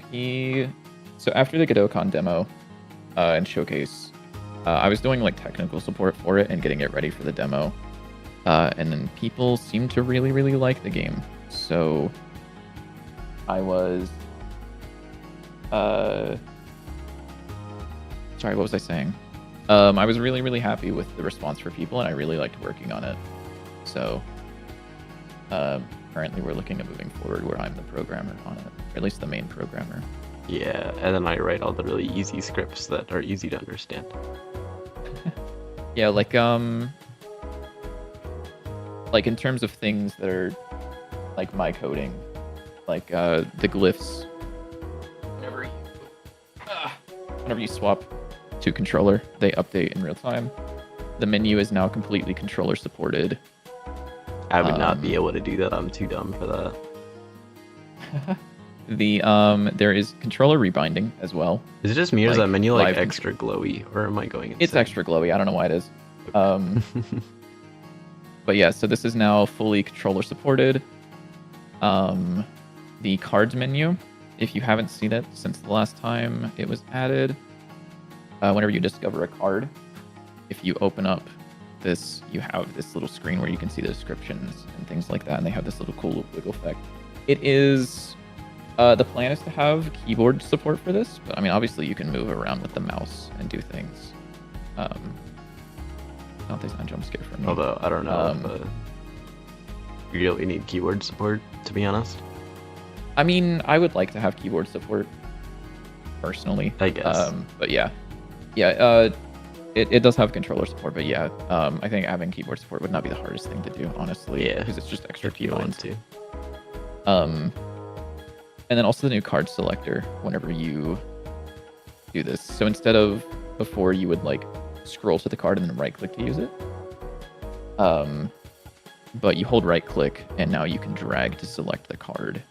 so after the GodotCon demo and showcase, I was doing like technical support for it and getting it ready for the demo. And then people seemed to really, really like the game. So I was sorry, what was I saying? I was really, really happy with the response for people, and I really liked working on it. So currently we're looking at moving forward where I'm the programmer on it, or at least the main programmer. Yeah, and then I write all the really easy scripts that are easy to understand. Yeah, like in terms of things that are like my coding, like the glyphs. Whenever you swap to controller, they update in real time. The menu is now completely controller supported. I would not be able to do that. I'm too dumb for that. There is controller rebinding as well. Is it just me or is that menu like extra glowy, or am I going insane? It's extra glowy. I don't know why it is. But yeah, so this is now fully controller supported. The cards menu, if you haven't seen it since the last time it was added, whenever you discover a card, if you open up this, you have this little screen where you can see the descriptions and things like that, and they have this little cool wiggle effect. It is the plan is to have keyboard support for this, but I mean, obviously you can move around with the mouse and do things. Not there's not jump scare for me. Although I don't know if you really need keyboard support, to be honest. I mean, I would like to have keyboard support personally. I guess. But yeah, it does have controller support. But yeah, I think having keyboard support would not be the hardest thing to do, honestly. Yeah, because it's just extra key lines too. And then also the new card selector whenever you do this. So instead of before you would like scroll to the card and then right click to use it. But you hold right click and now you can drag to select the card.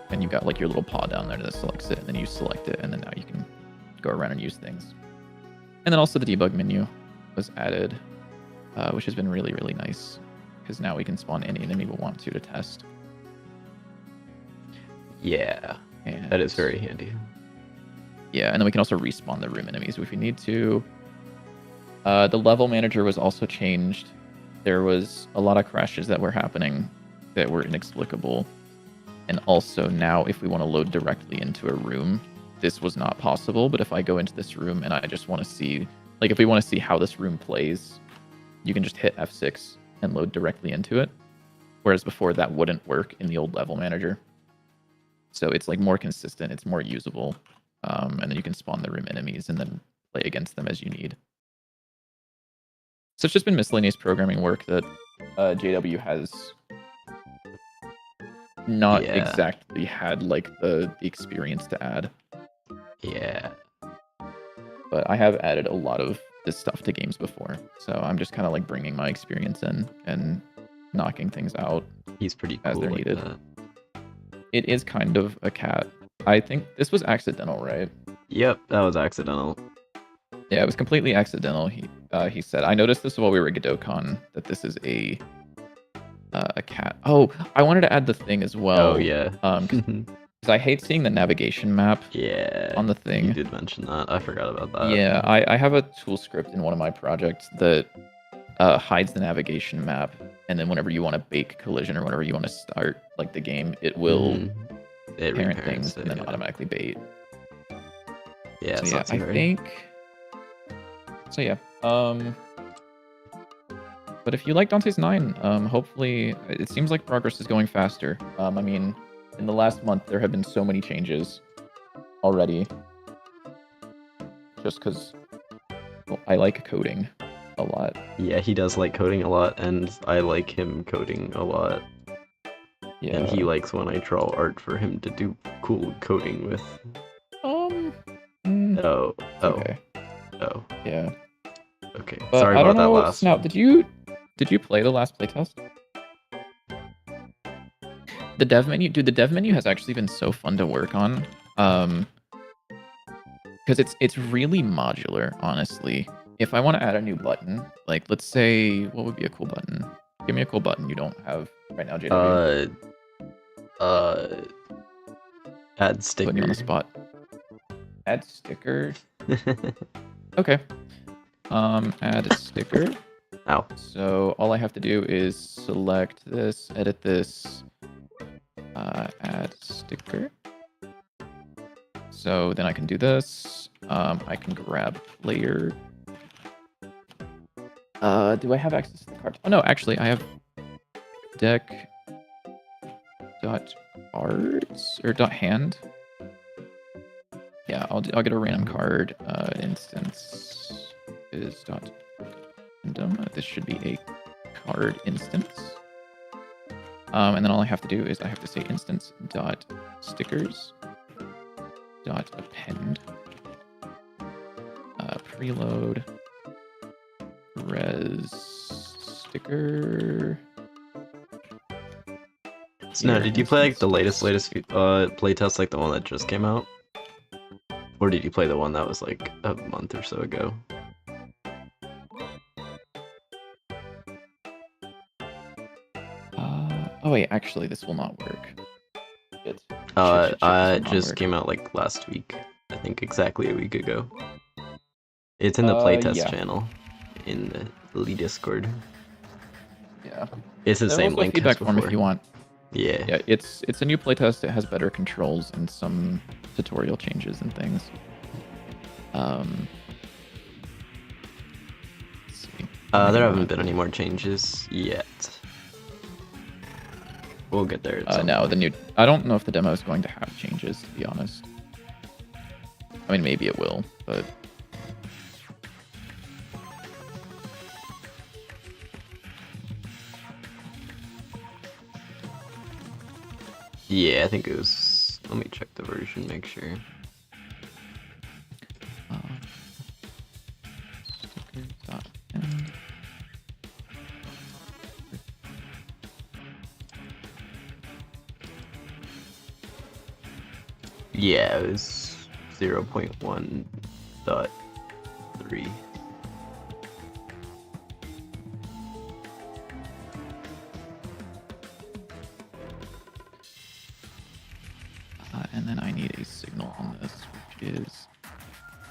And you've got like your little paw down there that selects it, and then you select it, and then now you can go around and use things. And then also the debug menu was added, which has been really, really nice because now we can spawn any enemy we want to test. Yeah, and that is very handy. Yeah, and then we can also respawn the room enemies if we need to. The level manager was also changed. There was a lot of crashes that were happening that were inexplicable. And also now if we want to load directly into a room, this was not possible. But if I go into this room and I just want to see, like if we want to see how this room plays, you can just hit F6 and load directly into it. Whereas before that wouldn't work in the old level manager. So it's like more consistent, it's more usable. And then you can spawn the room enemies and then play against them as you need. So it's just been miscellaneous programming work that JW has not exactly had like the experience to add. Yeah. But I have added a lot of this stuff to games before. So I'm just kind of like bringing my experience in and knocking things out. He's pretty as cool they're like needed. that. It is kind of a cat. I think this was accidental, right? Yep, that was accidental. Yeah, it was completely accidental. He said, I noticed this while we were at GodoCon, that this is a cat. Oh, I wanted to add the thing as well. Oh, yeah. Because I hate seeing the navigation map on the thing. You did mention that. I forgot about that. Yeah, I have a tool script in one of my projects that hides the navigation map. And then whenever you want to bake collision or whenever you want to start like the game, it will parent things and then automatically bait. Yeah, so yeah, I think... So yeah, but if you like Dante's 9, hopefully it seems like progress is going faster. I mean, in the last month there have been so many changes already. Just because I like coding a lot. Yeah, he does like coding a lot, and I like him coding a lot. Yeah. And he likes when I draw art for him to do cool coding with. Okay. Oh. Yeah. Okay. But sorry about that last. Now, did you play the last playtest? The dev menu, dude. The dev menu has actually been so fun to work on. Because it's really modular, honestly. If I want to add a new button, like let's say, what would be a cool button? Give me a cool button you don't have right now, JW. Add sticker. Putting you on the spot. Add sticker. Okay. Add a sticker. Ow. So all I have to do is select this, edit this, add sticker. So then I can do this. I can grab player. Do I have access to the card? Oh no, actually I have deck dot cards or dot hand. Yeah, I'll get a random card instance is dot random. This should be a card instance. And then all I have to do is I have to say instance dot stickers dot append preload res sticker. So now, did you play like the latest playtest, like the one that just came out? Or did you play the one that was like a month or so ago? Oh wait, actually this will not work. It just came out like last week. I think exactly a week ago. It's in the playtest channel in the Lee Discord. Yeah. It's the same link feedback as form if you want. Yeah. Yeah, it's a new playtest. It has better controls and some tutorial changes and things. Let's see. There haven't been any more changes yet. We'll get there. No, I don't know if the demo is going to have changes, to be honest. I mean, maybe it will, but... Yeah, I think it was... Let me check the version, make sure. Yeah, it was 0.1.3. And then I need a signal on this, which is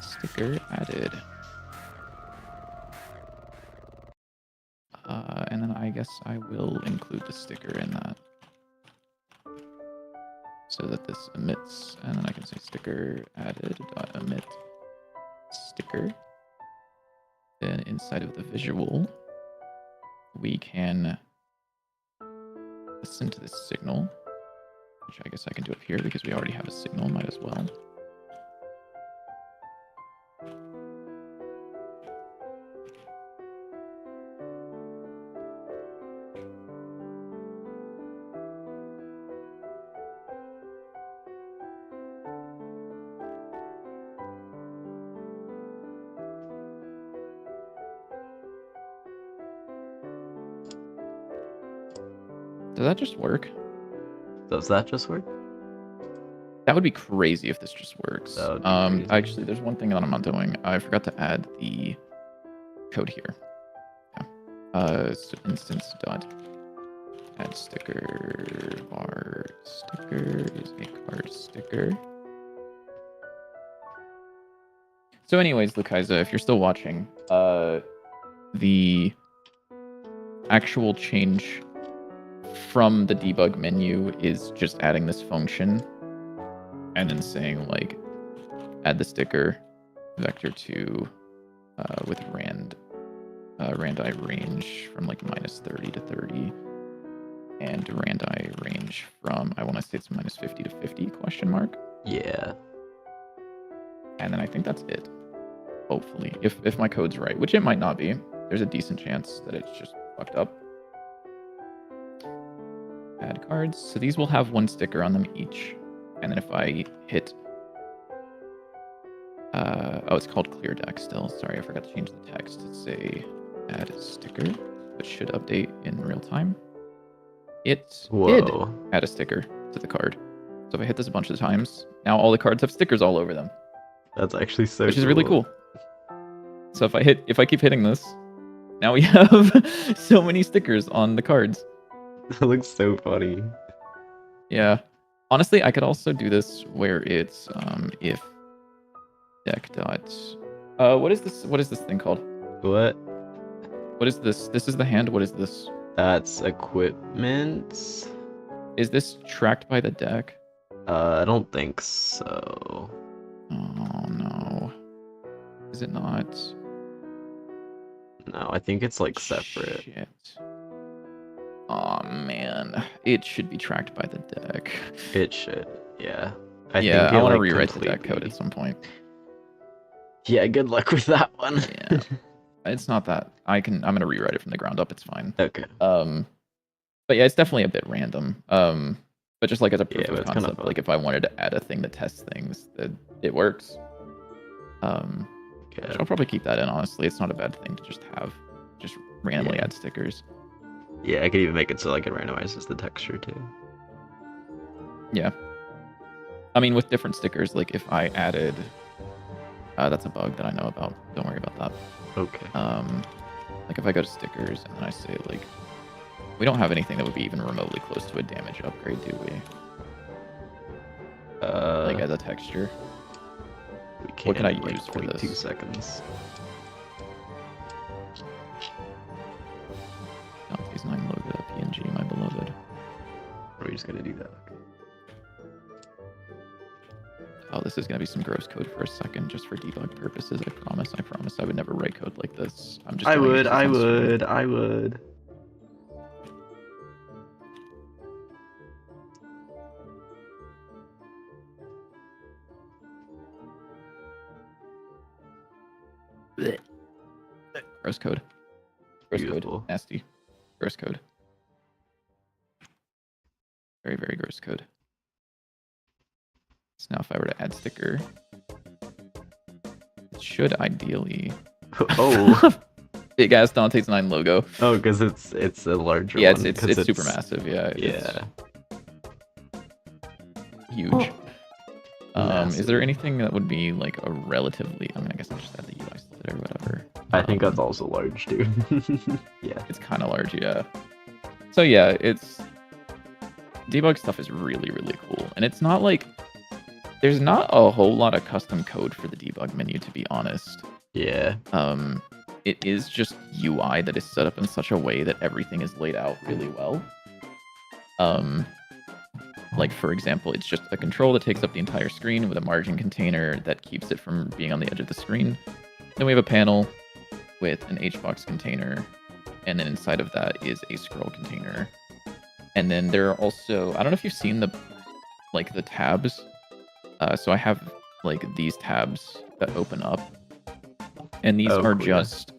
sticker added. And then I guess I will include the sticker in that. So that this emits, and then I can say sticker added dot emit sticker. Then inside of the visual, we can listen to this signal, which I guess I can do up here because we already have a signal, might as well. Does that just work? Does that just work? That would be crazy if this just works. That would be crazy. Actually, there's one thing that I'm not doing. I forgot to add the code here. Yeah. So instance dot add sticker var sticker is a card sticker. So anyways, Lukaisa, if you're still watching, the actual change from the debug menu is just adding this function and then saying like add the sticker vector to with randi range from like -30 to 30 and randi range from, I want to say it's -50 to 50 question mark. Yeah. And then I think that's it. Hopefully, if my code's right, which it might not be. There's a decent chance that it's just fucked up. Add cards. So these will have one sticker on them each. And then if I hit... oh, it's called clear deck still. Sorry, I forgot to change the text to say add a sticker, which should update in real time. It did add a sticker to the card. So if I hit this a bunch of times, now all the cards have stickers all over them. That's actually so which is really cool. So if I keep hitting this, now we have so many stickers on the cards. That looks so funny. Yeah. Honestly, I could also do where it's if deck dot what is this thing called? What? What is this? This is the hand. What is this? That's equipment. Is this tracked by the deck? I don't think so. Oh no. Is it not? No, I think it's like separate. Shit. Oh man. It should be tracked by the deck. It should, yeah. I want to rewrite the deck code at some point. Yeah, good luck with that one. Yeah. It's not that. I'm gonna rewrite it from the ground up, it's fine. Okay. But yeah, it's definitely a bit random. But just like as a proof of it's concept, like if I wanted to add a thing that tests things, it works. Okay. I'll probably keep that in, honestly. It's not a bad thing to just have, just randomly add stickers. Yeah, I could even make it so like it randomizes the texture too. Yeah. I mean, with different stickers, like if I added, that's a bug that I know about. Don't worry about that. Okay. Like if I go to stickers and then I say like, we don't have anything that would be even remotely close to a damage upgrade, do we? Like as a texture. We can, what can I like, use for 22 this? seconds. Dante's 9 logo PNG, my beloved. Or are we just gonna do that? Oh, this is gonna be some gross code for a second, just for debug purposes. I promise I would never write code like this. I'm just. I would. Gross code. Gross Beautiful. code. Nasty. Gross code. Very, very gross code. So now if I were to add sticker, it should ideally... Oh. Big ass Dante's 9 logo. Oh, because it's a larger yeah, one. it's super massive. Yeah. Yeah. Huge. Massive. Is there anything that would be like a relatively... I mean, I guess I'll just add the UI slider or whatever. I think that's also large, too. Yeah. It's kind of large, yeah. So yeah, it's... Debug stuff is really, really cool. And it's not like... There's not a whole lot of custom code for the debug menu, to be honest. Yeah. It is just UI that is set up in such a way that everything is laid out really well. Like, for example, it's just a control that takes up the entire screen with a margin container that keeps it from being on the edge of the screen. Then we have a panel with an HBox container and then inside of that is a scroll container. And then there are also, I don't know if you've seen the tabs. So I have like these tabs that open up, and these are cool, just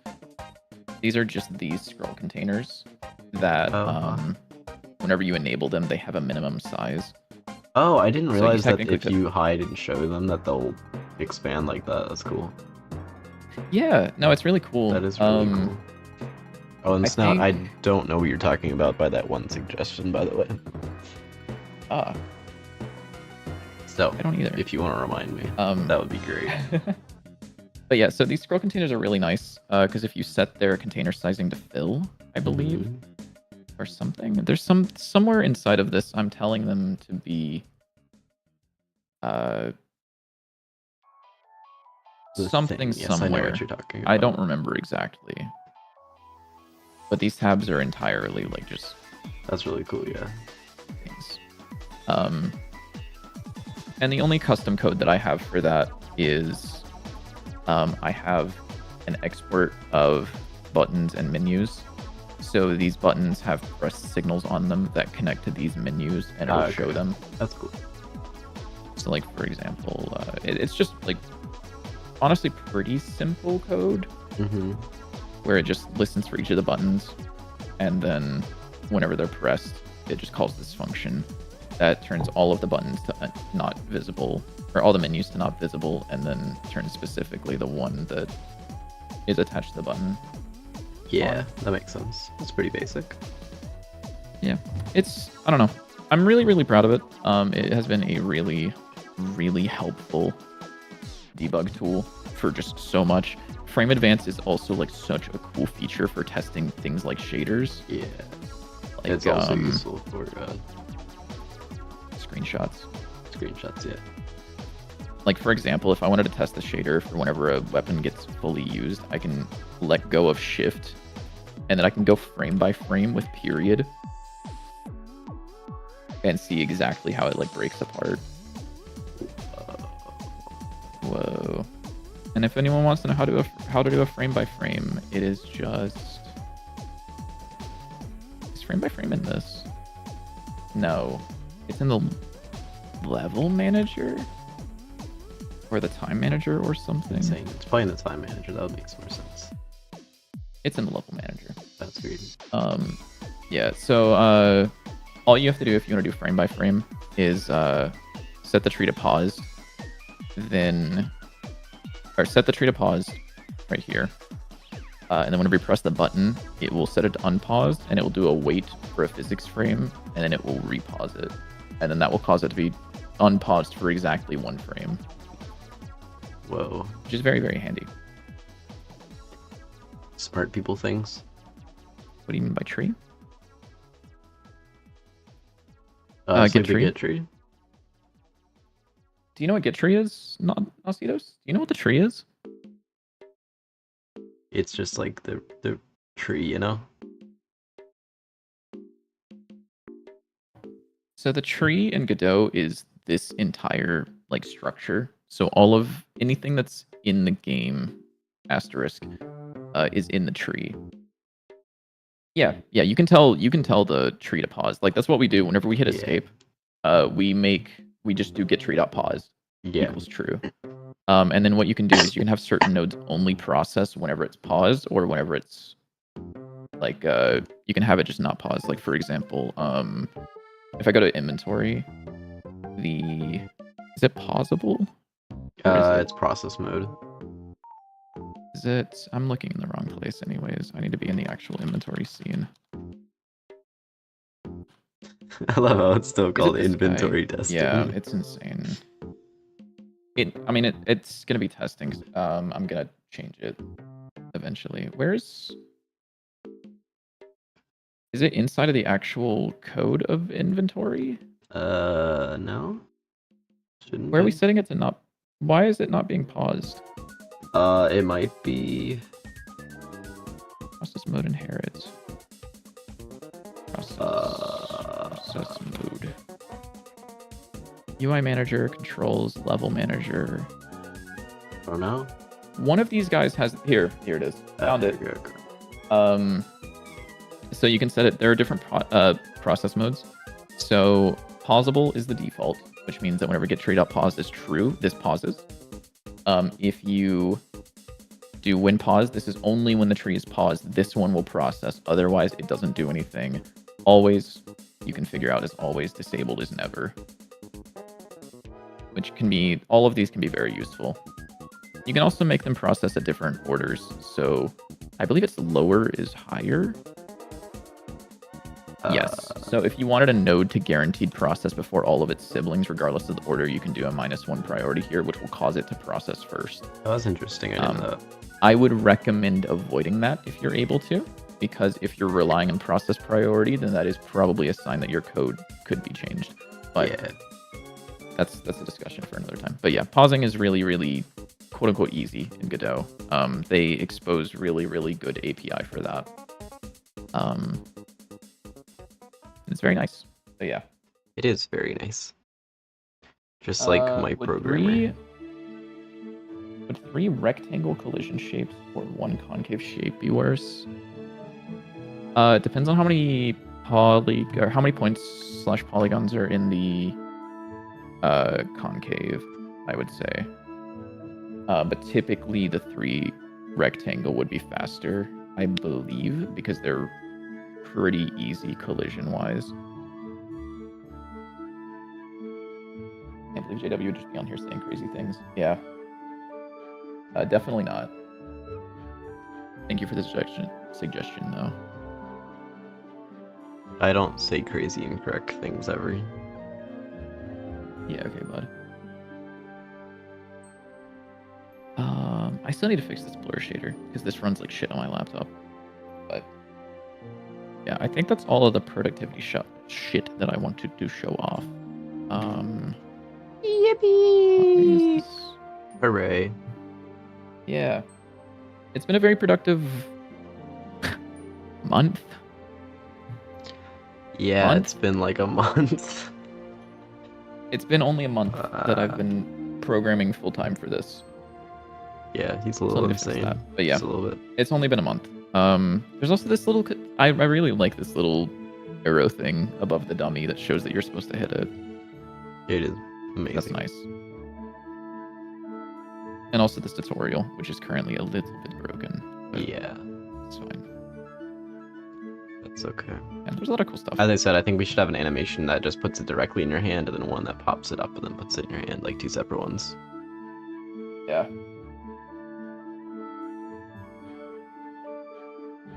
these scroll containers that whenever you enable them, they have a minimum size. Oh, I didn't So you realize that technically if could- you hide and show them that they'll expand like that. That's cool. Yeah, no, it's really cool. That is really cool. Oh, and Snout, I think- don't know what you're talking about by that one suggestion, by the way. Ah, So, I don't either. if you want to remind me, that would be great. But yeah, so these scroll containers are really nice because if you set their container sizing to fill, I believe, or something, there's somewhere inside of this I'm telling them to be something Yes, I know somewhere. what you're talking about. I don't remember exactly. But these tabs are entirely like just That's really cool, yeah. things. And the only custom code that I have for that is I have an export of buttons and menus. So these buttons have press signals on them that connect to these menus, and it'll show them. That's cool. So like, for example, it's just like honestly pretty simple code where it just listens for each of the buttons, and then whenever they're pressed, it just calls this function that turns all of the buttons to not visible, or all the menus to not visible, and then turns specifically the one that is attached to the button. Yeah, that makes sense. It's pretty basic. Yeah, I don't know. I'm really, really proud of it. It has been a really, really helpful debug tool for just so much. Frame Advance is also like such a cool feature for testing things like shaders. Yeah. Like, it's also useful for screenshots. Screenshots, yeah. Like, for example, if I wanted to test the shader for whenever a weapon gets fully used, I can let go of shift, and then I can go frame by frame with period and see exactly how it like breaks apart. Whoa. And if anyone wants to know how to do a frame by frame, it is just... Is frame by frame in this? No. It's in the level manager? Or the time manager or something? It's probably in the time manager. That would make more sense. It's in the level manager. That's weird. Yeah, so all you have to do if you want to do frame by frame is set the tree to pause, set the tree to pause right here. And then whenever you press the button, it will set it to unpaused, and it will do a wait for a physics frame, and then it will repause it. And then that will cause it to be unpaused for exactly 1 frame. Whoa. Which is very, very handy. Smart people things. What do you mean by tree? Get tree? Get tree? Do you know what get tree is, Nausitos? Do you know what the tree is? It's just like the tree, you know? So the tree in Godot is this entire like structure. So all of anything that's in the game, asterisk, is in the tree. Yeah, you can tell the tree to pause. Like that's what we do whenever we hit escape. We just do get tree.pause equals true. And then what you can do is you can have certain nodes only process whenever it's paused, or whenever it's like you can have it just not pause. Like for example, if I go to inventory, is it pausable? It's process mode. Is it? I'm looking in the wrong place anyways. I need to be in the actual inventory scene. I love how it's still called inventory guy? testing. Yeah, it's insane. It's gonna be testing. I'm gonna change it eventually. Is it inside of the actual code of inventory? No. Shouldn't Where are we be. setting it to not? Why is it not being paused? It might be Process mode inherit. Process mode. UI manager, controls, level manager. I don't know. One of these guys has here it is. Found it. Okay. So you can set it. There are different process modes. So pausable is the default, which means that whenever get_paused is true, this pauses. If you do when paused, this is only when the tree is paused. This one will process. Otherwise, it doesn't do anything. Always, you can figure out as always. Disabled is never. Which can be, all of these can be very useful. You can also make them process at different orders. So I believe it's lower is higher. Yes. So if you wanted a node to guaranteed process before all of its siblings, regardless of the order, you can do a -1 priority here, which will cause it to process first. That was interesting. I didn't know that. I would recommend avoiding that if you're able to, because if you're relying on process priority, then that is probably a sign that your code could be changed. But Yeah. that's a discussion for another time. But yeah, pausing is really, really quote unquote easy in Godot. They expose really, really good API for that. It's very nice. But yeah. It is very nice. Just like my programmer. Would 3 rectangle collision shapes or 1 concave shape be worse? It depends on how many how many points/polygons are in the concave, I would say. But typically the 3 rectangle would be faster, I believe, because they're pretty easy collision-wise. Can't believe JW would just be on here saying crazy things. Yeah. Definitely not. Thank you for the suggestion, though. I don't say crazy incorrect things ever. Yeah, okay, bud. I still need to fix this blur shader, because this runs like shit on my laptop. But yeah, I think that's all of the productivity shit that I wanted to show off. Yippee! Hooray. Yeah. It's been a very productive month. Yeah, it's been like a month. It's been only a month that I've been programming full-time for this. Yeah, he's a little insane. But yeah, just a little bit. It's only been a month. There's also this little... I really like this little arrow thing above the dummy that shows that you're supposed to hit it. It is amazing. That's nice. And also this tutorial, which is currently a little bit broken. Yeah. It's fine. That's okay. And there's a lot of cool stuff. As I said, I think we should have an animation that just puts it directly in your hand, and then one that pops it up and then puts it in your hand, like 2 separate ones. Yeah.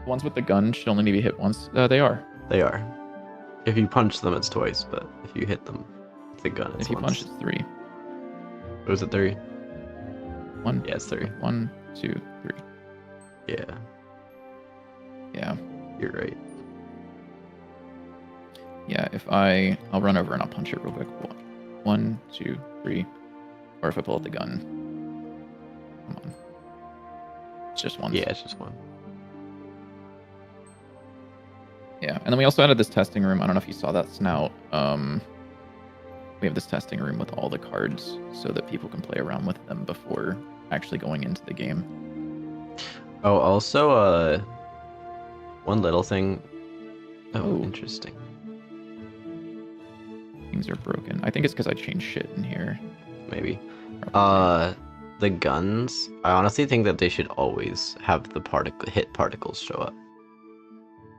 Ones with the gun should only be hit once. They are. They are. If you punch them, it's twice, but if you hit them with the gun, it's if you once. punch, it's 3. Was it 3? 1. Yeah, it's 3. 1, 2, 3. Yeah. Yeah. You're right. Yeah, if I'll run over and I'll punch it real quick. 1, 2, 3. Or if I pull out the gun. Come on. It's just one. Yeah, it's just one. Yeah, and then we also added this testing room. I don't know if you saw that, Snout. We have this testing room with all the cards so that people can play around with them before actually going into the game. Oh, also, one little thing. Oh, interesting. Things are broken. I think it's because I changed shit in here. Maybe. Probably. The guns, I honestly think that they should always have the hit particles show up.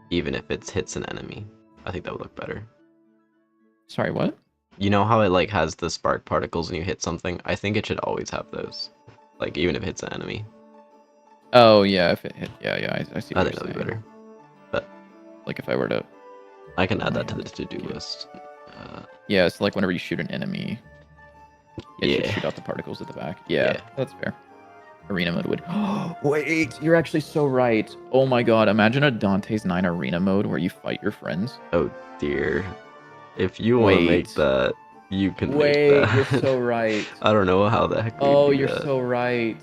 Even if it hits an enemy. I think that would look better. Sorry, what? You know how it like has the spark particles when you hit something? I think it should always have those. Like even if it hits an enemy. Oh yeah, if it hit, yeah, I see. I think that'd be better. But like if I were to, I can add that to the to-do list. Yeah, it's like whenever you shoot an enemy, it should Yeah. shoot out the particles at the back. Yeah, that's fair. Arena mode would. Wait, you're actually so right. Oh my god, imagine a Dante's 9 arena mode where you fight your friends. Oh dear. If you want to make that, you can make that. You're so right. I don't know how the heck. Oh, you're so right.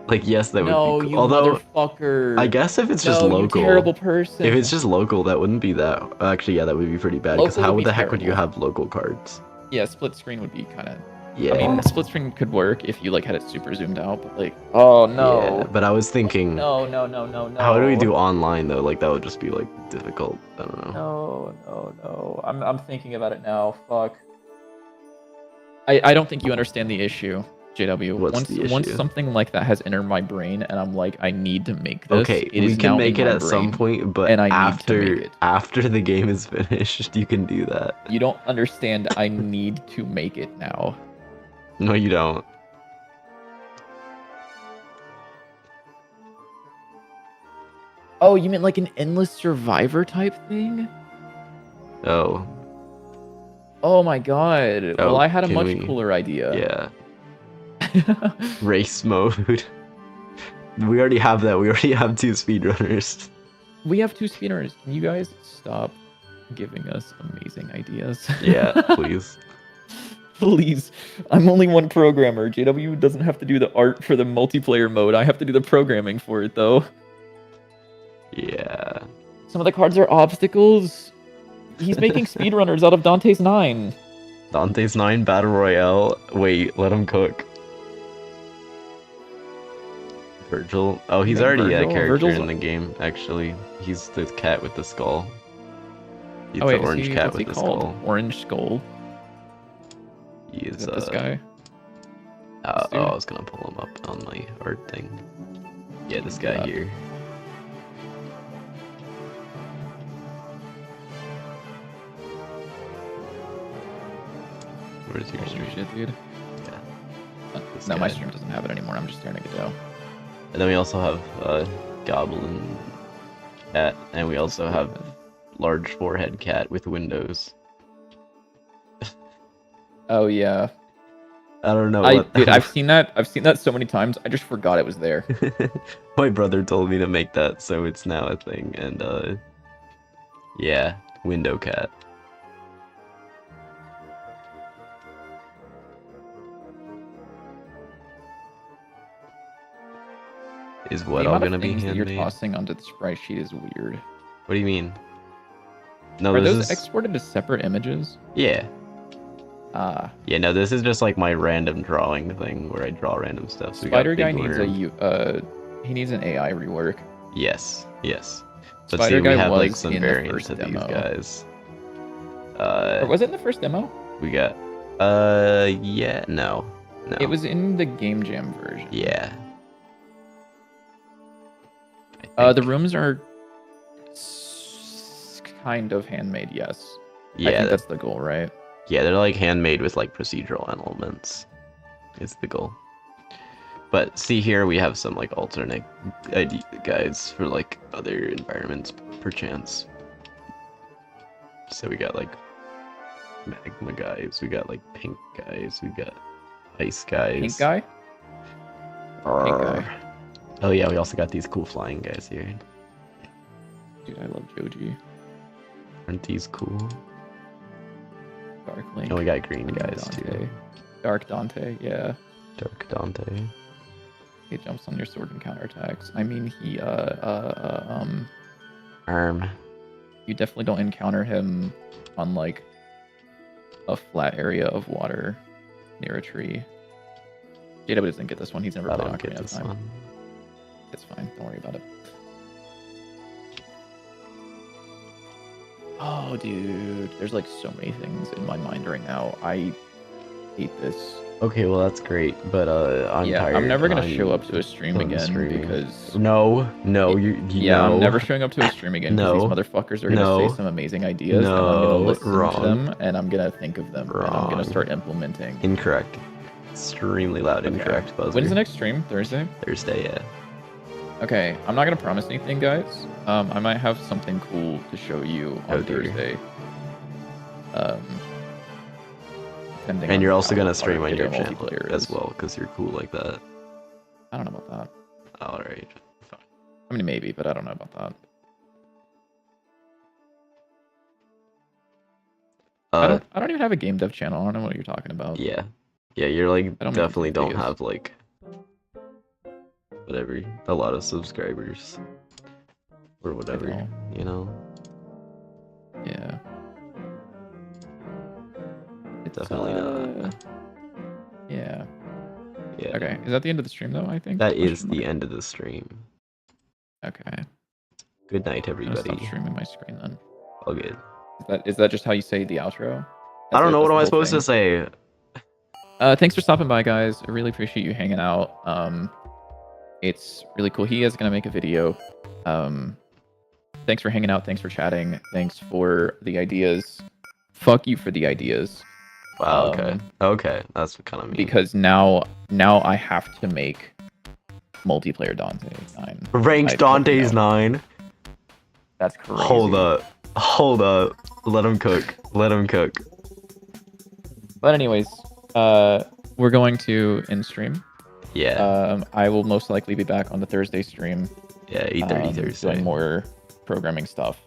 Like, yes, that would be cool. You Although, motherfucker. I guess if it's just local. You terrible person. If it's just local, that wouldn't be that. Actually, yeah, that would be pretty bad. Because how the heck would you have local cards? Yeah, split screen would be kind of Yeah. I mean, split screen could work if you like had it super zoomed out, but like, oh Yeah, no, but I was thinking, no, no, no, no, how do we no, do online though? Like that would just be like difficult. I don't know. no, no, no. I'm thinking about it now. Fuck. I don't think you understand the issue, JW. What's Once the once issue? something like that has entered my brain, and I'm like, I need to make this. Okay, It we is can now make in it my at some brain, point, but and I need to make it. after the game is finished, you can do that. You don't understand. I need to make it now. No, you don't. Oh, you meant like an endless survivor type thing? Oh. Oh my god. Well, Oh, I had a can much we? cooler idea. Yeah. Race mode. We already have that. We already have 2 speedrunners. We have 2 speedrunners. Can you guys stop giving us amazing ideas? Yeah, please. Please. I'm only one programmer. JW doesn't have to do the art for the multiplayer mode. I have to do the programming for it, though. Yeah. Some of the cards are obstacles. He's making speedrunners out of Dante's 9. Dante's 9 Battle Royale. Wait, let him cook. Virgil. Oh, he's Make already a Virgil? character Virgil's... in the game, actually. He's the cat with the skull. He's Oh wait, the orange cat what's with he the called? skull. Orange Skull? He is, Is it this guy? oh, dude? I was gonna pull him up on my art thing. Yeah, this guy Yeah. here. Where's your Holy stream? shit, dude. Yeah. This No, my guy. stream doesn't have it anymore. I'm just staring at Godot. And then we also have Goblin Cat, and we also have large forehead cat with windows. Oh yeah. I don't know Dude, I've seen that. I've seen that so many times. I just forgot it was there. My brother told me to make that, so it's now a thing. And yeah, window cat. Is what The all amount gonna of be things that you're handmade? tossing onto the sprite sheet is weird. What do you mean? No, Are this those is exported as separate images? yeah. Ah. Yeah, no, this is just like my random drawing thing where I draw random stuff. So we Spider got guy big needs worm. he needs an AI rework. Yes, yes. But Spider see, we guy have like was some in the variants first of these demo. guys. Or was it in the first demo? We got yeah, no. It was in the Game Jam version. Yeah. The rooms are kind of handmade, yes. Yeah, I think that's the goal, right? yeah, they're like handmade with like procedural elements. Is the goal. But see here, we have some like alternate guys for like other environments, perchance. So we got like magma guys, we got like pink guys, we got ice guys. Pink guy? Pink guy. Oh yeah, we also got these cool flying guys here. Dude, I love Joji. Aren't these cool? Dark Link. Oh, we got green and guys Dante. too. Dark Dante, yeah. Dark Dante. He jumps on your sword and counterattacks. I mean, he, Arm. you definitely don't encounter him on, like, a flat area of water near a tree. JW doesn't get this one. He's never I played don't get Ocarina of this Time. one. It's fine. Don't worry about it. Oh, dude. There's, like, so many things in my mind right now. I hate this. Okay, well that's great, but I'm tired. I'm never gonna show up to a stream done again streaming. because No, yeah, no. I'm never showing up to a stream again because No. these motherfuckers are gonna No. say some amazing ideas and I'm No. gonna listen Wrong. to them and I'm gonna think of them and I'm Wrong. gonna start implementing. Incorrect. Extremely loud Okay. incorrect buzzer. When's the next stream? Thursday? Thursday, yeah. Okay, I'm not gonna promise anything, guys. I might have something cool to show you on Oh, dear. Thursday. Depending And on you're also how gonna stream hard on your video channel multiplayer as is. well, because you're cool like that. I don't know about that. Alright. Fine. I mean, maybe, but I don't know about that. I don't even have a game dev channel. I don't know what you're talking about. Yeah. Yeah, you're like I don't make definitely don't videos. have like whatever, a lot of subscribers. Or whatever, know. you know? Yeah. It's, Definitely not. Yeah. Yeah. Okay. Is that the end of the stream though? I think. That is Question the mark? end of the stream. Okay. Good night, I'm gonna stop everybody. streaming my screen then. All good. Is that just how you say the outro? I don't know, what That's am the I whole supposed to thing? say? Thanks for stopping by, guys. I really appreciate you hanging out. It's really cool. He is gonna make a video. Thanks for hanging out. Thanks for chatting. Thanks for the ideas. Fuck you for the ideas. Wow, okay. Okay, that's kind of mean. Because now I have to make multiplayer Dante 9. Ranked Dante's 9? That's crazy. Hold up. Hold up. Let him cook. Let him cook. But anyways, we're going to end stream. Yeah. I will most likely be back on the Thursday stream. Yeah, 8:30 Thursday. Doing more programming stuff.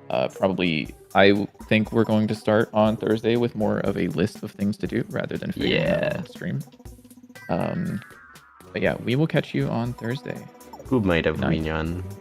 Probably, I think we're going to start on Thursday with more of a list of things to do rather than figuring it out on stream. But yeah, we will catch you on Thursday. Good night, everyone.